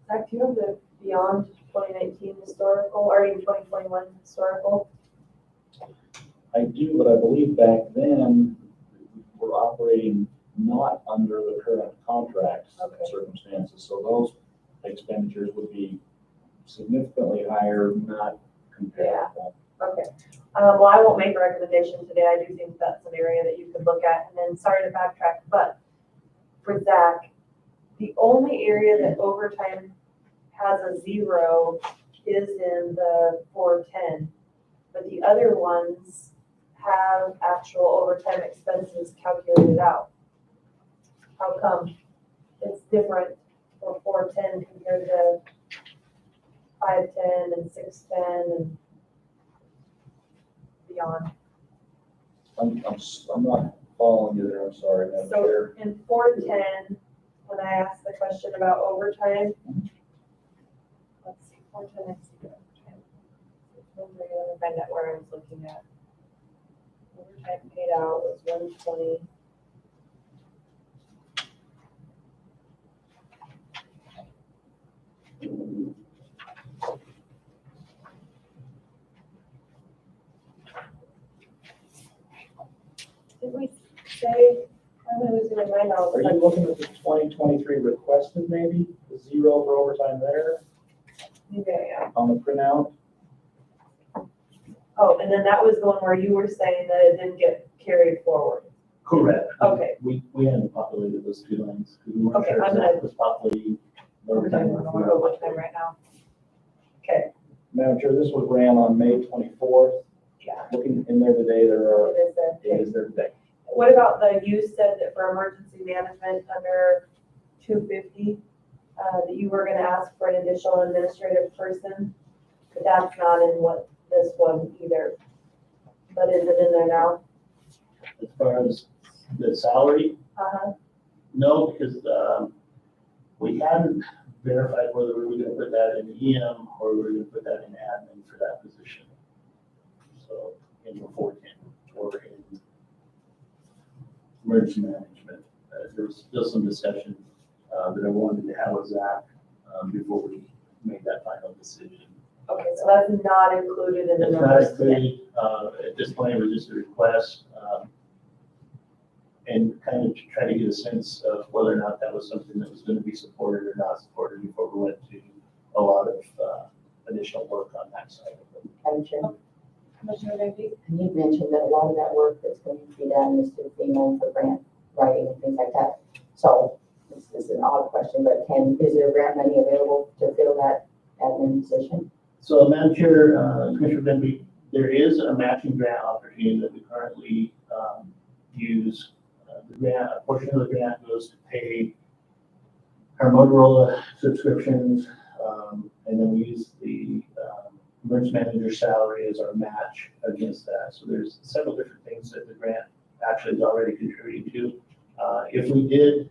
Zach, do you have the beyond 2019 historical, or even 2021 historical? I do, but I believe back then, we're operating not under the current contract Okay. circumstances, so those expenditures would be significantly higher, not comparable. Okay. Well, I won't make a recommendation today. I do think that's an area that you could look at. And then, sorry to backtrack, but for Zach, the only area that overtime has a 0 is in the 410, but the other ones have actual overtime expenses calculated out. How come it's different for 410 compared to 510 and 610 and beyond? I'm not following you there, I'm sorry, Madam So Chair. in 410, when I asked the question about overtime, let's see, 410, I see the overtime. Let me find out where I was looking at. Overtime paid out was 120. Did we say, I'm losing my mind now. Are you looking at the 2023 requested maybe, the 0 for overtime there Maybe I am. on the printout? Oh, and then that was the one where you were saying that it didn't get carried forward. Correct. Okay. We hadn't populated those two lines. We weren't Okay, sure I'm if gonna- that was populating Overtime, overtime. I'm gonna go overtime right now. Okay, Madam Chair, this was ran on May 24th. yeah, Looking in there today, there are, it is there. it is there today. What about you said that for emergency management under 250, that you were gonna ask for an additional administrative person? But that's not in what this one either. But is it in there now? As far as the salary, Uh-huh, no, because we hadn't verified whether we were gonna put that in EM or we were gonna put that in admin for that position. So in the 410 or in emergency management, there was still some discussion that I wanted to have with Zach before we made that final decision. okay, so that's not included in the It's not numbers. included, at this point, it was just a request, and kind of to try to get a sense of whether or not that was something that was gonna be supported or not supported before we went to a lot of, additional work on that side of it. Madam Chair, Commissioner Maybe? and you've mentioned that a lot of that work that's going to be done is through FEMA for grant writing and things like that. So this is an odd question, but is there grant money available to fill that admin position? So, Madam Chair, Commissioner Benby, there is a matching grant opportunity that we currently, use. The grant, a portion of the grant goes to pay our Motorola subscriptions, and then we use the, emergency manager's salary as our match against that. So there's several different things that the grant actually is already contributing to. If we did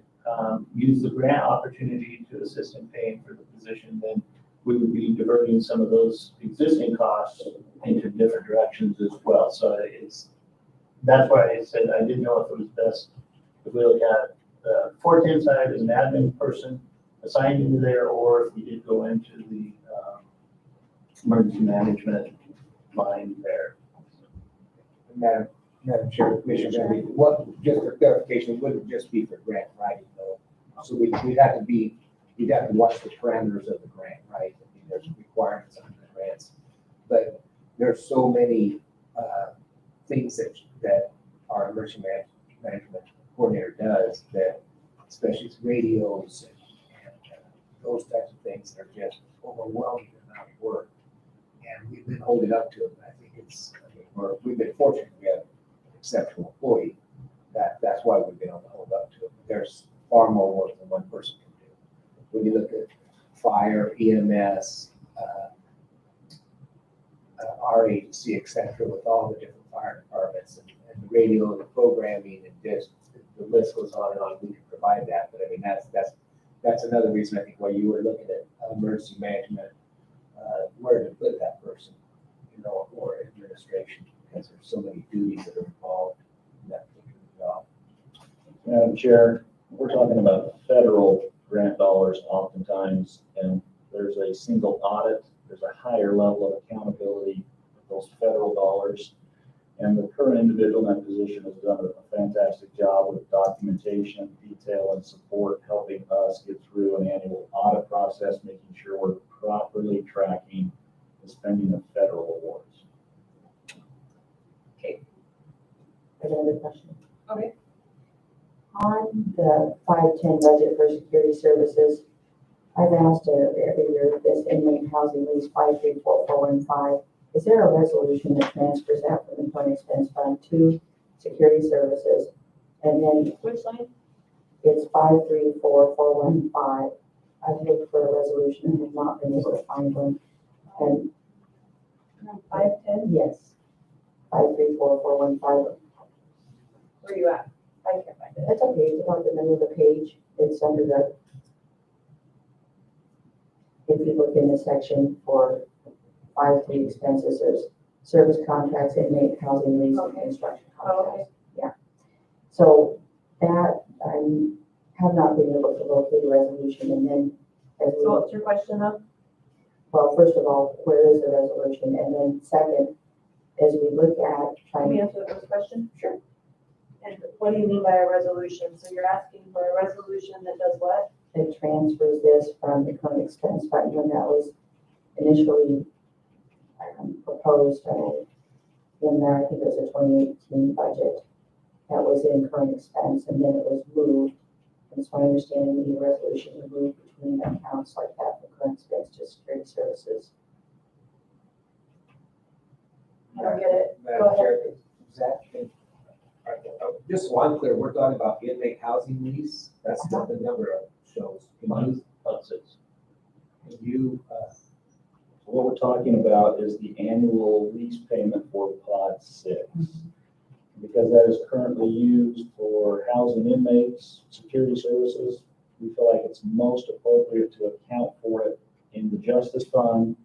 use the grant opportunity to assist in paying for the position, then we would be diverting some of those existing costs into different directions as well. So that's why I said I didn't know if it was best if we look at the 410 side as an admin person assigned into there, or if we did go into the emergency management line there. Madam Chair, Commissioner, just for clarification, it wouldn't just be for grant writing though. So you'd have to watch the parameters of the grant, right? I mean, there's requirements under the grants, but there's so many things that our emergency management coordinator does that, especially radios and those types of things that are just overwhelming the amount of work. And we've been holding up to it. I think we've been fortunate. We have an exceptional employee. That's why we've been able to hold up to it. But there's far more work than one person can do. When you look at fire, EMS, our agency, et cetera, with all the different fire departments and the radio and the programming and just the list goes on and on. We can provide that. But I mean, that's another reason I think why you were looking at emergency management, where to put that person, or administration, because there's so many duties that are involved in that particular job. Madam Chair, we're talking about federal grant dollars oftentimes, and there's a single audit. There's a higher level of accountability with those federal dollars. And the current individual in that position has done a fantastic job with documentation, detail, and support, helping us get through an annual audit process, making sure we're properly tracking the spending of federal awards. Another question. Okay. On the 510 budget for security services, I've asked every year this inmate housing lease 534415. Is there a resolution that transfers that from the employment expense fund to security services? And then Which line? it's 534415. I've looked for a resolution and have not been able to find one. And 510? yes, 534415. Where are you at? I can't find it. That's okay, it's about the middle of the page. It's under the, if you look in the section for 53 expenses, there's service contracts, inmate housing lease, and Okay. construction Oh, contracts. Yeah. So that, I have not been able to locate a resolution, and then as we, So what's your question of? well, first of all, where is the resolution? And then second, as we look at Can trying we to, answer the first question? Sure. And what do you mean by a resolution? So you're asking for a resolution that does what? that transfers this from the current expense fund when that was initially proposed in the, I think it was a 2018 budget that was in current expense, and then it was moved. And so I understand we need a resolution to move between accounts like that from current expense to security services. I don't get it. Go Madam ahead. Chair, is that, just so I'm clear, we're talking about inmate housing lease. That's not the number of shows. Can you, What we're talking about is the annual lease payment for Pod 6. Because that is currently used for housing inmates, security services, we feel like it's most appropriate to account for it in the justice fund,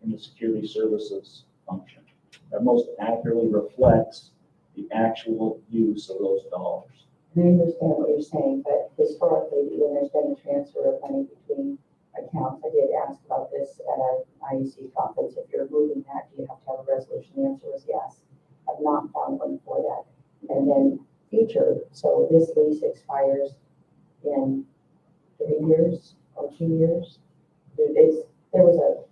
in the security services function. That most accurately reflects the actual use of those dollars. I understand what you're saying, but historically, when there's been a transfer of money between accounts, I did ask about this at an IEC conference. If you're moving that, do you have to have a resolution? The answer was yes. I've not found one for that. And then future, so this lease expires in 3 years or 2 years. There was a,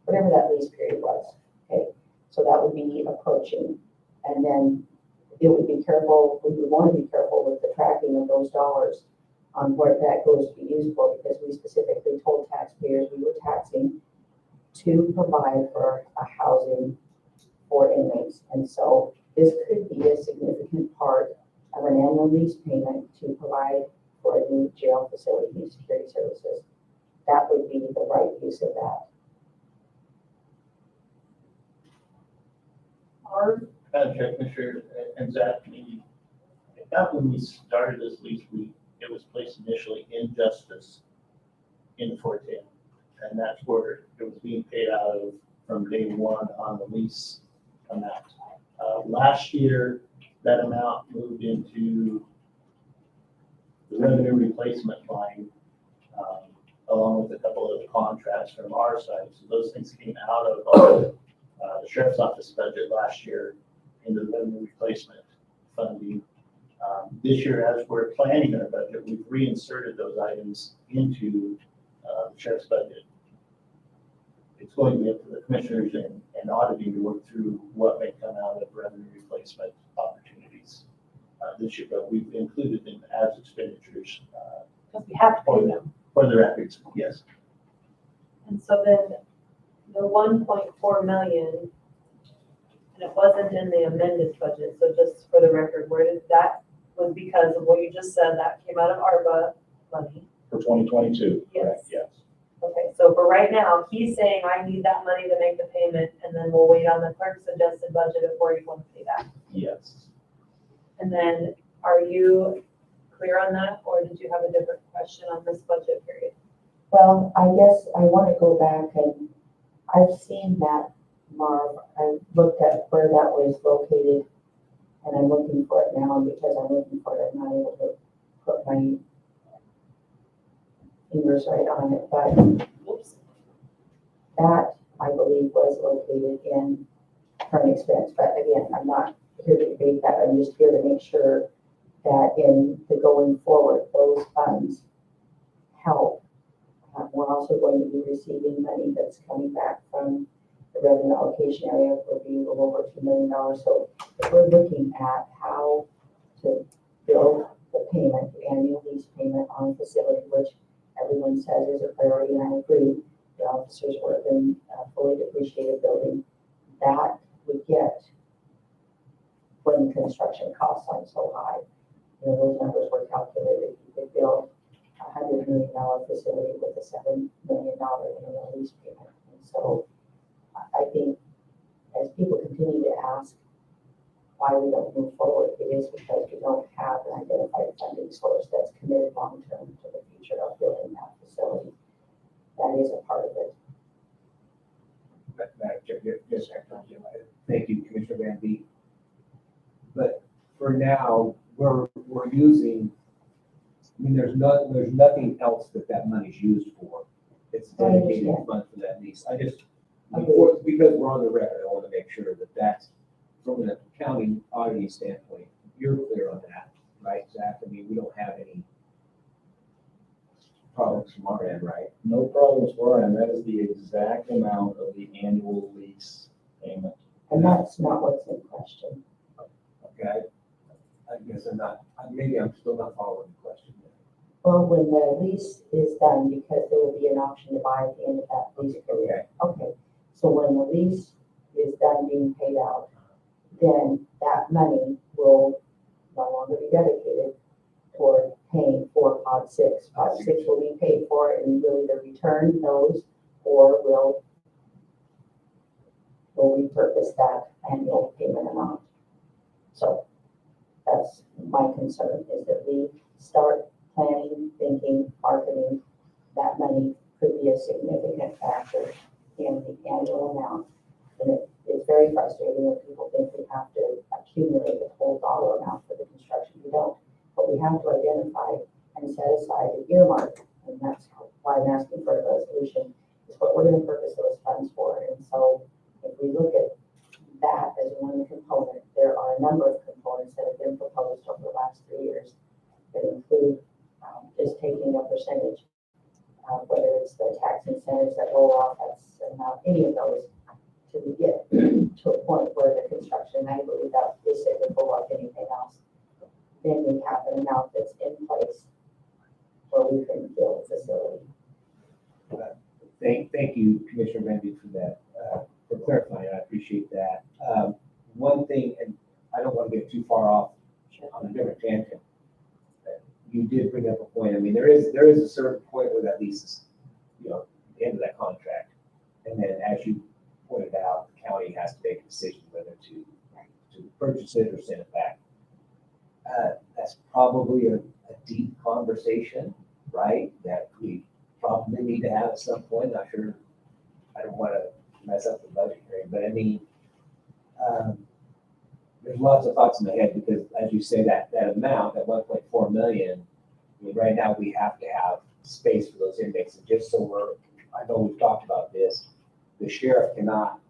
whatever that lease period was, okay? So that would be approaching. And then it would be careful, we would want to be careful with the tracking of those dollars on what that goes to be used for, because we specifically told taxpayers we were taxing to provide for a housing for inmates. And so this could be a significant part of an annual lease payment to provide for a new jail facility, new security services. That would be the right use of that. Our Madam Chair, Commissioner, and Zach, maybe Back when we started this lease, it was placed initially in Justice in Fort Hamm. And that's where it was being paid out of from day one on the lease amount. Last year, that amount moved into the revenue replacement line, along with a couple of the contracts from our side. So those things came out of the sheriff's office budget last year into the revenue replacement funding. This year, as we're planning our budget, we've reinserted those items into the sheriff's budget. It's going to be up to the commissioners and auditing to work through what may come out of revenue replacement opportunities this year, but we've included them as expenditures Because we have to pay them. for the records, yes. And so then the 1.4 million, and it wasn't in the amended budget, so just for the record, where did that, was because of what you just said, that came out of ARPA money. For 2022, Yes. correct, yes. Okay, so for right now, he's saying I need that money to make the payment, and then we'll wait on the clerk's adjusted budget of where you want to pay that. Yes. And then, are you clear on that, or did you have a different question on this budget period? Well, I guess I want to go back and I've seen that, Marv. I looked at where that was located and I'm looking for it now, and because I'm looking for it, I'm not able to put my fingers right on it, but Oops. that, I believe, was located in current expense. But again, I'm not here to debate that. I'm just here to make sure that in the going forward, those funds help. We're also going to be receiving money that's coming back from the revenue allocation area for being over $2 million. So if we're looking at how to build the payment, the annual lease payment on a facility, which everyone says is a priority, and I agree, the officers work in a fully depreciated building, that we get when construction costs aren't so high. You know, those numbers were calculated. You could build a $100 million facility with a $7 million annual lease payment. And so I think as people continue to ask why we don't move forward, it is because we don't have an identified funding source that's committed long-term to the future of building that facility. That is a part of it. Madam Chair, yes, thank you, Commissioner Van Beek. But for now, we're using, I mean, there's nothing else that money's used for. It's dedicated fund for that lease. I just, because we're on the record, I want to make sure that that's, from an accounting auditing standpoint, you're clear on that, right, Zach? I mean, we don't have any problems from our end, right? No problems for our end. That is the exact amount of the annual lease payment. And that's not what's in question. Okay, I guess maybe I'm still not following the question. Well, when the lease is done, because there will be an option to buy at the end of that lease period. Okay, so when the lease is done being paid out, then that money will no longer be dedicated toward paying for Pod 6. Pod 6 will be paid for and will either return those or will repurpose that annual payment amount. So that's my concern, is that we start planning, thinking, marketing. That money could be a significant factor in the annual amount. And it's very frustrating when people think we have to accumulate the whole dollar amount for the construction. We don't, but we have to identify and set aside an earmark, and that's why I'm asking for a resolution, is what we're going to purpose those funds for. And so if we look at that as one component, there are a number of components that have been proposed over the last 3 years that include just taking a percentage, whether it's the tax incentives that roll off, that's any of those, to get to a point where the construction, I believe that is cyclical like anything else. Then we have an amount that's in place where we can build a facility. Thank you, Commissioner Van Beek, for that, for clarifying. I appreciate that. One thing, and I don't want to get too far off on a different tangent. You did bring up a point. I mean, there is a certain point where that lease is, the end of that contract, and then as you pointed out, the county has to make a decision whether to purchase it or send it back. that's probably a deep conversation, right? That we probably need to have at some point. Not sure, I don't want to mess up the budget hearing, but I mean, there's lots of thoughts in my head because as you say, that amount, that 1.4 million, I mean, right now we have to have space for those inmates. And just so I know we've talked about this, the sheriff cannot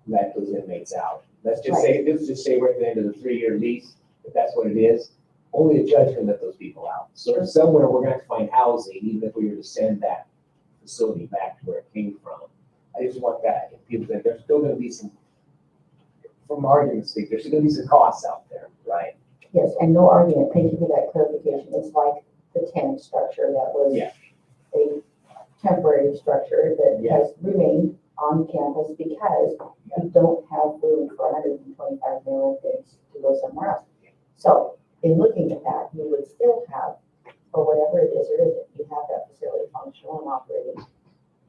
let those inmates out. Let's just say we're at the end of the 3-year lease, if that's what it is. Only a judge can let those people out. So somewhere we're going to have to find housing, even if we were to send that facility back to where it came from. I just want that. If people think there's still going to be some, from argument's sake, there's still going to be some costs out there, right? Yes, and no argument. Thank you for that clarification. It's like the tent structure that was Yeah. a temporary structure that Yeah. has remained on campus because we don't have room for 125 milligrams to go somewhere else. So in looking at that, you would still have, or whatever it is, or isn't, you have that facility functional and operating.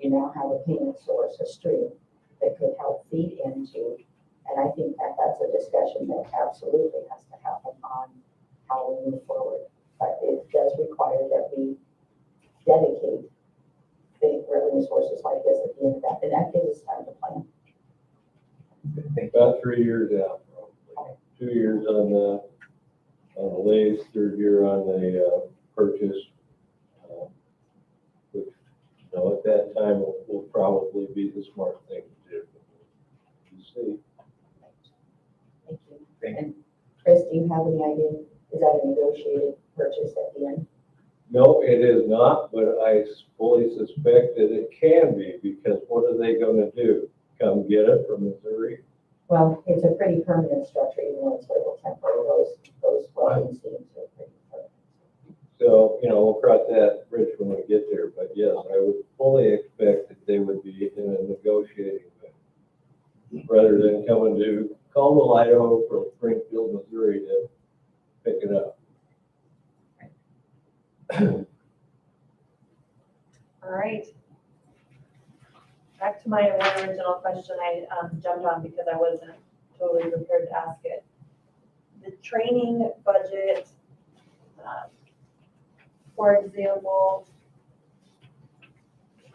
You now have a payment source, a stream that could help feed into, and I think that that's a discussion that absolutely has to happen on how we move forward. But it does require that we dedicate the revenue sources like this at the end of that, and that gives us time to plan. About 3 years out, probably. 2 years on the lease, 3rd year on the purchase. Which, you know, at that time will probably be the smart thing to do. You see. Thank you. Thank you. And Chris, do you have any idea, is that a negotiated purchase at the end? No, it is not, but I fully suspect that it can be, because what are they gonna do? Come get it from Missouri? Well, it's a pretty permanent structure, even though it's labeled temporary, those welding seams are pretty permanent. So, you know, we'll cross that bridge when we get there, but yes, I would fully expect that they would be in a negotiating mode, rather than coming to Colville, Idaho from Springfield, Missouri to pick it up. All right. Back to my one original question I jumped on because I wasn't totally prepared to ask it. The training budget, for example,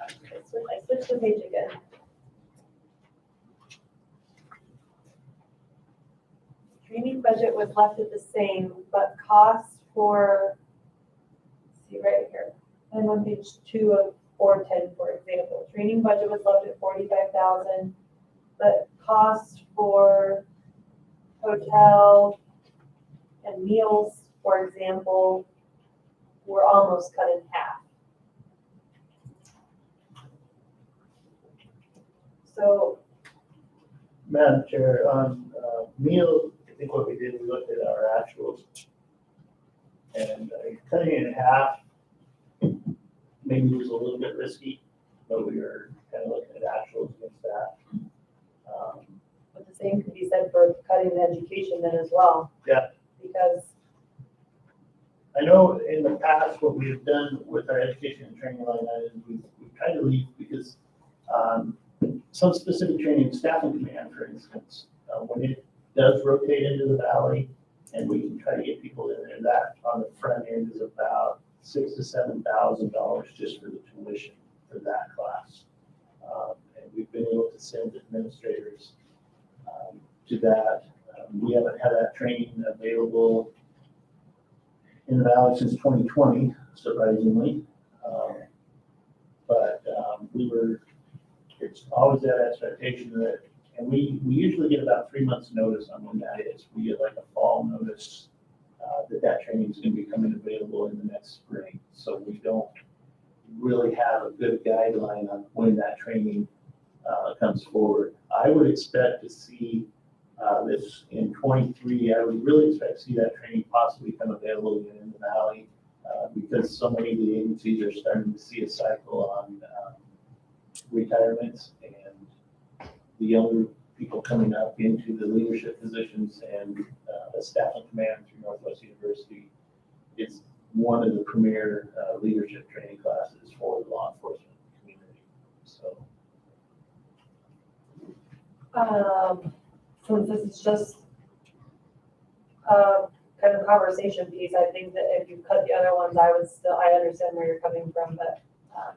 I switched the page again. Training budget was left at the same, but cost for, see right here, I'm on page 2 of 410, for example. Training budget was left at 45,000, but cost for hotel and meals, for example, were almost cut in half. So, Madam Chair, on meals, I think what we did, we looked at our actuals. And cutting it in half maybe was a little bit risky, but we were kind of looking at actuals against that. but the same could be said for cutting the education then as well. Yeah. Because, I know in the past, what we have done with our education and training line items, we've tried to leave because some specific training, staffing command, for instance, when it does rotate into the valley, and we can try to get people in there, that on the front end is about $6,000 to $7,000 just for the tuition for that class. And we've been able to send administrators to that. We haven't had that training available in the valley since 2020, surprisingly. But it's always that expectation that, and we usually get about 3 months notice on when that is. We get like a fall notice that training is going to be coming available in the next spring. So we don't really have a good guideline on when that training comes forward. I would expect to see this in 23. I would really expect to see that training possibly come available again in the valley because so many of the agencies are starting to see a cycle on retirements and the younger people coming up into the leadership positions, and the staff and command through Northwest University is one of the premier leadership training classes for the law enforcement community. So, since this is just kind of conversation piece, I think that if you cut the other ones, I understand where you're coming from, but, I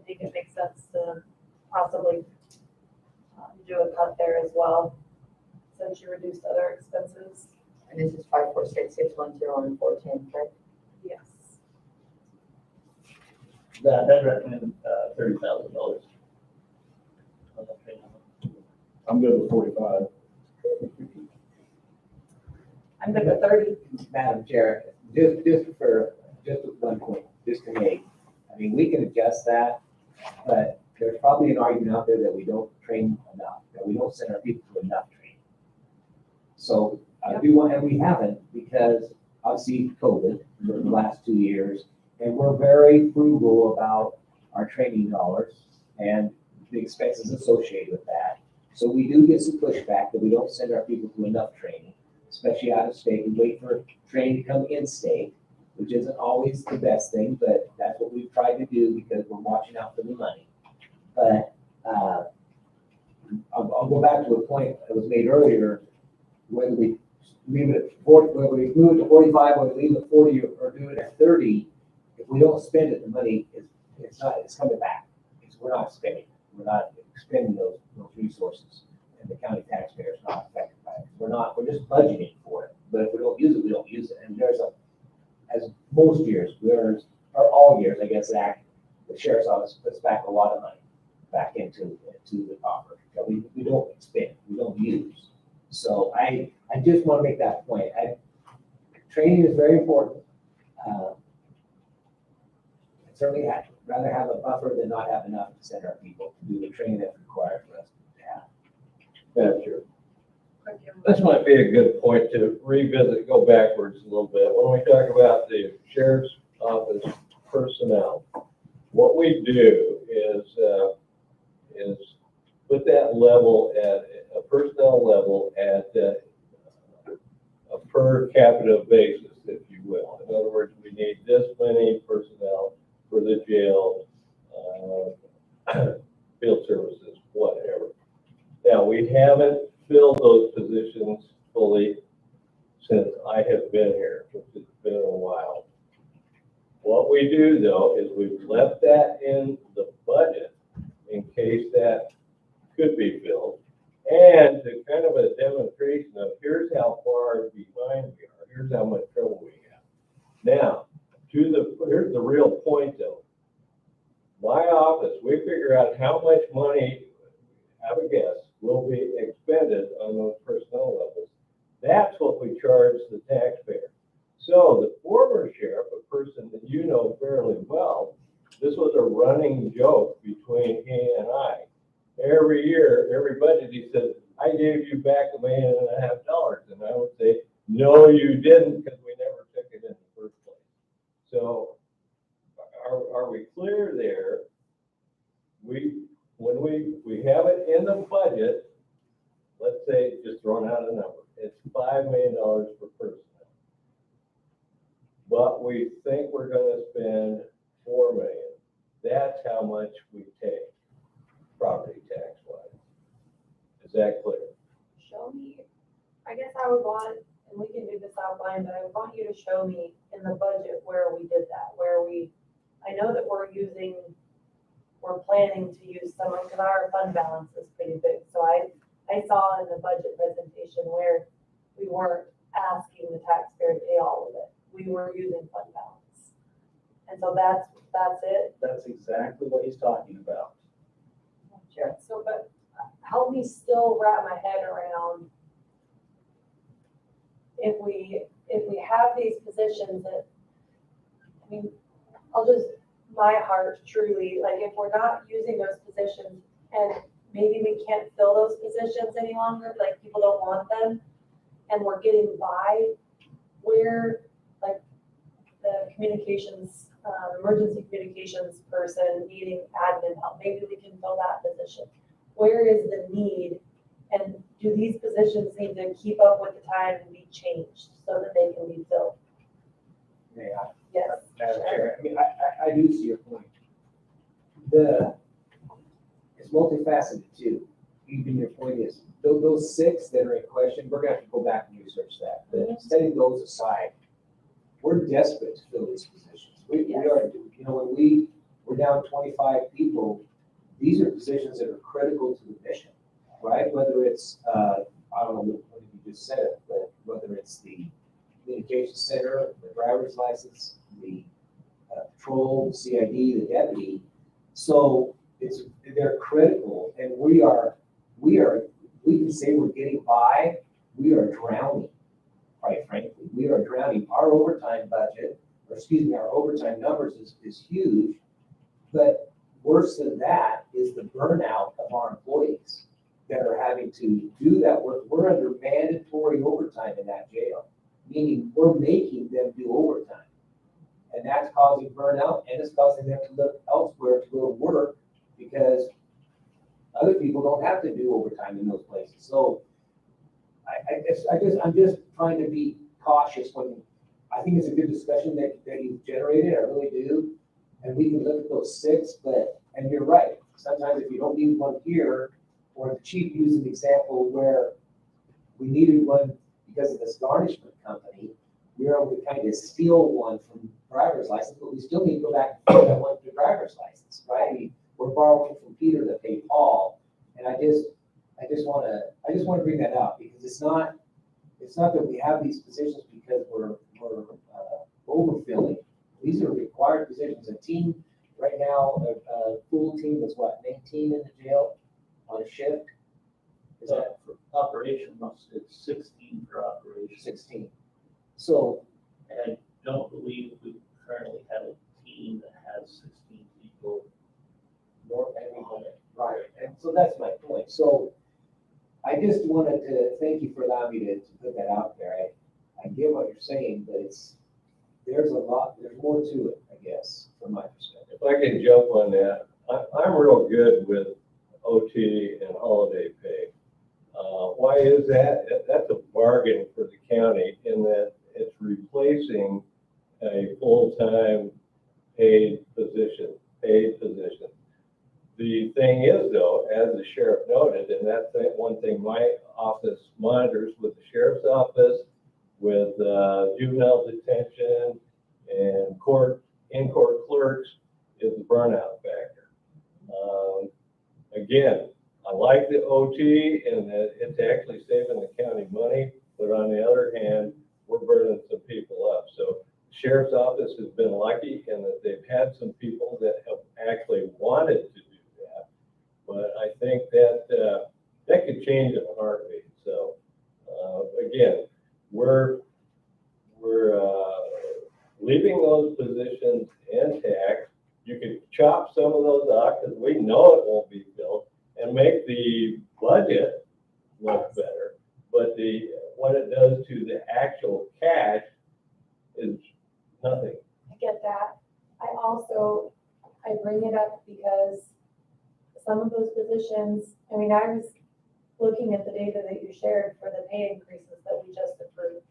think it makes sense to possibly do a cut there as well, since you reduced other expenses. And this is 546610114, correct? Yes. I'd recommend $30,000. I'm good with 45. I'm good with 30. Madam Chair, just one point, just to make, I mean, we can adjust that, but there's probably an argument out there that we don't train enough, that we don't send our people to enough training. So and we haven't, because obviously COVID for the last 2 years, and we're very frugal about our training dollars and the expenses associated with that. So we do get some pushback that we don't send our people to enough training, especially out of state. We wait for training to come in state, which isn't always the best thing, but that's what we've tried to do because we're watching out for the money. But I'll go back to a point that was made earlier, whether we leave it at 40, whether we move it to 45, whether we leave it at 40 or do it at 30, if we don't spend it, the money it's coming back. We're not spending it. We're not expending those resources, and the county taxpayer is not affected by it. We're just budgeting for it. But if we don't use it, we don't use it. And as most years, or all years, I guess, the sheriff's office puts back a lot of money back into the coffer that we don't expend, we don't use. So I just want to make that point. Training is very important. I certainly I'd rather have a buffer than not have enough to send our people to do the training that's required for us to have. That's true. This might be a good point to revisit, go backwards a little bit. When we talk about the sheriff's office personnel, what we do is put that level at a personnel level at a per capita basis, if you will. In other words, we need this many personnel for the jail, field services, whatever. Now, we haven't filled those positions fully since I have been here, which has been a while. What we do, though, is we've left that in the budget in case that could be filled, and to kind of a demonstration of here's how far behind we are, here's how much trouble we have. Now, here's the real point, though. My office, we figure out how much money, have a guess, will be expended on those personnel levels. That's what we charge the taxpayer. So the former sheriff, a person that you know fairly well, this was a running joke between he and I. Every year, every budget, he said, I gave you back $1.5 million. And I would say, no, you didn't, because we never took it in the first place. So are we clear there? When we have it in the budget, let's say, just throwing out a number, it's $5 million per person. But we think we're going to spend $4 million. That's how much we take, property tax wise. Is that clear? Show me, I guess I would want, and we can do this outline, but I would want you to show me in the budget where we did that, I know that we're planning to use some, because our fund balance is pretty big. So I saw in the budget presentation where we weren't asking the taxpayer to pay all of it. We were using fund balance. And so that's it. That's exactly what he's talking about. Sure. So, but help me still wrap my head around if we have these positions that, I mean, my heart truly, like if we're not using those positions and maybe we can't fill those positions any longer, like people don't want them, and we're getting by, where like the communications, emergency communications person needing admin help, maybe we can fill that position. Where is the need? And do these positions need to keep up with the time and be changed so that they can be filled? Yeah. Yes. Madam Chair, I mean, I do see your point. It's multifaceted too. Even your point is, those 6 that are in question, we're going to have to go back and research that. But setting those aside, we're desperate to fill these positions. We Yes. are, you know, when we're down 25 people, these are positions that are critical to the mission, right? Whether it's, I don't know what you just said, but whether it's the communication center, the driver's license, the patrol, the CID, the deputy. So they're critical, and we can say we're getting by, we are drowning, quite frankly. We are drowning. Our overtime budget, or excuse me, our overtime numbers is huge, but worse than that is the burnout of our employees that are having to do that work. We're under mandatory overtime in that jail, meaning we're making them do overtime. And that's causing burnout, and it's causing them to look elsewhere to go to work because other people don't have to do overtime in those places. So I'm just trying to be cautious when, I think it's a good discussion that you've generated, I really do. And we can look at those 6, and you're right, sometimes if you don't need one here, or the chief used an example where we needed one because of this garnishment company, we were able to kind of steal one from driver's license, but we still need to go back and get that one for driver's license, right? We're borrowing from Peter to pay Paul, and I just want to bring that up because it's not that we have these positions because we're overfilling. These are required positions. A team right now, a full team is what, 19 in the jail on a shift? Is that For operation, it's 16 for operation. 16? So, And I don't believe we currently have a team that has 16 people. more everybody, right, and so that's my point. So I just wanted to thank you for allowing me to put that out there. I get what you're saying, but there's more to it, I guess, from my perspective. If I can jump on that, I'm real good with OT and holiday pay. Why is that? That's a bargain for the county in that it's replacing a full-time paid position. The thing is, though, as the sheriff noted, and that's one thing my office monitors with the sheriff's office, with juvenile detention and in-court clerks, is the burnout factor. Again, I like the OT and that it's actually saving the county money, but on the other hand, we're burning some people up. So sheriff's office has been lucky in that they've had some people that have actually wanted to do that. But I think that that could change in a heartbeat. So again, we're leaving those positions intact. You could chop some of those off because we know it won't be filled and make the budget look better. But what it does to the actual cash is nothing. I get that. I bring it up because some of those positions, I mean, I was looking at the data that you shared for the pay increases that we just approved.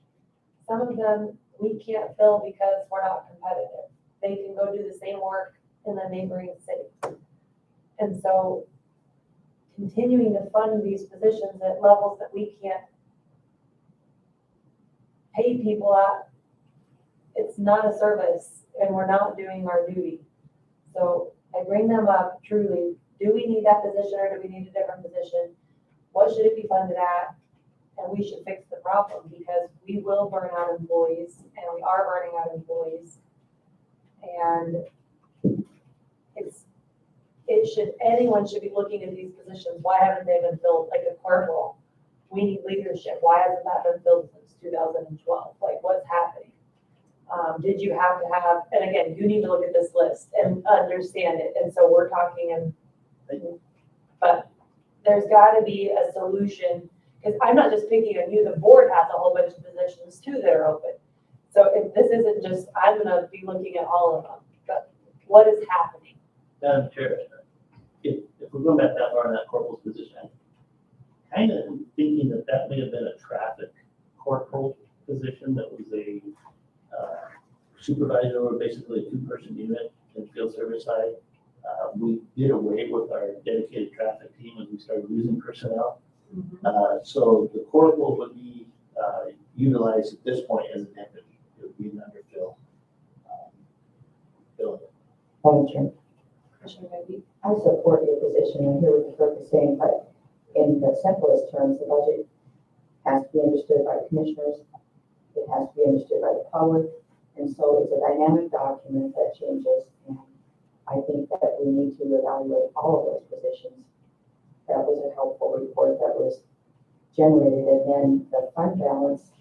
Some of them we can't fill because we're not competitive. They can go do the same work in the neighboring city. And so continuing to fund these positions at levels that we can't pay people at, it's not a service and we're not doing our duty. So I bring them up truly. Do we need that position or do we need a different position? What should it be funded at? And we should fix the problem because we will burn out employees and we are burning out employees. And anyone should be looking at these positions. Why haven't they been filled? Like a corporal, we need leadership. Why hasn't that been filled since 2012? Like what's happening? Did you have to have, and again, you need to look at this list and understand it. And so we're talking but there's gotta be a solution because I'm not just picking on you. The board has a whole bunch of positions too that are open. So if this isn't just, I'm gonna be looking at all of them, but what is happening? Madam Chair, if we're going back that far in that corporal's position, I'm kind of thinking that may have been a traffic corporal position that was a supervisor or basically a 2-person unit in field service side. We did away with our dedicated traffic team as we started losing personnel. So the corporal would be utilized at this point as a deputy. It would be an underfill. Fill it. Madam Chair, Commissioner Bidey? I support your position and hear what the clerk is saying, but in the simplest terms, the budget has to be understood by the commissioners. It has to be understood by the public. And so it's a dynamic document that changes. And I think that we need to evaluate all of those positions. That was a helpful report that was generated. And then the fund balance,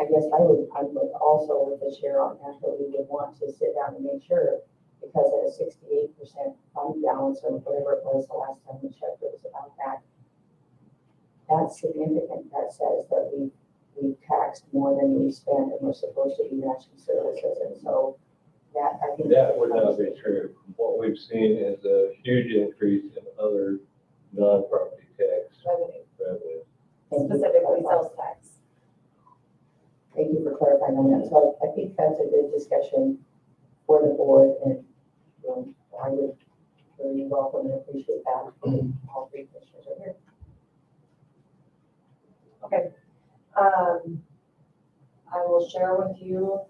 I guess I'm also with the chair on that we would want to sit down and make sure, because at a 68% fund balance or whatever it was the last time we checked, it was about that. That's significant. That says that we've taxed more than we spent and we're supposed to be matching services. And so that, I think. That would not be true. What we've seen is a huge increase in other non-property tax Revenue, revenue. specifically sales tax. Thank you for clarifying on that. So I think that's a good discussion for the board, and I would really welcome and appreciate that. All three commissioners are here. Okay. I will share with you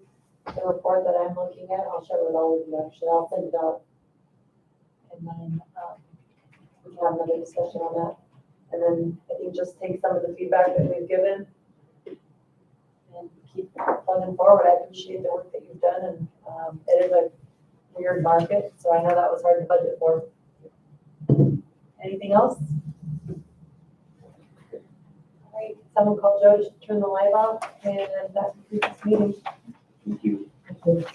the report that I'm looking at. I'll share it with all of you, actually. I'll send it out. And then we can have another discussion on that. And then I think just take some of the feedback that we've given and keep plugging forward. I appreciate the work that you've done, and it is a weird market, so I know that was hard to budget for. Anything else? All right, someone call Joe to turn the light off, and that concludes this meeting. Thank you. Okay,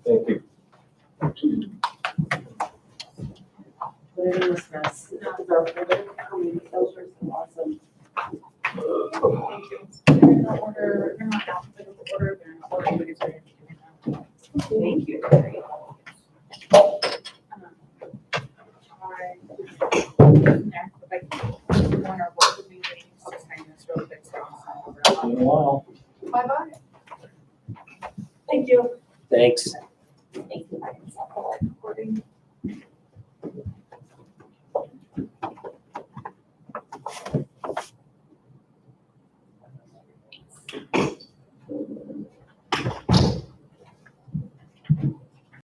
thank you. Put it in this mess. That was our folder. Those are so awesome. Thank you. They're in the order, they're not alphabetical order, they're in order, but it's right. Thank you. Been a while. Bye-bye. Thank you. Thanks. Thank you. I can stop the recording.